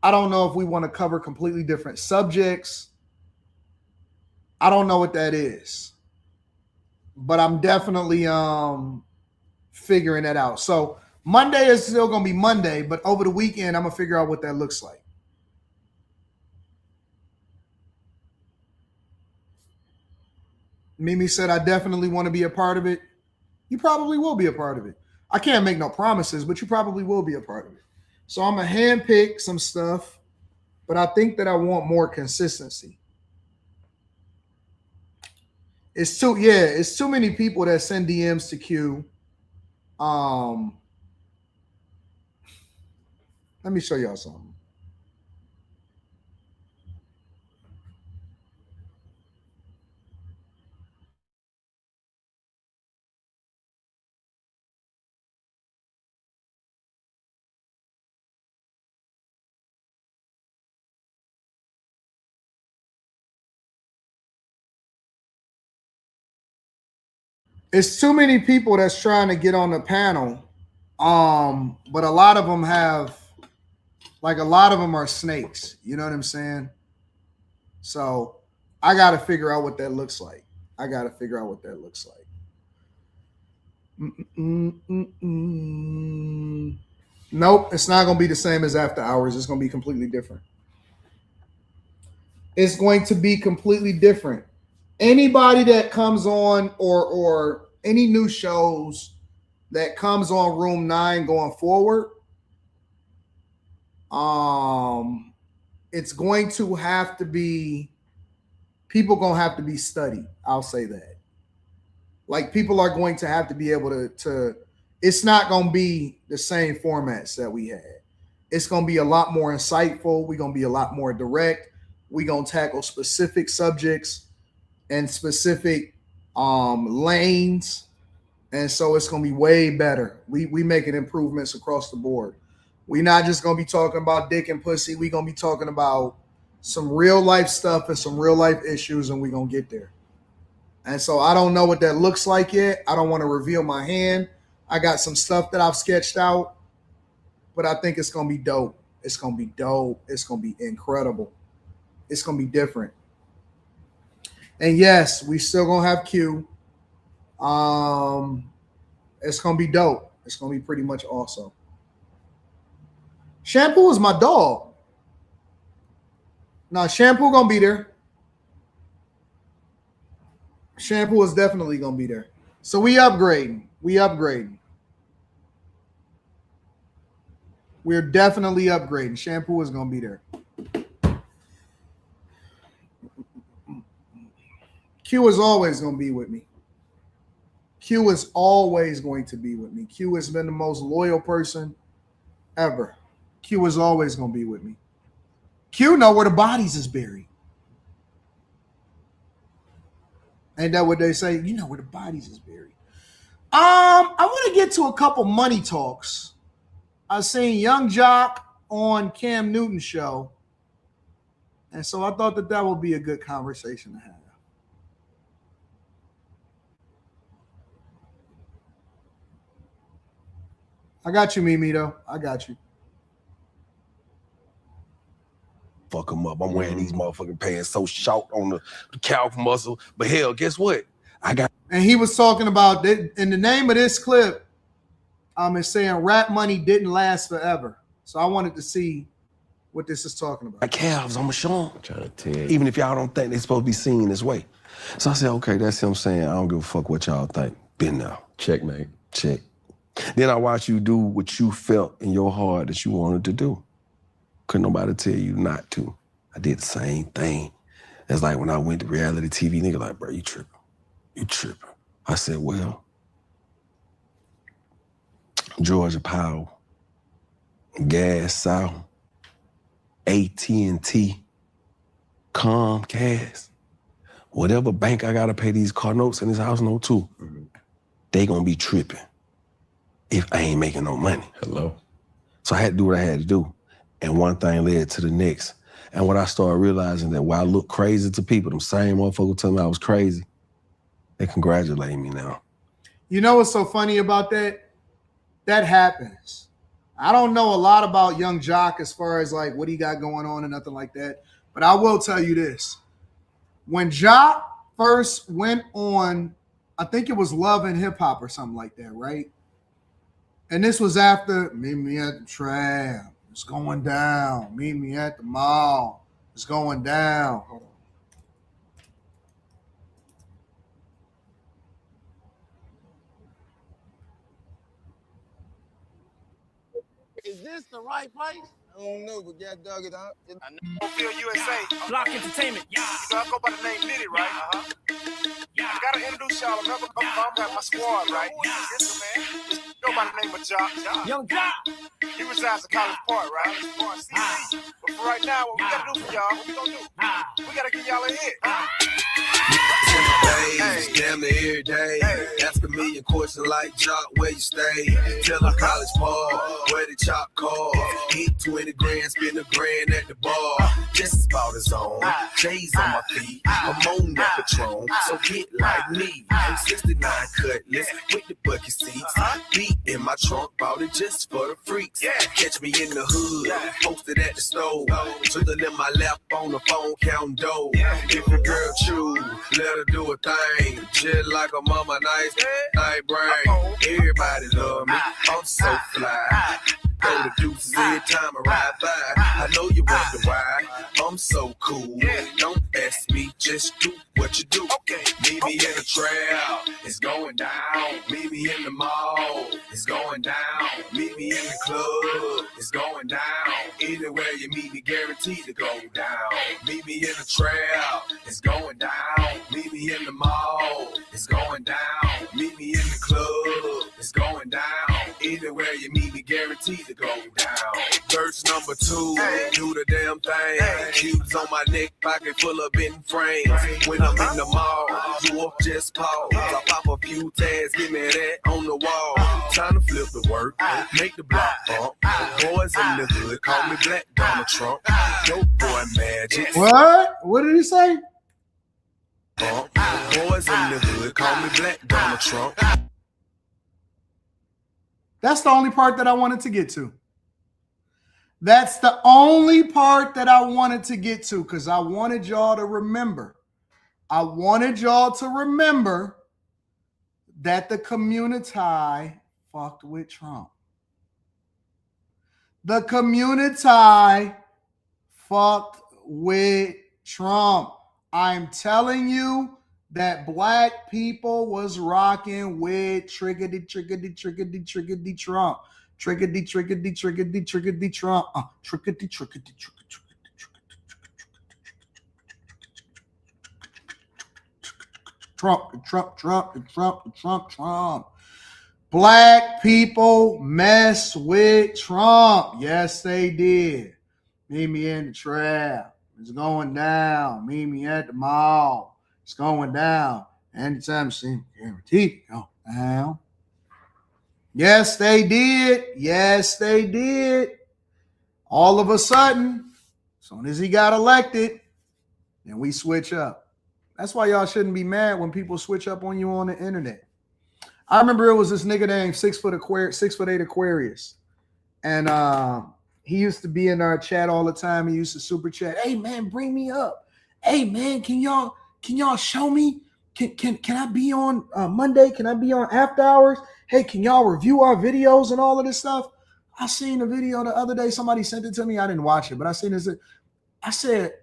I don't know if we want to cover completely different subjects. I don't know what that is. But I'm definitely figuring that out. So Monday is still going to be Monday, but over the weekend, I'm going to figure out what that looks like. Mimi said, I definitely want to be a part of it. You probably will be a part of it. I can't make no promises, but you probably will be a part of it. So I'm going to handpick some stuff, but I think that I want more consistency. It's too many people that send DMs to Q. Let me show y'all something. It's too many people that's trying to get on the panel. But a lot of them have, like, a lot of them are snakes. You know what I'm saying? So I got to figure out what that looks like. Nope, it's not going to be the same as After Hours. It's going to be completely different. It's going to be completely different. Anybody that comes on or any new shows that comes on Room 9 going forward, it's going to have to be, people going to have to be studied. I'll say that. Like, people are going to have to be able to it's not going to be the same formats that we had. It's going to be a lot more insightful. We're going to be a lot more direct. We're going to tackle specific subjects and specific lanes. And so it's going to be way better. We making improvements across the board. We're not just going to be talking about dick and pussy. We're going to be talking about some real life stuff and some real life issues, and we're going to get there. And so I don't know what that looks like yet. I don't want to reveal my hand. I got some stuff that I've sketched out, but I think it's going to be dope. It's going to be dope. It's going to be incredible. It's going to be different. And yes, we still going to have Q. It's going to be dope. It's going to be pretty much awesome. Shampoo is my dog. Now, Shampoo going to be there. Shampoo is definitely going to be there. So we upgrading. We're definitely upgrading. Shampoo is going to be there. Q is always going to be with me. Q is always going to be with me. Q has been the most loyal person ever. Q is always going to be with me. Q know where the bodies is buried. Ain't that what they say? You know where the bodies is buried. I want to get to a couple money talks. I seen Young Jock on Cam Newton's show. And so I thought that would be a good conversation to have. I got you, Mimi, though. I got you. Fuck them up. I'm wearing these motherfucking pants so short on the calf muscle. But hell, guess what? And he was talking about, in the name of this clip, it's saying rap money didn't last forever. So I wanted to see what this is talking about. My calves, I'm going to show them. I'm trying to tell you. Even if y'all don't think they're supposed to be seen this way. So I said, okay, that's him saying, I don't give a fuck what y'all think. Been now. Checkmate. Check. Then I watched you do what you felt in your heart that you wanted to do. Couldn't nobody tell you not to. I did the same thing. It's like when I went to reality TV, nigga like, bro, you tripping. You tripping. I said, well, Georgia Power, Gas South, AT&T, Comcast, whatever bank I gotta pay these car notes and this house note to, they gonna be tripping if I ain't making no money. Hello? So I had to do what I had to do. And one thing led to the next. And when I started realizing that while I look crazy to people, them same motherfuckers tell me I was crazy, they congratulate me now. You know what's so funny about that? That happens. I don't know a lot about young Jock as far as like what he got going on and nothing like that. But I will tell you this. When Jock first went on, I think it was Love and Hip Hop or something like that, right? And this was after Meet Me at the Tram. It's going down. Meet me at the mall. It's going down. Hold on. Is this the right place? I don't know, but yeah, dug it out. I know. Feel USA. Block Entertainment. Yeah. You know, I go by the name Nitty, right? Yeah. I gotta introduce y'all. Remember, I'm got my squad, right? Yes, man. Go by the name of Jock. Young Jock. He resides in College Park, right? But for right now, what we gotta do for y'all, what we gonna do? We gotta give y'all a hit. Damn near every day. Ask a million questions like Jock, where you stay? Tell a College Park, where the chop call. Eat 20 grand, spend a grand at the bar. Just as about his own. J's on my feet. I'm on that Patron, so get like me. I'm 69 cutlass with the bucket seats. Beat in my trunk, bought it just for the freaks. Catch me in the hood, posted at the stove. Twiddling in my lap on the phone, counting dough. If a girl choose, let her do a thing. Just like a mama, nice brain. Everybody love me, I'm so fly. Go to deuces every time I ride by. I know you wonder why I'm so cool. Don't ask me, just do what you do. Meet me in the trail, it's going down. Meet me in the mall, it's going down. Meet me in the club, it's going down. Anywhere you meet me, guaranteed to go down. Meet me in the trail, it's going down. Meet me in the mall, it's going down. Meet me in the club, it's going down. Anywhere you meet me, guaranteed to go down. Verse number 2, do the damn thing. Cubes on my neck, pocket full of bin frames. When I'm in the mall, you up just pause. I pop a few tags, give me that on the wall. Time to flip the work, make the block bump. Boys in the hood, call me Black Donald Trump. Dope boy magic. What? What did he say? Boys in the hood, call me Black Donald Trump. That's the only part that I wanted to get to. That's the only part that I wanted to get to because I wanted y'all to remember. I wanted y'all to remember that the community fucked with Trump. The community fucked with Trump. I'm telling you that black people was rocking with triggedy Trump. Triggedy Trump. Triggedy Trump. Trump. Black people mess with Trump. Yes, they did. Meet me in the trap. It's going down. Meet me at the mall. It's going down. Anytime soon, guaranteed to go down. Yes, they did. Yes, they did. All of a sudden, as soon as he got elected, then we switch up. That's why y'all shouldn't be mad when people switch up on you on the internet. I remember it was this nigga named 6'8" Aquarius. And he used to be in our chat all the time. He used to super chat. Hey man, bring me up. Hey man, can y'all show me? Can I be on Monday? Can I be on after hours? Hey, can y'all review our videos and all of this stuff? I seen a video the other day. Somebody sent it to me. I didn't watch it, but I seen this. I said,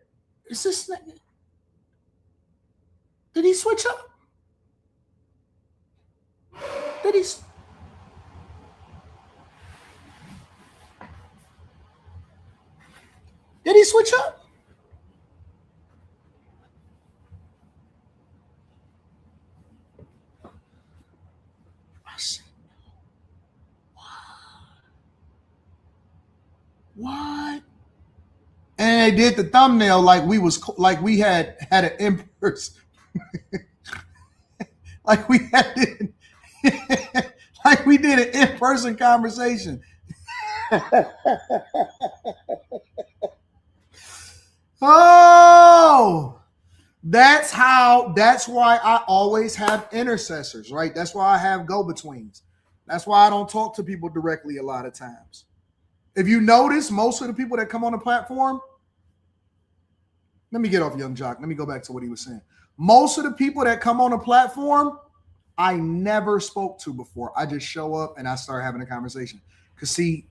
is this nigga? Did he switch up? Did he switch up? What? And they did the thumbnail like we had an in-person, like we had like we did an in-person conversation. Oh, that's why I always have intercessors, right? That's why I have go-betweens. That's why I don't talk to people directly a lot of times. If you notice, most of the people that come on the platform, let me get off Young Jock. Let me go back to what he was saying. Most of the people that come on the platform, I never spoke to before. I just show up and I start having a conversation. Because see,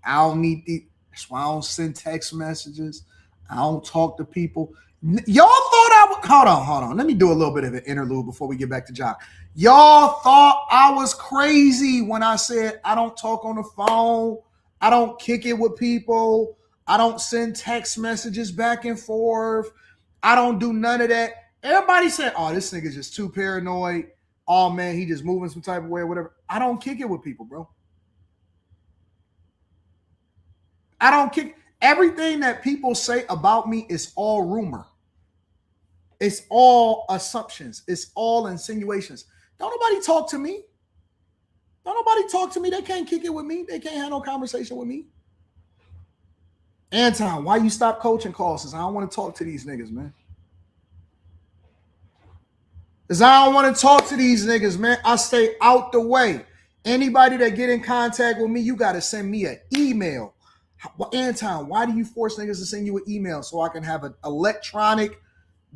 I don't need that's why I don't send text messages. I don't talk to people. Y'all thought I would, hold on. Let me do a little bit of an interlude before we get back to Jock. Y'all thought I was crazy when I said I don't talk on the phone. I don't kick it with people. I don't send text messages back and forth. I don't do none of that. Everybody said, oh, this nigga's just too paranoid. Oh, man, he just moving some type of way or whatever. I don't kick it with people, bro. I don't kick. Everything that people say about me is all rumor. It's all assumptions. It's all insinuations. Don't nobody talk to me. Don't nobody talk to me. They can't kick it with me. They can't have no conversation with me. Anton, why you stop coaching calls? Because I don't want to talk to these niggas, man. Because I don't want to talk to these niggas, man. I stay out the way. Anybody that get in contact with me, you got to send me an email. Anton, why do you force niggas to send you an email so I can have an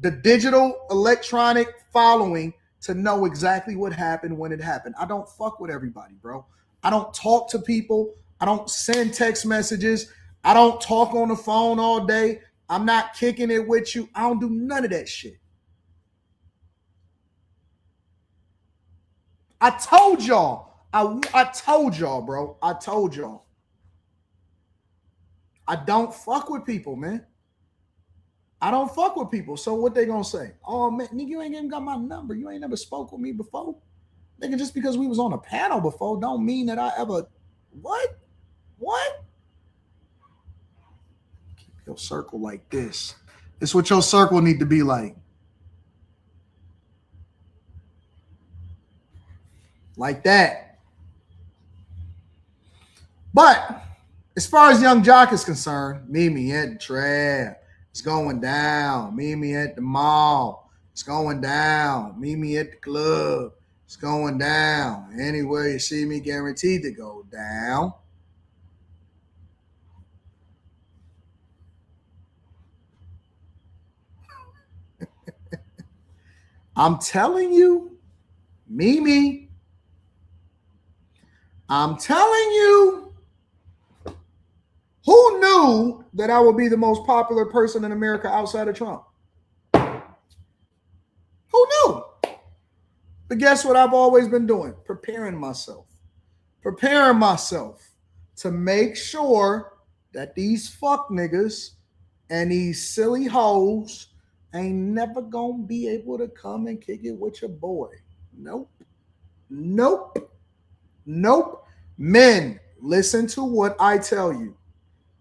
the digital electronic following to know exactly what happened when it happened? I don't fuck with everybody, bro. I don't talk to people. I don't send text messages. I don't talk on the phone all day. I'm not kicking it with you. I don't do none of that shit. I told y'all. I told y'all, bro. I told y'all. I don't fuck with people, man. I don't fuck with people. So what they gonna say? Oh, man, nigga, you ain't even got my number. You ain't never spoke with me before. Nigga, just because we was on a panel before don't mean that I ever... What? What? Keep your circle like this. This is what your circle need to be like. Like that. But as far as Young Jock is concerned, meet me at the trap. It's going down. Meet me at the mall. It's going down. Meet me at the club. It's going down. Anywhere you see me, guaranteed to go down. I'm telling you, Mimi. I'm telling you. Who knew that I would be the most popular person in America outside of Trump? Who knew? But guess what I've always been doing? Preparing myself to make sure that these fuck niggas and these silly hoes ain't never gonna be able to come and kick it with your boy. Nope. Men, listen to what I tell you.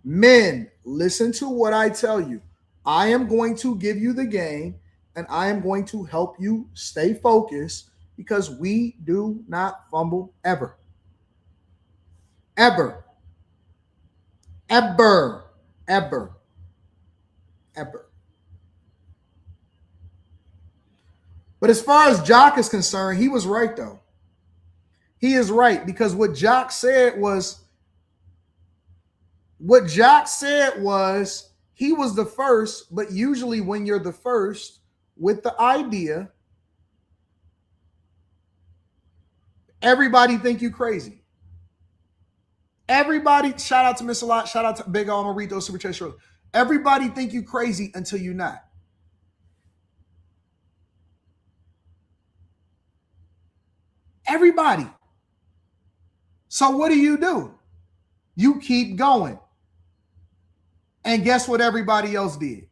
Men, listen to what I tell you. I am going to give you the game and I am going to help you stay focused because we do not fumble ever. Ever. Ever. Ever. Ever. But as far as Jock is concerned, he was right though. He is right because what Jock said was he was the first, but usually when you're the first with the idea, everybody think you crazy. Everybody, shout out to Miss A Lot, shout out to Big O, I'm gonna read those super chat shortly. Everybody think you crazy until you're not. Everybody. So what do? You keep going. And guess what everybody else did?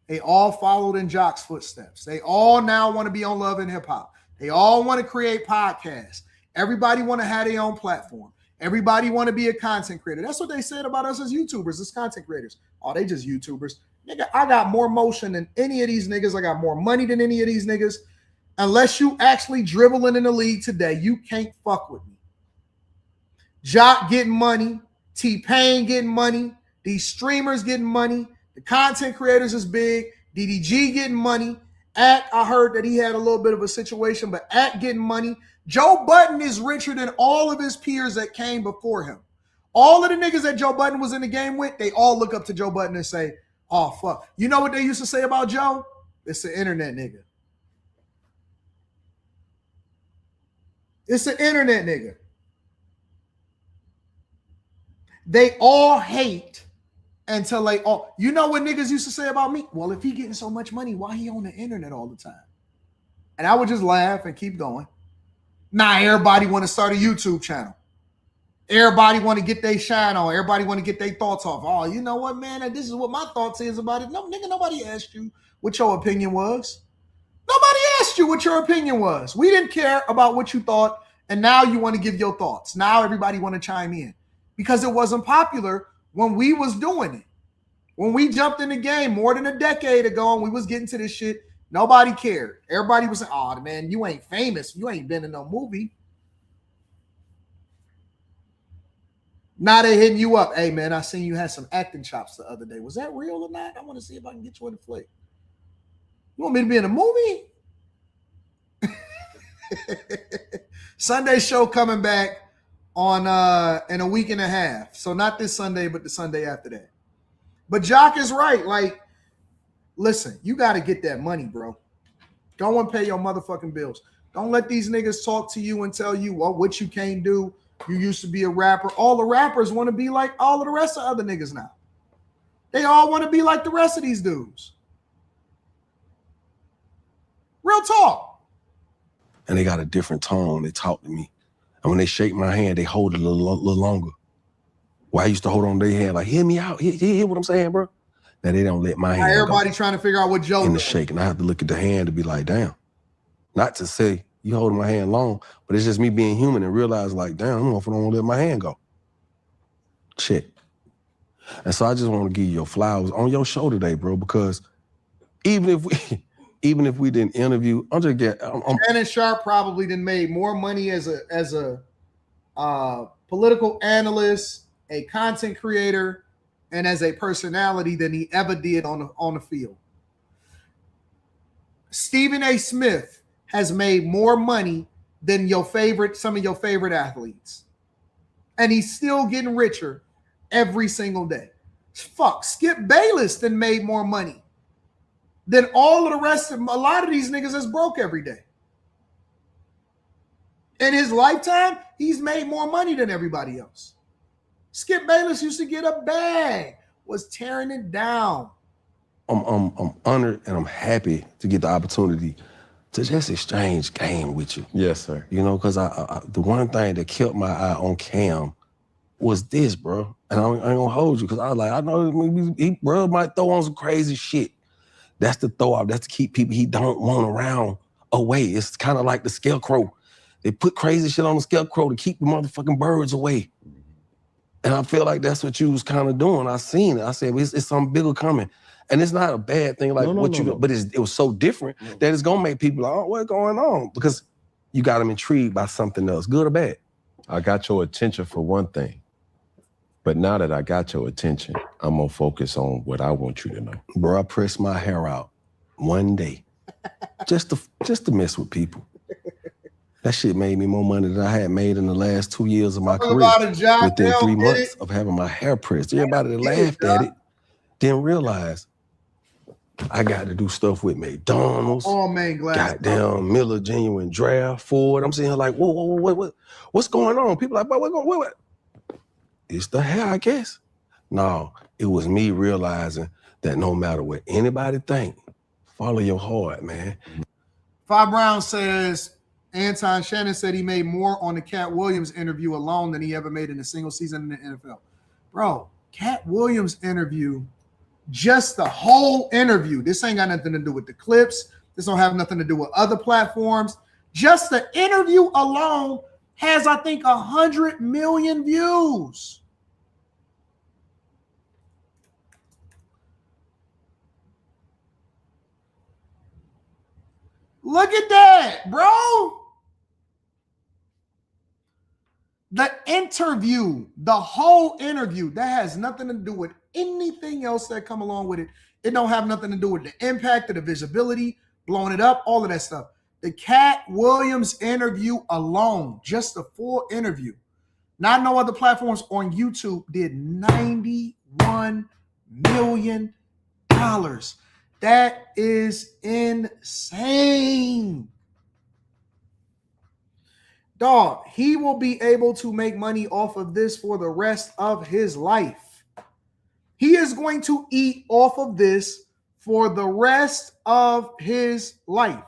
They all followed in Jock's footsteps. They all now want to be on Love and Hip Hop. They all want to create podcasts. Everybody want to have their own platform. Everybody want to be a content creator. That's what they said about us as YouTubers, as content creators. Oh, they just YouTubers. Nigga, I got more motion than any of these niggas. I got more money than any of these niggas. Unless you actually dribbling in the league today, you can't fuck with me. Jock getting money. T-Pain getting money. These streamers getting money. The content creators is big. DDG getting money. Act, I heard that he had a little bit of a situation, but Act getting money. Joe Budden is richer than all of his peers that came before him. All of the niggas that Joe Budden was in the game with, they all look up to Joe Budden and say, oh, fuck. You know what they used to say about Joe? It's an internet nigga. It's an internet nigga. They all hate until they all, you know what niggas used to say about me? Well, if he getting so much money, why he on the internet all the time? And I would just laugh and keep going. Nah, everybody want to start a YouTube channel. Everybody want to get their shine on. Everybody want to get their thoughts off. Oh, you know what, man? This is what my thoughts is about it. No, nigga, nobody asked you what your opinion was. Nobody asked you what your opinion was. We didn't care about what you thought, and now you want to give your thoughts. Now everybody want to chime in because it wasn't popular when we was doing it. When we jumped in the game more than a decade ago and we was getting to this shit, nobody cared. Everybody was like, oh, man, you ain't famous. You ain't been in no movie. Now they hitting you up. Hey, man, I seen you had some acting chops the other day. Was that real or not? I want to see if I can get you in the flick. You want me to be in a movie? Sunday show coming back on in a week and a half. So not this Sunday, but the Sunday after that. But Jock is right. Like, listen, you got to get that money, bro. Go and pay your motherfucking bills. Don't let these niggas talk to you and tell you what you can't do. You used to be a rapper. All the rappers want to be like all of the rest of other niggas now. They all want to be like the rest of these dudes. Real talk. And they got a different tone. They talk to me. And when they shake my hand, they hold it a little longer. Well, I used to hold on their hand like, hear me out. Hear what I'm saying, bro? Now they don't let my hand Everybody go trying to figure out what Joe in the does. shake. And I have to look at the hand to be like, damn. Not to say you holding my hand long, but it's just me being human and realize like, damn, I'm gonna don't let my hand go. Shit. And so I just want to give you your flowers on your show today, bro, because even if we didn't interview, Shannon Sharp probably done made more money as a political analyst, a content creator, and as a personality than he ever did on the field. Stephen A. Smith has made more money than some of your favorite athletes. And he's still getting richer every single day. Fuck, Skip Bayless then made more money than all of the rest of a lot of these niggas that's broke every day. In his lifetime, he's made more money than everybody else. Skip Bayless used to get a bag, was tearing it down. I'm honored and I'm happy to get the opportunity to just exchange game with you. Yes, sir. You know, because the one thing that kept my eye on Cam was this, bro. And I ain't gonna hold you because I was like, I know he bro might throw on some crazy shit. That's the throw off. That's to keep people he don't want around away. It's kind of like the scarecrow. They put crazy shit on the scarecrow to keep the motherfucking birds away. And I feel like that's what you was kind of doing. I seen it. I said, it's something bigger coming. And it's not a bad thing like but it was so different that it's gonna make people like, oh, what's going on? Because you got them intrigued by something else, good or bad. I got your attention for one thing. But now that I got your attention, I'm gonna focus on what I want you to know. Bro, I pressed my hair out one day just to mess with people. That shit made me more money than I had made in the last 2 years of my career. Within 3 months of having my hair pressed. Everybody that laughed at it didn't realize I got to do stuff with McDonald's. Oh, man, goddamn Miller Genuine Draft, Ford. I'm sitting here like, whoa, what's going on? People like, what? It's the hair, I guess. No, it was me realizing that no matter what anybody think, follow your heart, man. Five Brown says, Anton Shannon said he made more on the Cat Williams interview alone than he ever made in a single season in the NFL. Bro, Cat Williams interview Just the whole interview. This ain't got nothing to do with the clips. This don't have nothing to do with other platforms. Just the interview alone has, I think, 100 million views. Look at that, bro. The interview, the whole interview, that has nothing to do with anything else that come along with it. It don't have nothing to do with the impact of the visibility, blowing it up, all of that stuff. The Cat Williams interview alone, just the full interview, not no other platforms on YouTube, did $91 million. That is insane. Dog, he will be able to make money off of this for the rest of his life. He is going to eat off of this for the rest of his life.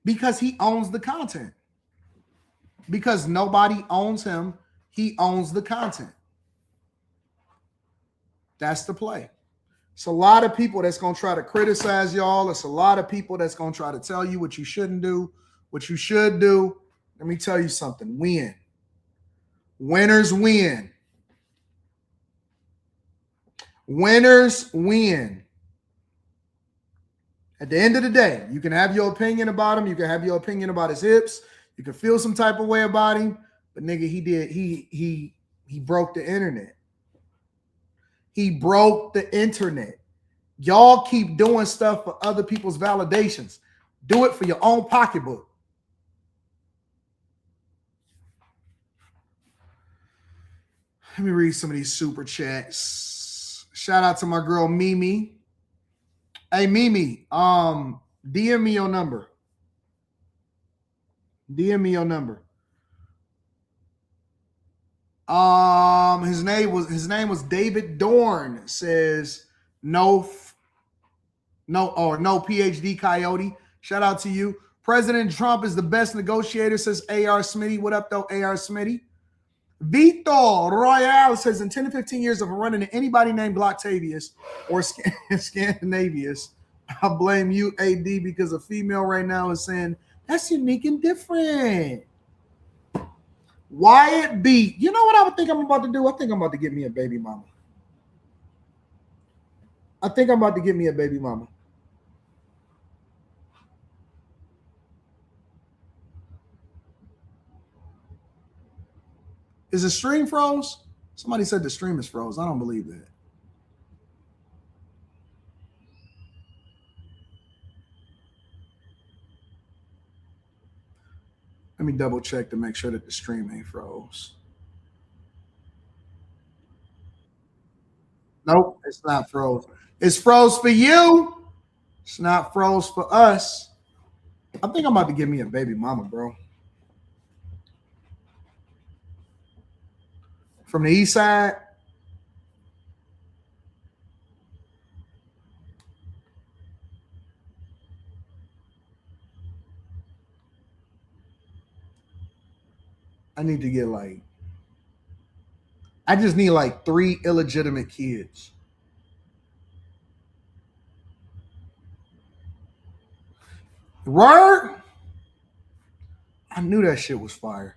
Because he owns the content. Because nobody owns him, he owns the content. That's the play. It's a lot of people that's going to try to criticize y'all. It's a lot of people that's going to try to tell you what you shouldn't do, what you should do. Let me tell you something. Win. Winners win. Winners win. At the end of the day, you can have your opinion about him. You can have your opinion about his hips. You can feel some type of way about him. But nigga, he broke the internet. He broke the internet. Y'all keep doing stuff for other people's validations. Do it for your own pocketbook. Let me read some of these super chats. Shout out to my girl Mimi. Hey Mimi, DM me your number. DM me your number. His name was David Dorn. Says no PhD Coyote. Shout out to you. President Trump is the best negotiator, says AR Smitty. What up though, AR Smitty? Vito Royale says in 10 to 15 years of running into anybody named Octavius or Scandinavius, I blame you, AD, because a female right now is saying that's unique and different. Wyatt B. You know what I would think I'm about to do? I think I'm about to get me a baby mama. Is the stream froze? Somebody said the stream is froze. I don't believe that. Let me double check to make sure that the stream ain't froze. Nope, it's not froze. It's froze for you. It's not froze for us. I think I'm about to give me a baby mama, bro. From the east side. I need to get I just need 3 illegitimate kids. Word? I knew that shit was fire.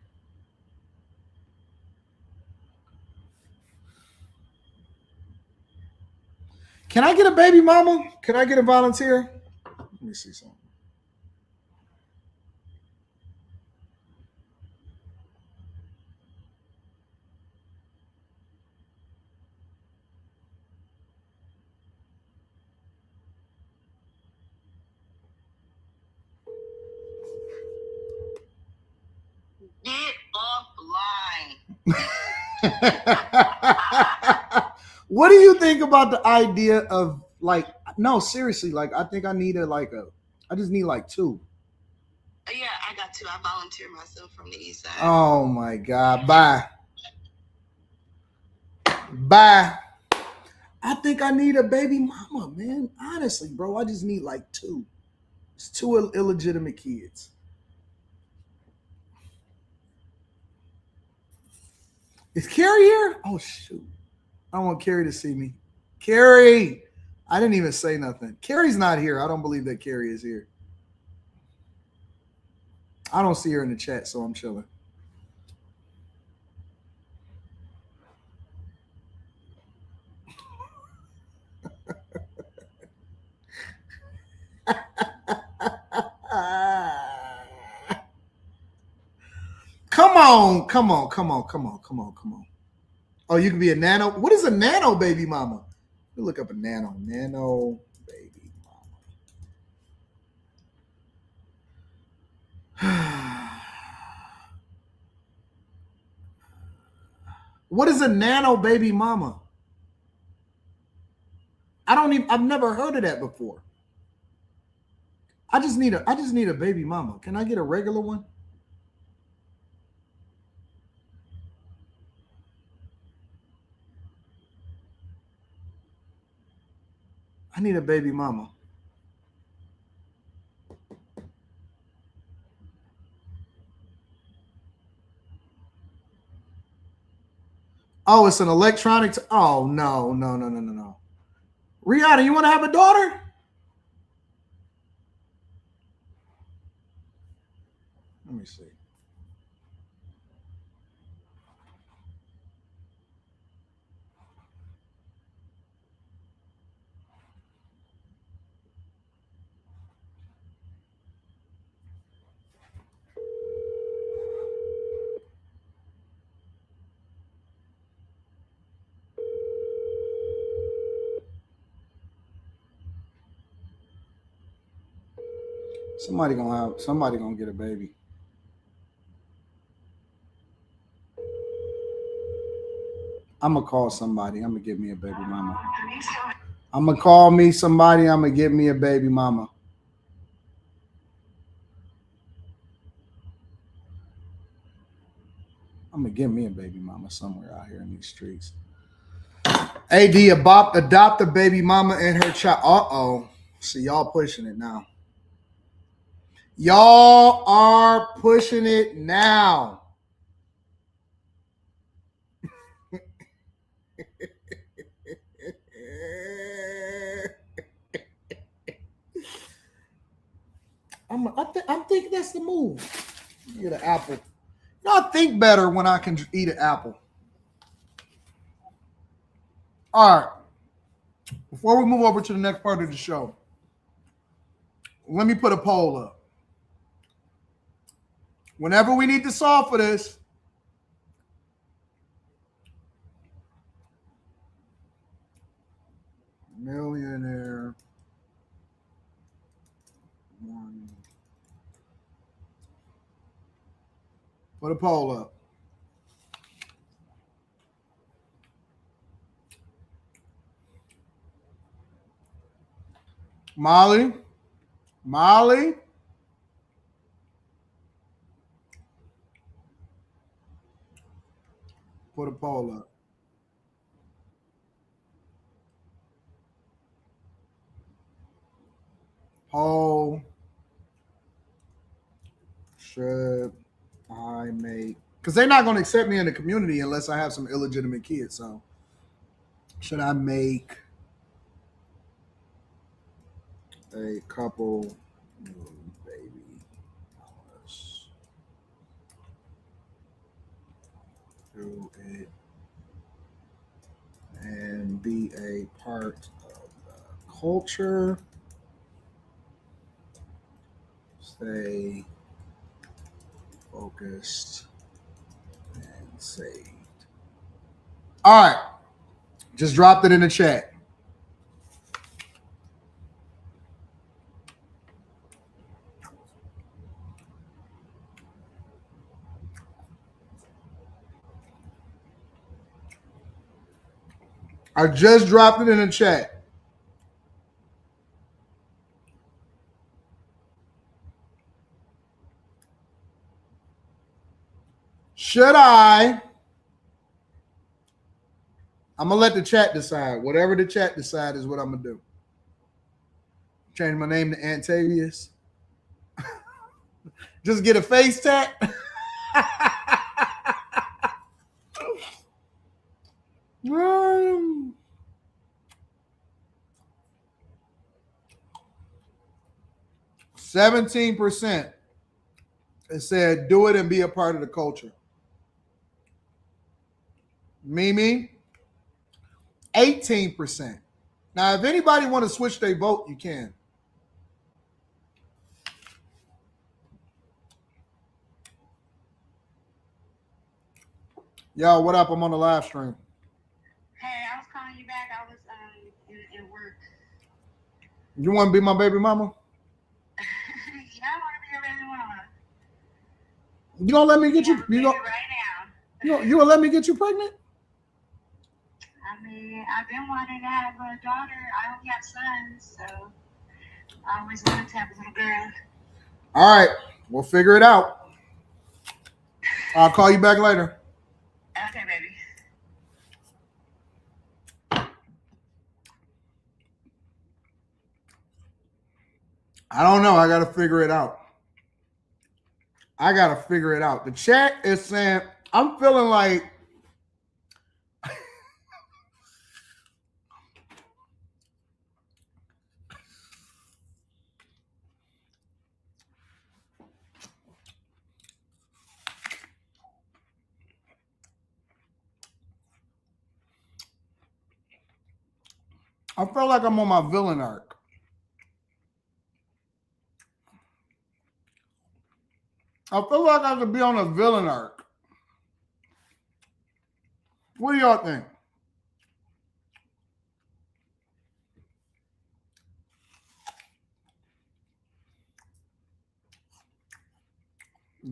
Can I get a baby mama? Can I get a volunteer? Let me see something. Get offline. What do you think about the idea of no, seriously, I think I need I just need 2. Yeah, I I got to. I volunteer myself from the east side. Oh my God. Bye. Bye. I think I need a baby mama, man. Honestly, bro, I just need like 2. It's 2 illegitimate kids. Is Carrie here? Oh, shoot. I don't want Carrie to see me. Carrie! I didn't even say nothing. Carrie's not here. I don't believe that Carrie is here. I don't see her in the chat, so I'm chilling. Come on. Oh, you can be a nano. What is a nano baby mama? Let me look up a nano. Nano baby mama. What is a nano baby mama? I've never heard of that before. I just need a baby mama. Can I get a regular one? I need a baby mama. Oh, it's an electronic. Oh, no. Rihanna, you want to have a daughter? Let me see. Somebody gonna get a baby. I'm gonna call somebody. I'm gonna get me a baby mama. I'm gonna call me somebody. I'm gonna get me a baby mama. I'm gonna get me a baby mama somewhere out here in these streets. AD, adopt a baby mama and her child. Uh-oh. See, y'all pushing it now. Y'all are pushing it now. I think that's the move. Get an apple. I think better when I can eat an apple. All right. Before we move over to the next part of the show, let me put a poll up. Whenever we need to solve for this, millionaire one. Put a poll up. Molly. Put a poll up. Poll. Should I make? Because they're not going to accept me in the community unless I have some illegitimate kids. So, should I make a couple baby mamas do it and be a part of the culture? Stay focused and saved. All right. Just dropped it in the chat. I just dropped it in the chat. Should I? I'm going to let the chat decide. Whatever the chat decide is what I'm going to do. Change my name to Antavius. Just get a face tat. um, 17% it said do it and be a part of the culture. Mimi, 18%. Now, if anybody want to switch their vote, you can. Yo, what up? I'm on the live stream. Hey, I was calling you back. I was in work. You want to be my baby mama? Yeah, I want to be your baby mama. You gonna let me get you? You gonna, right now. you gonna let me get you pregnant? I mean, I've been wanting to have a daughter. I only have sons, so I always wanted to have a little girl. All right, we'll figure it out. I'll call you back later. Okay, baby. I don't know. I got to figure it out. The chat is saying, I'm feeling like I feel like I'm on my villain arc. I feel like I could be on a villain arc. What do y'all think?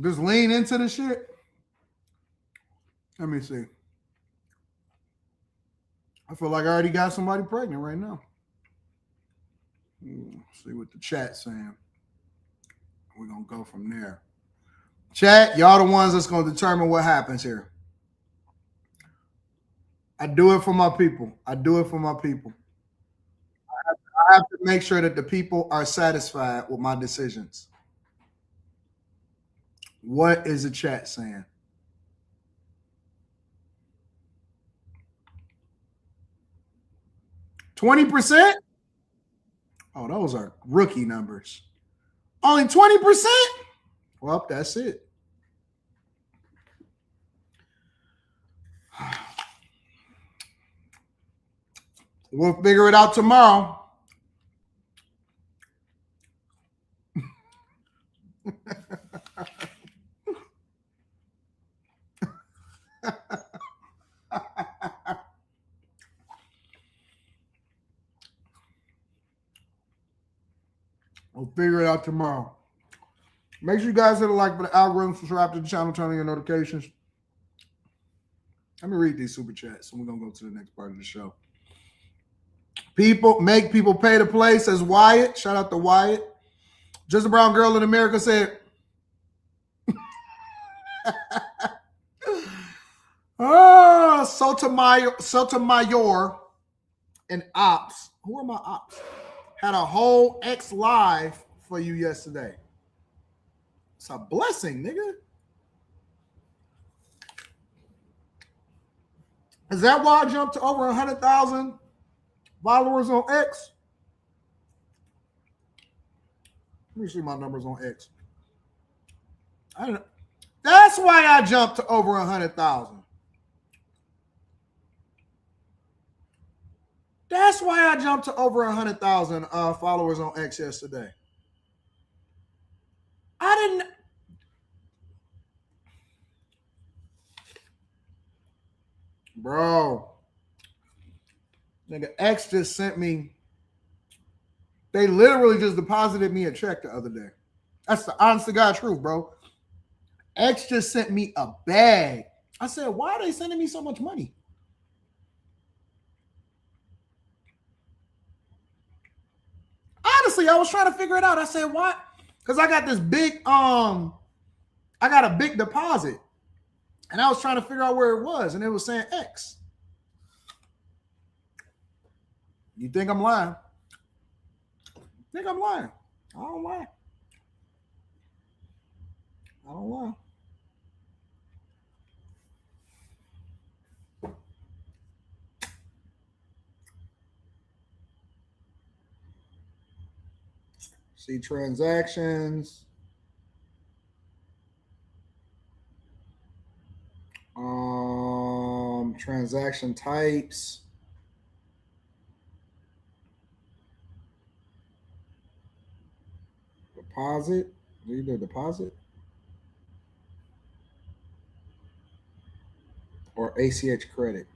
Just lean into the shit. Let me see. I feel like I already got somebody pregnant right now. See what the chat's saying. We're going to go from there. Chat, y'all the ones that's going to determine what happens here. I do it for my people. I have to make sure that the people are satisfied with my decisions. What is the chat saying? %? Oh, those are rookie numbers. Only 20%? Well, that's it. We'll figure it out tomorrow. We'll figure it out tomorrow. Make sure you guys hit a like for the algorithm, subscribe to the channel, turn on your notifications. Let me read these super chats, and we're going to go to the next part of the show. People make people pay to play, says Wyatt. Shout out to Wyatt. Just a brown girl in America said, Sotomayor and Ops. Who are my Ops? Had a whole X live for you yesterday. It's a blessing, nigga. Is that why I jumped to over 100,000 followers on X? Let me see my numbers on X. I don't know. That's why I jumped to over 100,000. That's why I jumped to over 100,000 followers on X yesterday. I didn't. Bro. Nigga, X just sent me. They literally just deposited me a check the other day. That's the honest to God truth, bro. X just sent me a bag. I said, why are they sending me so much money? Honestly, I was trying to figure it out. I said, what? Because I got this big, I got a big deposit. And I was trying to figure out where it was, and it was saying X. You think I'm lying? I think I'm lying. I don't lie. I don't lie. See transactions. Transaction types. Deposit. Either deposit or ACH credit.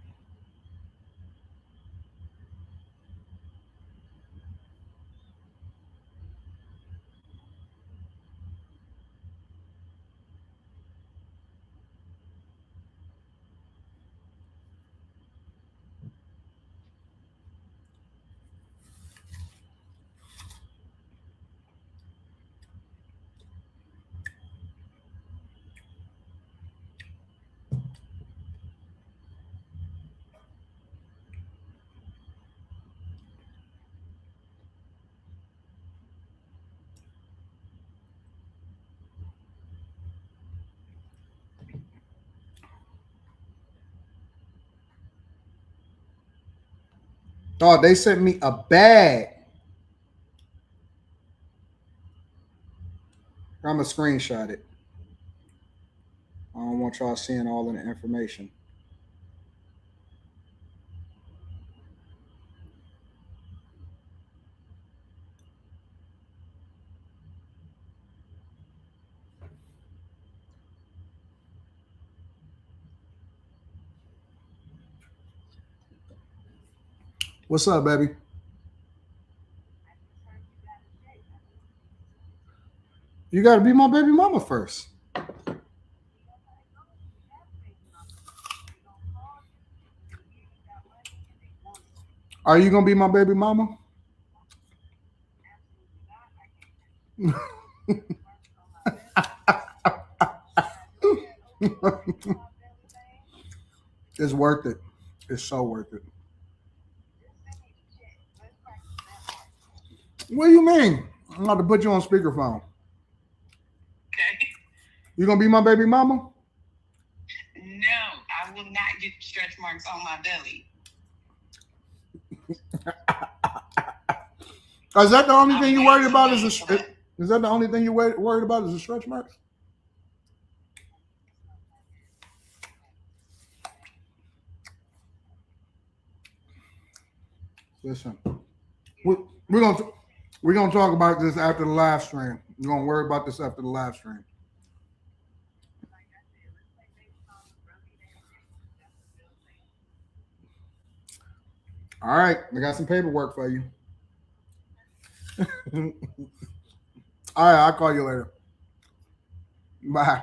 Oh, they sent me a bag. I'm going to screenshot it. I don't want y'all seeing all of the information. What's up, baby? You got to be my baby mama first. Are you going to be my baby mama? It's worth it. It's so worth it. What do you mean? I'm about to put you on speakerphone. Okay. You gonna be my baby mama? No, I will not get stretch marks on my belly. Is that the only thing you worried about? Is that the only thing you worried about? Is the stretch marks? Listen, we're gonna talk about this after the live stream. We're gonna worry about this after the live stream. All right, I got some paperwork for you. All right, I'll call you later. Bye.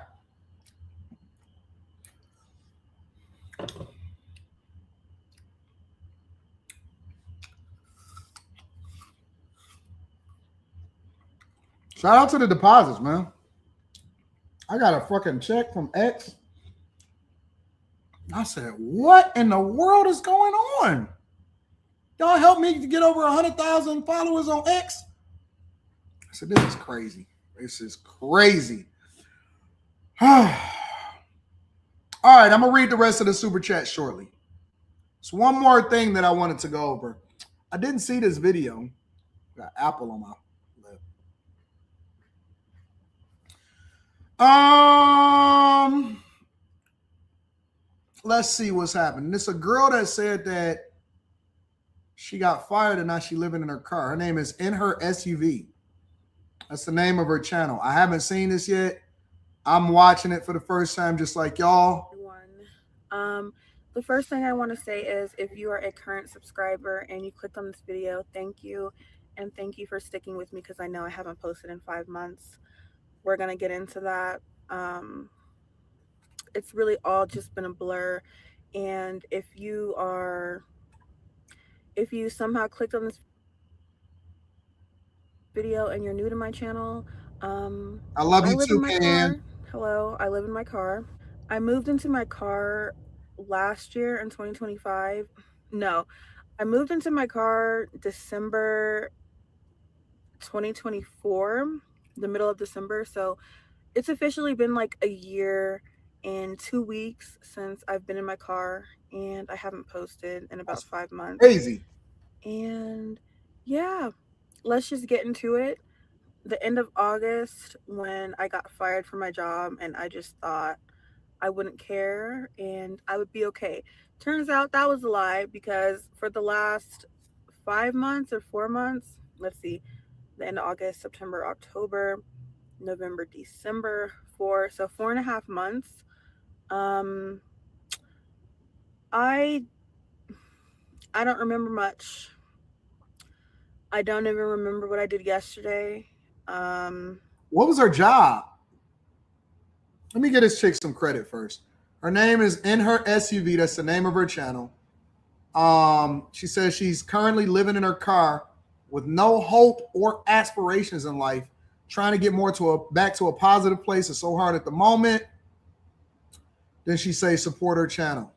Shout out to the deposits, man. I got a fucking check from X. I said, what in the world is going on? Y'all help me to get over 100,000 followers on X? I said, this is crazy. This is crazy. All right, I'm going to read the rest of the super chat shortly. So one more thing that I wanted to go over. I didn't see this video. Got Apple on my lip. Let's see what's happening. It's a girl that said that she got fired and now she's living in her car. Her name is In Her SUV. That's the name of her channel. I haven't seen this yet. I'm watching it for the first time, just like y'all. The first thing I want to say is if you are a current subscriber and you clicked on this video, thank you. And thank you for sticking with me because I know I haven't posted in 5 months. We're going to get into that. It's really all just been a blur. And if you somehow clicked on this video and you're new to my channel, I love you live too, in my Ken. car. Hello, I live in my car. I moved into my car last year in 2025. No, I moved into my car December 2024, the middle of December. So it's officially been like a year and 2 weeks since I've been in my car, and I haven't posted in about 5 months. Crazy. And yeah, let's just get into it. The end of August, when I got fired from my job, and I just thought I wouldn't care and I would be okay. Turns out that was a lie, because for the last 5 months or 4 months, let's see, the end of August, September, October, November, December, 4.5 months. I don't remember much. I don't even remember what I did yesterday. What was her job? Let me get this chick some credit first. Her name is In Her SUV. That's the name of her channel. She says she's currently living in her car with no hope or aspirations in life, trying to get back to a positive place. It's so hard at the moment. Then she says support her channel.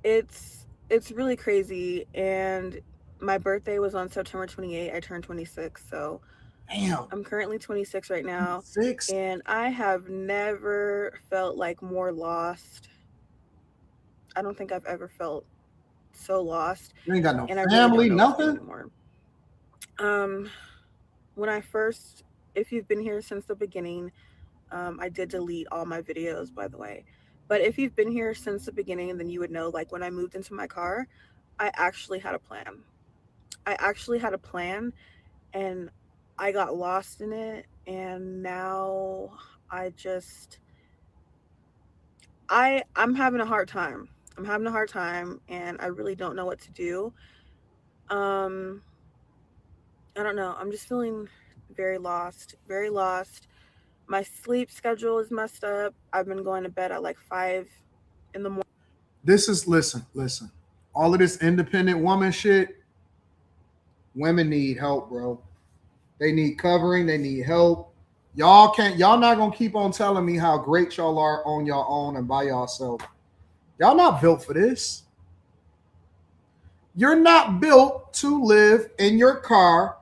It's really crazy, and my birthday was on September 28th. I turned 26, so damn. I'm currently 26 right now. 6. And I have never felt like more lost. I don't think I've ever felt so lost. You ain't got no and family, I really don't know nothing. anymore. When I first, if you've been here since the beginning, I did delete all my videos, by the way. But if you've been here since the beginning, then you would know, like, when I moved into my car, I actually had a plan. And I got lost in it. And now I'm having a hard time. And I really don't know what to do. I don't know. I'm just feeling very lost. My sleep schedule is messed up. I've been going to bed at like 5 in the morning. Listen. All of this independent woman shit, women need help, bro. They need covering. They need help. Y'all not going to keep on telling me how great y'all are on your own and by yourself. Y'all not built for this. You're not built to live in your car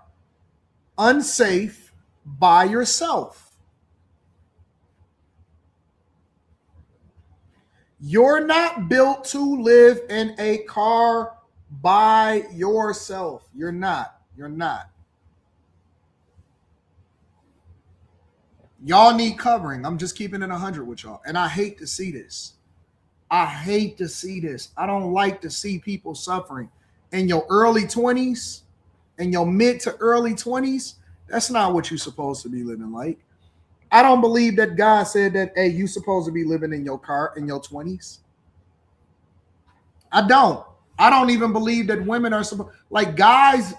unsafe by yourself. You're not built to live in a car by yourself. You're not. Y'all need covering. I'm just keeping it 100 with y'all. And I hate to see this. I don't like to see people suffering. In your early 20s, in your mid to early 20s, that's not what you're supposed to be living like. I don't believe that God said that, hey, you're supposed to be living in your car in your 20s. I don't even believe that women are supposed, like, guys,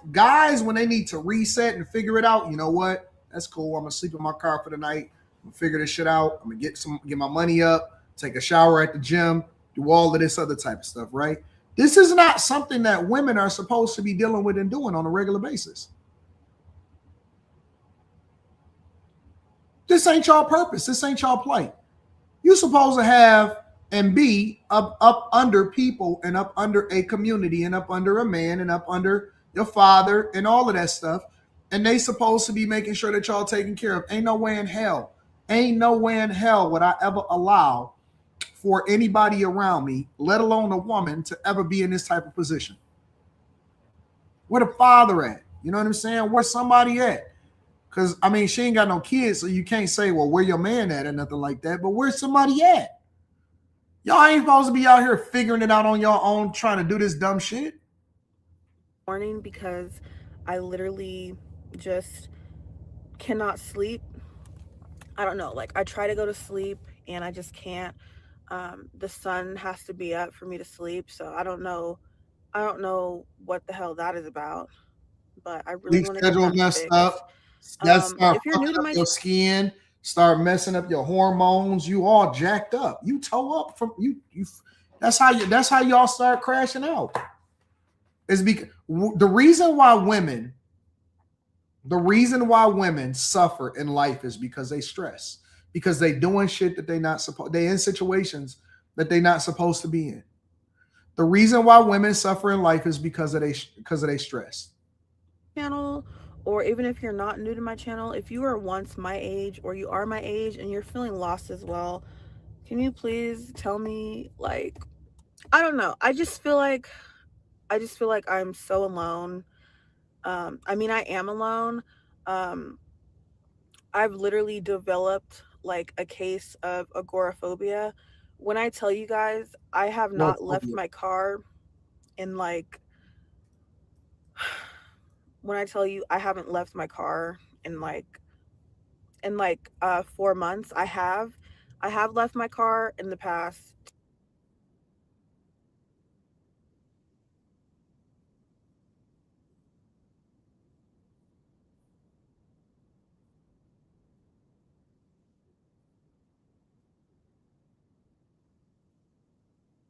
when they need to reset and figure it out, you know what? That's cool. I'm going to sleep in my car for the night. I'm going to figure this shit out. I'm going to get my money up, take a shower at the gym, do all of this other type of stuff, right? This is not something that women are supposed to be dealing with and doing on a regular basis. This ain't y'all purpose. This ain't y'all play. You're supposed to have and be up under people and up under a community and up under a man and up under your father and all of that stuff. And they supposed to be making sure that y'all taken care of. Ain't no way in hell would I ever allow for anybody around me, let alone a woman, to ever be in this type of position. Where the father at? You know what I'm saying? Where's somebody at? Because, I mean, she ain't got no kids, so you can't say, well, where your man at or nothing like that. But where's somebody at? Y'all ain't supposed to be out here figuring it out on your own, trying to do this dumb shit. Morning, because I literally just cannot sleep. I don't know. Like, I try to go to sleep and I just can't. The sun has to be up for me to sleep. So I don't know what the hell that is about. But I really want to get that messed fixed. up. That's If you're new to my your skin, start messing up your hormones. You all jacked up. You toe up from you. That's how y'all start crashing out. Is because the reason why women The reason why women suffer in life is because they stress, because they doing shit that they not supposed, they in situations that they not supposed to be in. The reason why women suffer in life is because of they stress. Channel, or even if you're not new to my channel, if you were once my age or you are my age and you're feeling lost as well, can you please tell me, like, I don't know. I just feel like I'm so alone. I mean, I am alone. I've literally developed like a case of agoraphobia. When I tell you guys, I have not left my car in like, when I tell you I haven't left my car in like 4 months. I have left my car in the past.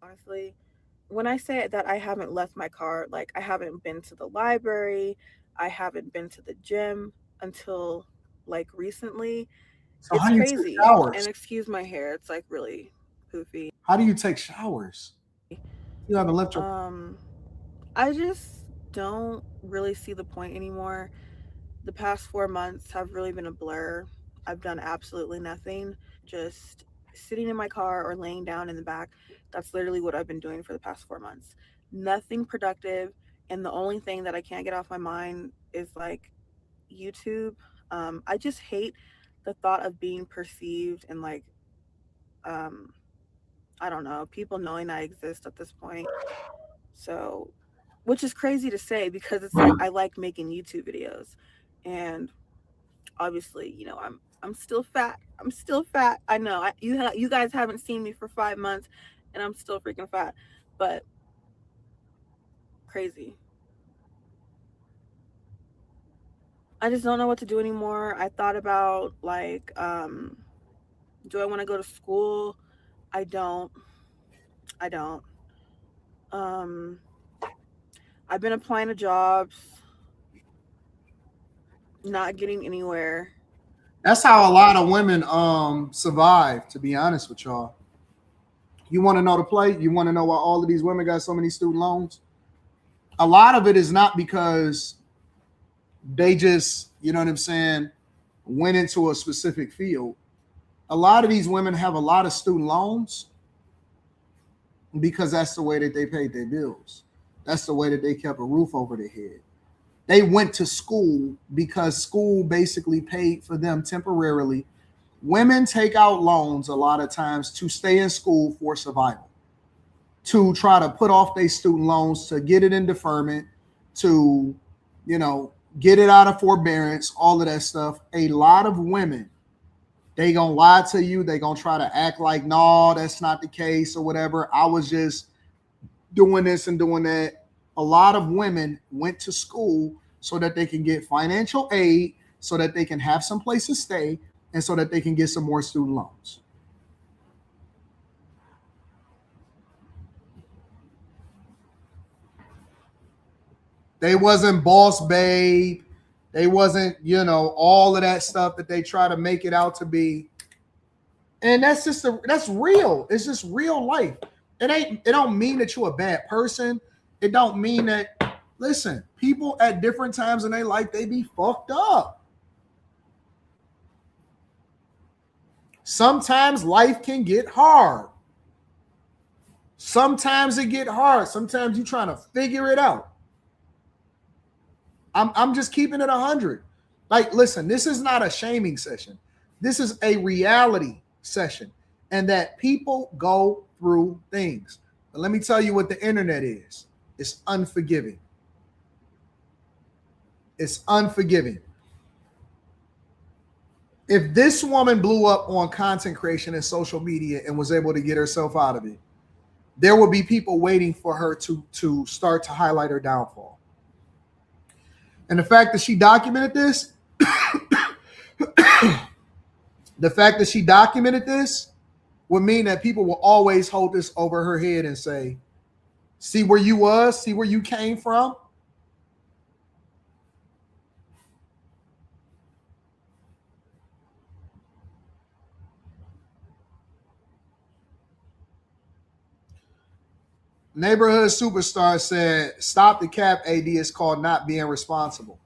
Honestly, when I say that I haven't left my car, like I haven't been to the library, I haven't been to the gym until like recently. So It's how do you take crazy. showers? And excuse my hair, it's like really poofy. How do you take showers? You haven't left your I just don't really see the point anymore. The past 4 months have really been a blur. I've done absolutely nothing. Just sitting in my car or laying down in the back. That's literally what I've been doing for the past 4 months. Nothing productive. And the only thing that I can't get off my mind is like YouTube. I just hate the thought of being perceived and like, I don't know, people knowing I exist at this point. So, which is crazy to say because it's like I like making YouTube videos, and obviously, you know, I'm still fat. I'm still fat. I know. You guys haven't seen me for 5 months, and I'm still freaking fat, but crazy. I just don't know what to do anymore. I thought about like, do I want to go to school? I don't. I've been applying to jobs, not getting anywhere. That's how a lot of women survive, to be honest with y'all. You want to know the play? You want to know why all of these women got so many student loans? A lot of it is not because they just, you know what I'm saying, went into a specific field. A lot of these women have a lot of student loans because that's the way that they paid their bills. That's the way that they kept a roof over their head. They went to school because school basically paid for them temporarily. Women take out loans a lot of times to stay in school for survival, to try to put off their student loans, to get it in deferment, to, you know, get it out of forbearance, all of that stuff. A lot of women, they gonna lie to you. They gonna try to act like, no, that's not the case or whatever. I was just doing this and doing that. A lot of women went to school so that they can get financial aid, so that they can have some place to stay, and so that they can get some more student loans. They wasn't boss babe. They wasn't, you know, all of that stuff that they try to make it out to be. And that's just that's real. It's just real life. It don't mean that you're a bad person. It don't mean that, listen, people at different times in their life, they be fucked up. Sometimes life can get hard. Sometimes it get hard. Sometimes you're trying to figure it out. I'm just keeping it 100. Like, listen, this is not a shaming session. This is a reality session, and that people go through things. But let me tell you what the internet is. It's unforgiving. It's unforgiving. If this woman blew up on content creation and social media and was able to get herself out of it, there will be people waiting for her to start to highlight her downfall. And the fact that she documented this, would mean that people will always hold this over her head and say, see where you was, see where you came from. Neighborhood Superstar said, stop the cap, AD. It's called not being responsible.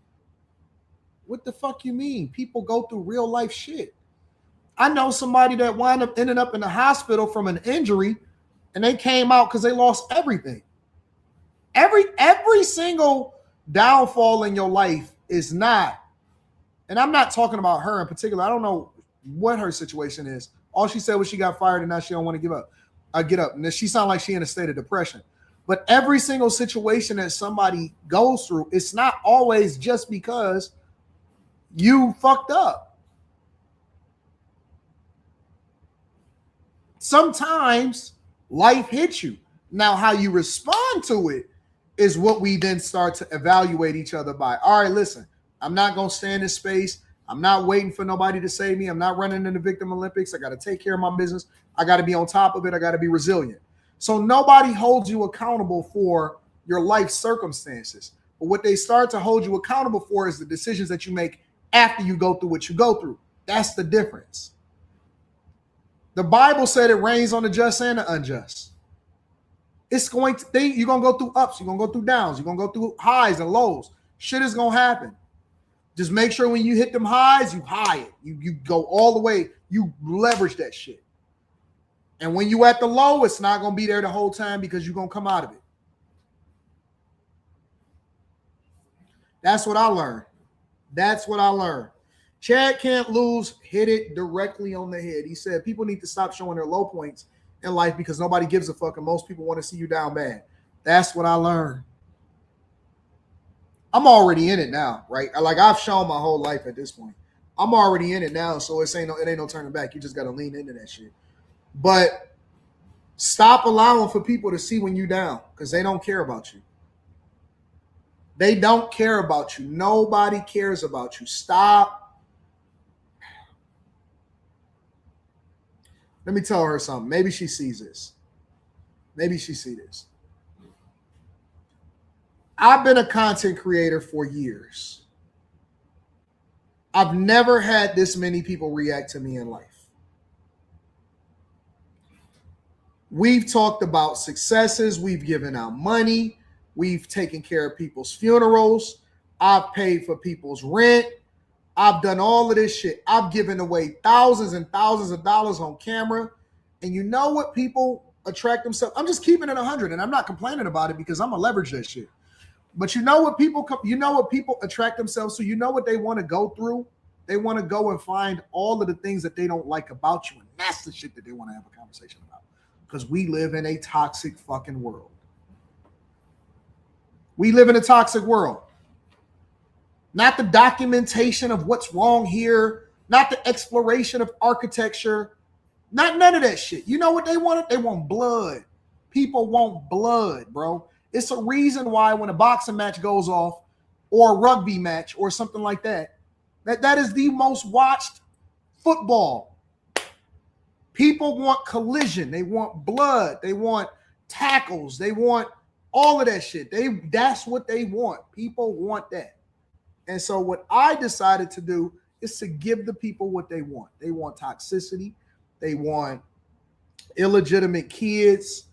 What the fuck you mean? People go through real life shit. I know somebody that ended up in the hospital from an injury, and they came out because they lost everything. Every single downfall in your life is not, and I'm not talking about her in particular. I don't know what her situation is. All she said was she got fired and now she don't want to get up. And she sounds like she in a state of depression. But every single situation that somebody goes through, it's not always just because you fucked up. Sometimes life hits you. Now, how you respond to it is what we then start to evaluate each other by. All right, listen, I'm not going to stay in this space. I'm not waiting for nobody to save me. I'm not running in the Victim Olympics. I got to take care of my business. I got to be on top of it. I got to be resilient. So nobody holds you accountable for your life circumstances. But what they start to hold you accountable for is the decisions that you make after you go through what you go through. That's the difference. The Bible said it rains on the just and the unjust. It's going to you're going to go through ups. You're going to go through downs. You're going to go through highs and lows. Shit is going to happen. Just make sure when you hit them highs, you high it. You go all the way. You leverage that shit. And when you at the low, it's not going to be there the whole time because you're going to come out of it. That's what I learned. That's what I learned. Chad Can't Lose hit it directly on the head. He said people need to stop showing their low points in life because nobody gives a fuck and most people want to see you down bad. That's what I learned. I'm already in it now, right? Like I've shown my whole life at this point. I'm already in it now, so it ain't no turning back. You just got to lean into that shit. But stop allowing for people to see when you down because they don't care about you. They don't care about you. Nobody cares about you. Stop. Let me tell her something. Maybe she sees this. Maybe she sees this. I've been a content creator for years. I've never had this many people react to me in life. We've talked about successes. We've given out money. We've taken care of people's funerals. I've paid for people's rent. I've done all of this shit. I've given away thousands and thousands of dollars on camera. And you know what people attract themselves? I'm just keeping it 100 and I'm not complaining about it because I'm going to leverage that shit. But you know what people attract themselves to? You know what they want to go through? They want to go and find all of the things that they don't like about you. And that's the shit that they want to have a conversation about. Because we live in a toxic fucking world. We live in a toxic world. Not the documentation of what's wrong here. Not the exploration of architecture. Not none of that shit. You know what they wanted? They want blood. People want blood, bro. It's a reason why when a boxing match goes off or a rugby match or something like that, that is the most watched football. People want collision. They want blood. They want tackles. They want all of that shit. That's what they want. People want that. And so what I decided to do is to give the people what they want. They want toxicity. They want illegitimate kids.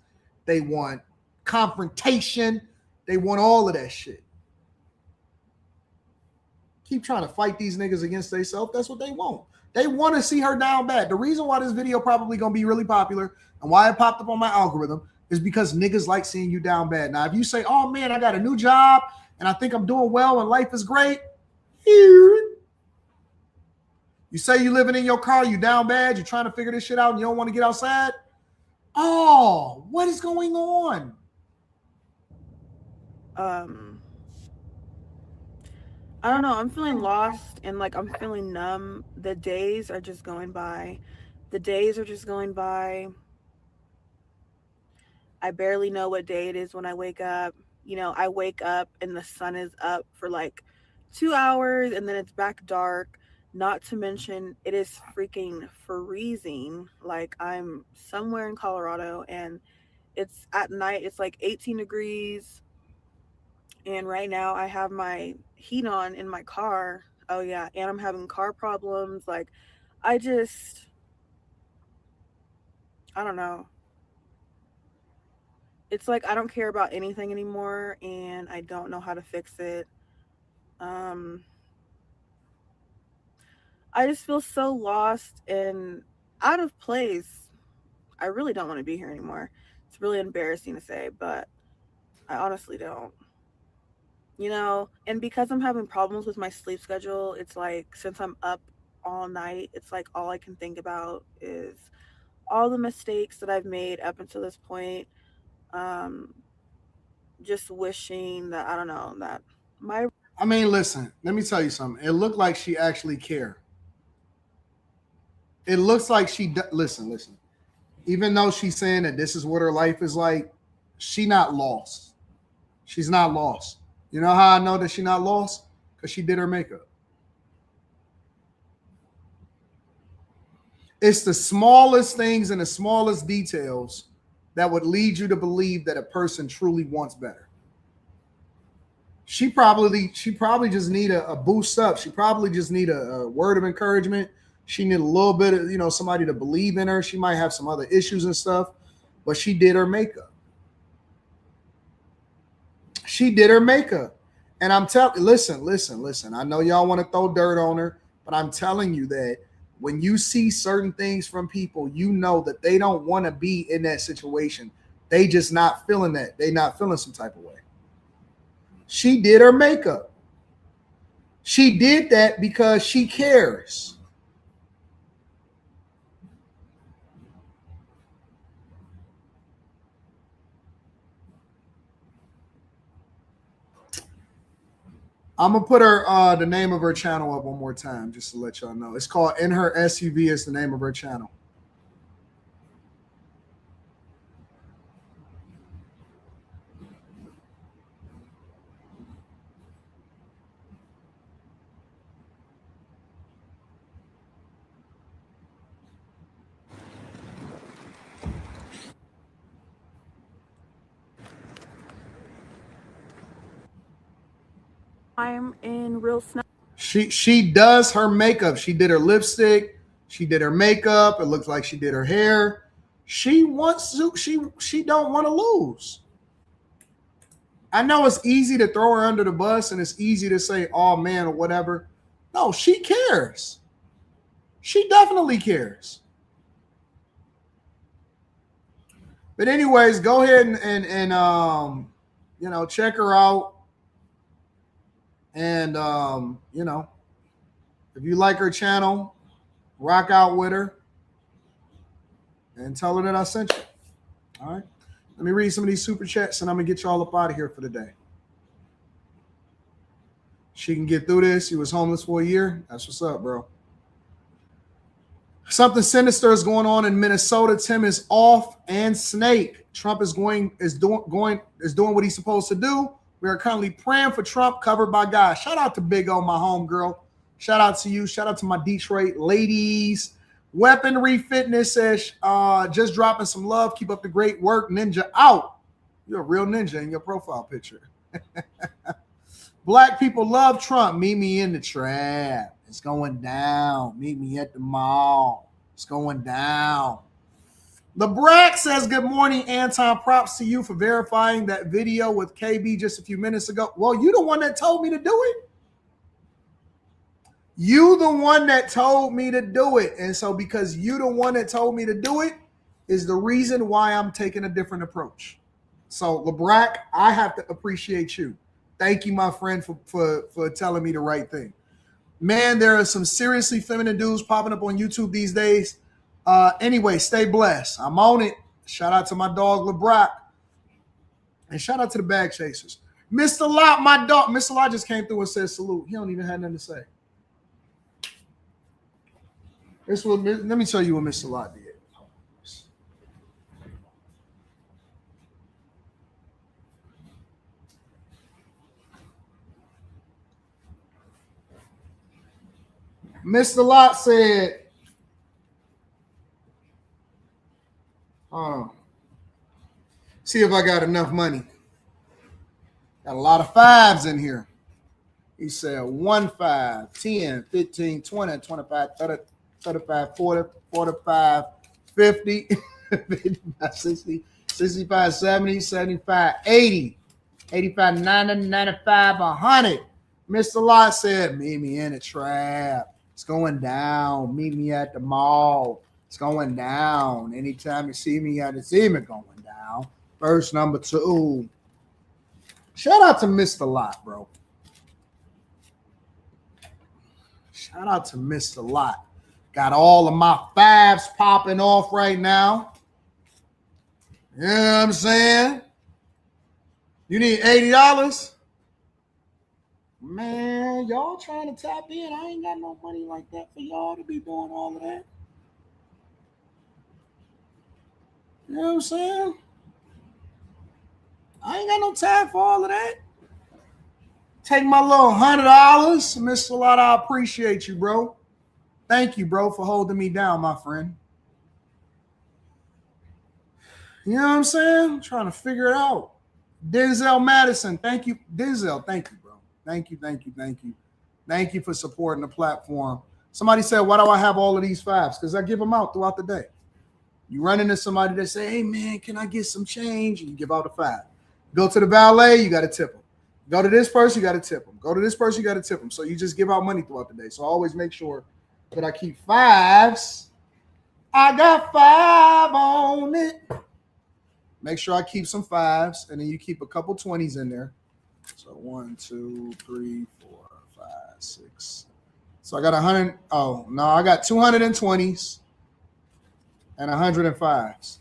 They want confrontation. They want all of that shit. Keep trying to fight these niggas against themselves. That's what they want. They want to see her down bad. The reason why this video probably going to be really popular and why it popped up on my algorithm is because niggas like seeing you down bad. Now, if you say, oh man, I got a new job and I think I'm doing well and life is great. You say you living in your car, you down bad, you're trying to figure this shit out and you don't want to get outside. Oh, what is going on? I don't know. I'm feeling lost and like I'm feeling numb. The days are just going by. I barely know what day it is when I wake up. You know, I wake up and the sun is up for like 2 hours and then it's back dark. Not to mention it is freaking freezing. Like I'm somewhere in Colorado and it's at night. It's like 18 degrees. And right now I have my heat on in my car. Oh yeah. And I'm having car problems. Like I don't know. it's like I don't care about anything anymore, and I don't know how to fix it. I just feel so lost and out of place. I really don't want to be here anymore. It's really embarrassing to say, but I honestly don't. You know, and because I'm having problems with my sleep schedule, it's like since I'm up all night, it's like all I can think about is all the mistakes that I've made up until this point. Um, just wishing that I don't know that my I mean, listen, let me tell you something. It looked like she actually cared. It looks like listen. Even though she's saying that this is what her life is like, she not lost. She's not lost. You know how I know that she's not lost? Because she did her makeup. It's the smallest things and the smallest details that would lead you to believe that a person truly wants better. She probably just need a boost up. She probably just need a word of encouragement. She need a little bit of, somebody to believe in her. She might have some other issues and stuff, but she did her makeup. She did her makeup. And I'm telling, listen. I know y'all want to throw dirt on her, but I'm telling you that when you see certain things from people, you know that they don't want to be in that situation. They just not feeling that. They not feeling some type of way. She did her makeup. She did that because she cares. I'm gonna put her the name of her channel up one more time just to let y'all know. It's called In Her SUV is the name of her channel. I'm in real snow. She does her makeup. She did her lipstick. She did her makeup. It looks like she did her hair. She wants to. She don't want to lose. I know it's easy to throw her under the bus and it's easy to say, "Oh man," or whatever. No, she cares. She definitely cares. But anyways, go ahead and check her out. And if you like her channel, rock out with her and tell her that I sent you. All right. Let me read some of these super chats and I'm gonna get y'all up out of here for the day. She can get through this. She was homeless for a year. That's what's up, bro. Something sinister is going on in Minnesota. Tim is off and Snake. Trump is doing what he's supposed to do. We are currently praying for Trump, covered by God. Shout out to Big O, my home girl. Shout out to you. Shout out to my Detroit ladies. Weaponry Fitness says, just dropping some love. Keep up the great work. Ninja out. You're a real ninja in your profile picture. Black people love Trump. Meet me in the trap. It's going down. Meet me at the mall. It's going down. LeBrack says, good morning, Anton. Props to you for verifying that video with KB just a few minutes ago. Well, you the one that told me to do it. You the one that told me to do it. And so because you the one that told me to do it is the reason why I'm taking a different approach. So LeBrack, I have to appreciate you. Thank you, my friend, for telling me the right thing. Man, there are some seriously feminine dudes popping up on YouTube these days. Anyway, stay blessed. I'm on it. Shout out to my dog, LeBrock. And shout out to the bag chasers. Mr. Lot, my dog. Mr. Lot just came through and said salute. He don't even have nothing to say. Let me tell you what Mr. Lot did. Mr. Lot said, see if I got enough money. Got a lot of fives in here. He said 1, 5, 10, 15, 20, 25, 30, 35, 40, 45, 50, 55, 60, 65, 70, 75, 80, 85, 90, 95, 100. Mr. Lot said, meet me in a trap. It's going down. Meet me at the mall. It's going down. Anytime you see me, you see me going down. Verse number 2. Shout out to Mr. Lot, bro. Shout out to Mr. Lot. Got all of my 5s popping off right now. You know what I'm saying? You need $80? Man, y'all trying to tap in. I ain't got no money like that for y'all to be doing all of that. You know what I'm saying? I ain't got no time for all of that. Take my little $100, Mr. Lot. I appreciate you, bro. Thank you, bro, for holding me down, my friend. You know what I'm saying? I'm trying to figure it out. Denzel Madison, thank you. Denzel, thank you, bro. Thank you, thank you, thank you. Thank you for supporting the platform. Somebody said, why do I have all of these 5s? Because I give them out throughout the day. You run into somebody that say, hey, man, can I get some change? And you give out a 5. Go to the valet, you got to tip them. Go to this person, you got to tip them. Go to this person, you got to tip them. So you just give out money throughout the day. So I always make sure that I keep 5s. I got 5 on it. Make sure I keep some 5s, and then you keep a couple 20s in there. So 1, 2, 3, 4, 5, 6. So I got 100. Oh, no, I got 220s and 105s.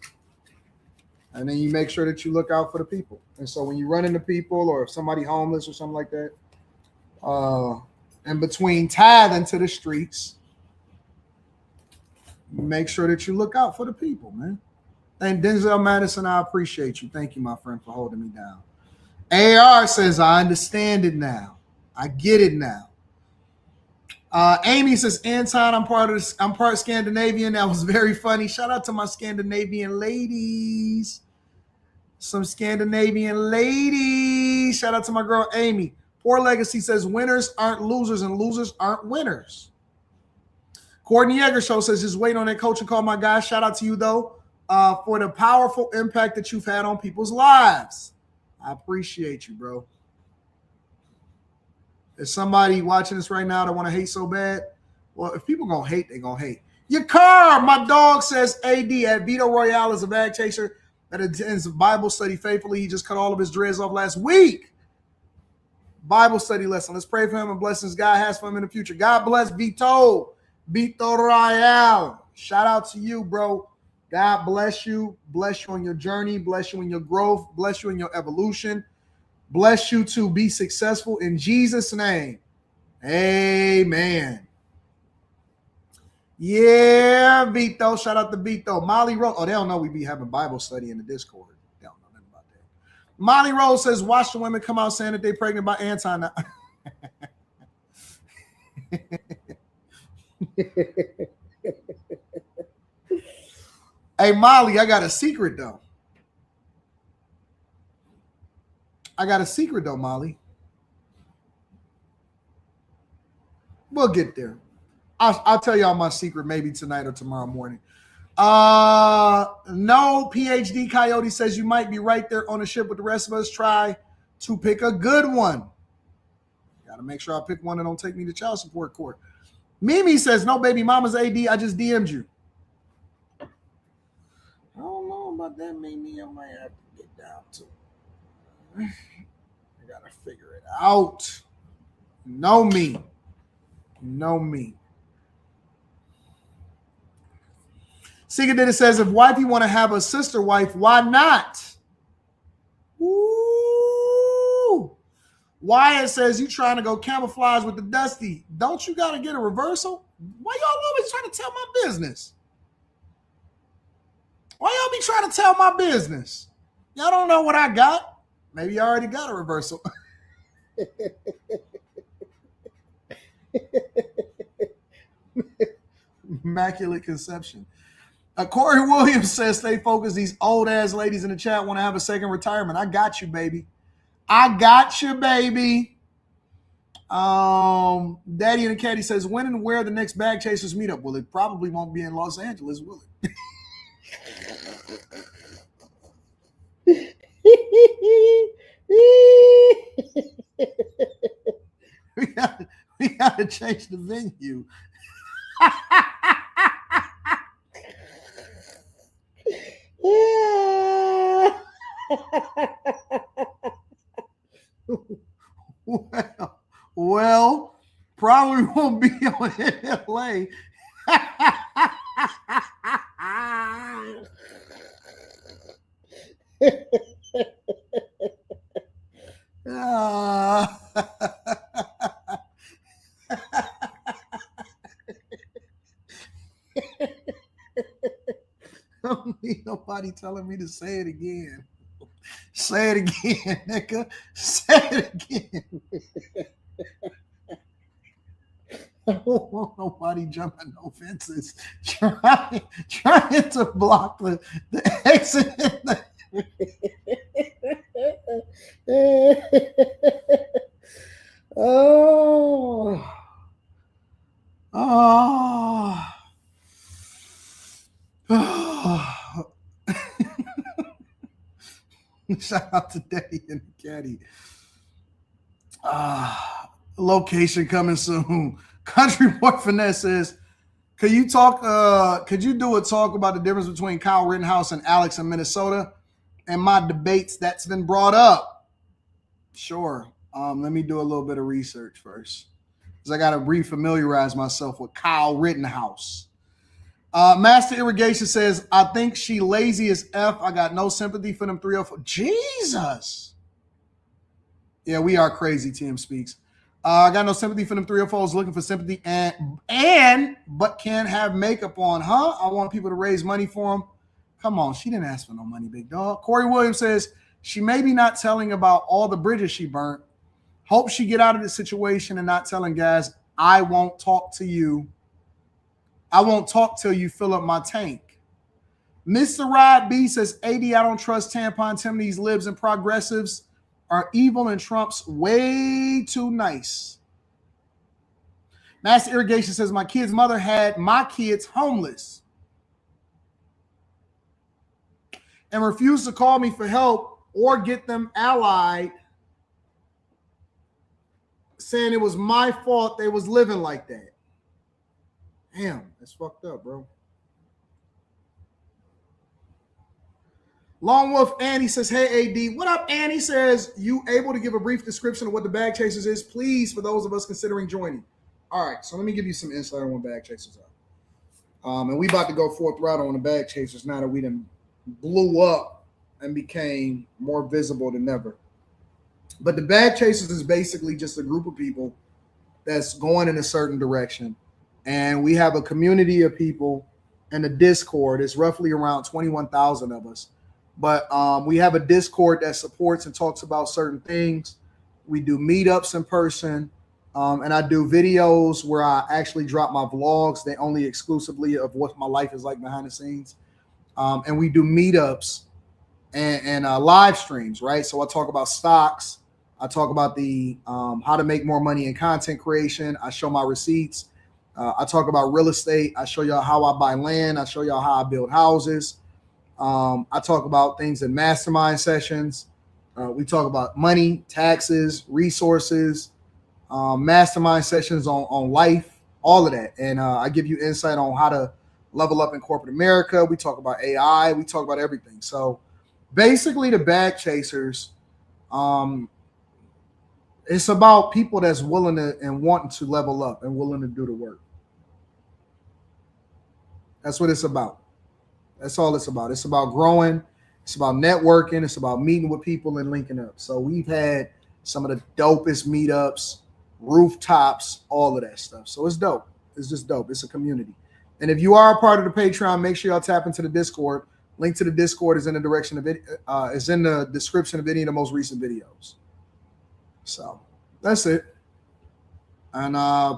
And then you make sure that you look out for the people. And so when you run into people or if somebody homeless or something like that, in between tithing to the streets, make sure that you look out for the people, man. And Denzel Madison, I appreciate you. Thank you, my friend, for holding me down. AR says, I understand it now. I get it now. Amy says, Anton, I'm part Scandinavian. That was very funny. Shout out to my Scandinavian ladies. Some Scandinavian ladies. Shout out to my girl, Amy. Poor Legacy says, winners aren't losers and losers aren't winners. Courtney Yeager Show says, just wait on that coach and call my guy. Shout out to you, though, for the powerful impact that you've had on people's lives. I appreciate you, bro. There's somebody watching this right now that want to hate so bad. Well, if people going to hate, they're going to hate. Your car, my dog says AD at Vito Royale is a bag chaser that attends Bible study faithfully. He just cut all of his dreads off last week. Bible study lesson. Let's pray for him and blessings God has for him in the future. God bless Vito Royale. Shout out to you, bro. God bless you. Bless you on your journey. Bless you in your growth. Bless you in your evolution. Bless you to be successful in Jesus' name. Amen. Yeah, Vito. Shout out to Vito. Molly Rose. Oh, they don't know we be having Bible study in the Discord. They don't know nothing about that. Molly Rose says, watch the women come out saying that they're pregnant by Anton now. Hey, Molly, I got a secret, though. Molly. We'll get there. I'll tell y'all my secret maybe tonight or tomorrow morning. No, PhD Coyote says you might be right there on the ship with the rest of us. Try to pick a good one. Got to make sure I pick one that don't take me to child support court. Mimi says, no, baby mama's AD. I just DM'd you. I don't know about that, Mimi. I might have to get down to it. I got to figure it out. Know me. Seeker Did It says, if wifey want to have a sister wife, why not? Ooh. Wyatt says, you trying to go camouflage with the Dusty. Don't you got to get a reversal? Why y'all always trying to tell my business? Why y'all be trying to tell my business? Y'all don't know what I got. Maybe you already got a reversal. Immaculate conception. Corey Williams says, stay focused. These old ass ladies in the chat want to have a second retirement. I got you, baby. Daddy and the Caddy says, when and where the next Bag Chasers meetup? Well, it probably won't be in Los Angeles, will it? we gotta change the venue. well, probably won't be on LA. I don't need nobody telling me to say it again. Say it again, nigga. Say it again. I don't want nobody jumping no fences. Trying to block the exit. Oh. Shout out to Daddy and the Caddy. Location coming soon. Country Boy Finesse says, could you do a talk about the difference between Kyle Rittenhouse and Alex in Minnesota and my debates that's been brought up? Sure. Let me do a little bit of research first, because I got to refamiliarize myself with Kyle Rittenhouse. Master Irrigation says, I think she lazy as F. I got no sympathy for them 304. Jesus. Yeah, we are crazy, Tim speaks. I got no sympathy for them 304s looking for sympathy but can't have makeup on, huh? I want people to raise money for them. Come on, she didn't ask for no money, big dog. Corey Williams says, she may be not telling about all the bridges she burnt. Hope she get out of the situation and not telling guys, I won't talk to you. I won't talk till you fill up my tank. Mr. Rod B says, AD, I don't trust tampon Tim. These libs and progressives are evil and Trump's way too nice. Master Irrigation says, my kid's mother had my kids homeless and refused to call me for help or get them allied, saying it was my fault they was living like that. Damn, that's fucked up, bro. Long Wolf Annie says, hey, AD. What up, Annie? Says, you able to give a brief description of what the Bag Chasers is, please, for those of us considering joining? All right, so let me give you some insight on what Bag Chasers are. And we about to go full throttle on the Bag Chasers now that we done blew up and became more visible than ever. But the Bag Chasers is basically just a group of people that's going in a certain direction. And we have a community of people in the Discord. It's roughly around 21,000 of us. But we have a Discord that supports and talks about certain things. We do meetups in person. And I do videos where I actually drop my vlogs. They only exclusively of what my life is like behind the scenes. And we do meetups and live streams, right? So I talk about stocks. I talk about the how to make more money in content creation. I show my receipts. I talk about real estate. I show y'all how I buy land. I show y'all how I build houses. I talk about things in mastermind sessions. We talk about money, taxes, resources, mastermind sessions on life, all of that. And I give you insight on how to level up in corporate America. We talk about AI. We talk about everything. So basically the Bag Chasers, it's about people that's willing to and wanting to level up and willing to do the work. That's what it's about. That's all it's about. It's about growing. It's about networking. It's about meeting with people and linking up. So we've had some of the dopest meetups, rooftops, all of that stuff. So it's dope. It's just dope. It's a community. And if you are a part of the Patreon, make sure y'all tap into the Discord. Link to the Discord is in the direction of it. Is in the description of any of the most recent videos. So that's it. And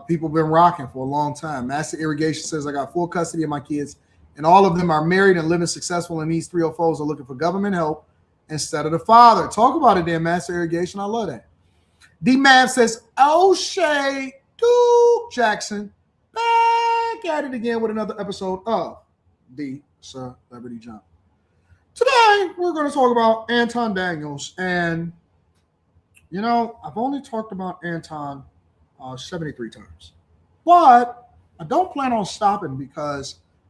people have been rocking for a long time. Master Irrigation says, I got full custody of my kids, and all of them are married and living successful, and these 304s are looking for government help instead of the father. Talk about it then, Master Irrigation. I love that. D-Mav says, O'Shea Duke Jackson back at it again with another episode of The Celebrity Jump. Today, we're going to talk about Anton Daniels. And, you know, I've only talked about Anton 73 times. But I don't plan on stopping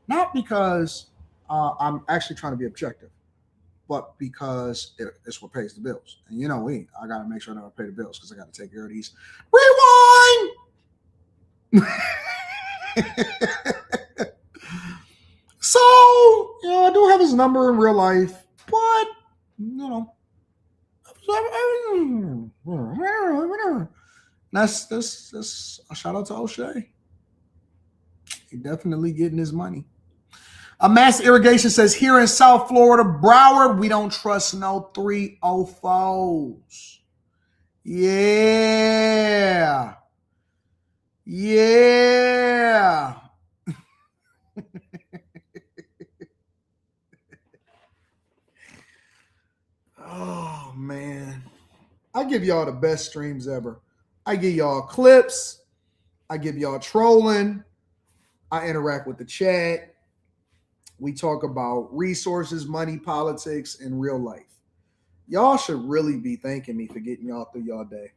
not because I'm actually trying to be objective, but because it's what pays the bills. And you know I got to make sure that I pay the bills because I got to take care of these. Rewind! So, you know, I do have his number in real life, but, you know, that's a shout out to O'Shea. He definitely getting his money. A Mass Irrigation says, here in South Florida, Broward, we don't trust no 304s. Yeah. Yeah. Oh, man. I give y'all the best streams ever. I give y'all clips. I give y'all trolling. I interact with the chat. We talk about resources, money, politics, and real life. Y'all should really be thanking me for getting y'all through y'all day.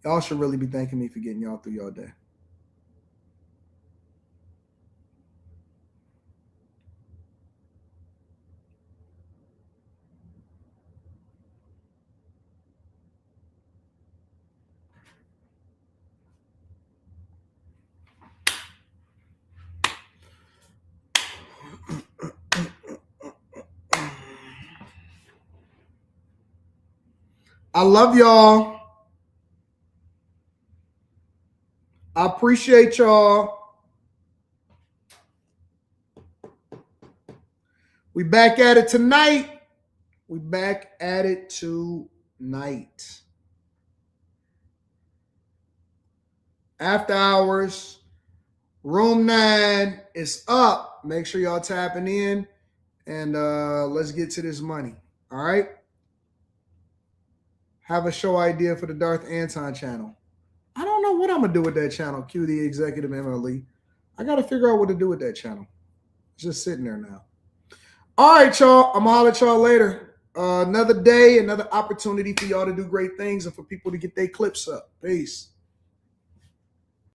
Y'all should really be thanking me for getting y'all through y'all day. I love y'all. I appreciate y'all. We back at it tonight. After hours. Room 9 is up. Make sure y'all tapping in. And let's get to this money. All right? Have a show idea for the Darth Anton channel. I don't know what I'm going to do with that channel. Cue the executive MLE. I got to figure out what to do with that channel. It's just sitting there now. All right, y'all. I'm going to holler at y'all later. Another day, another opportunity for y'all to do great things and for people to get their clips up. Peace.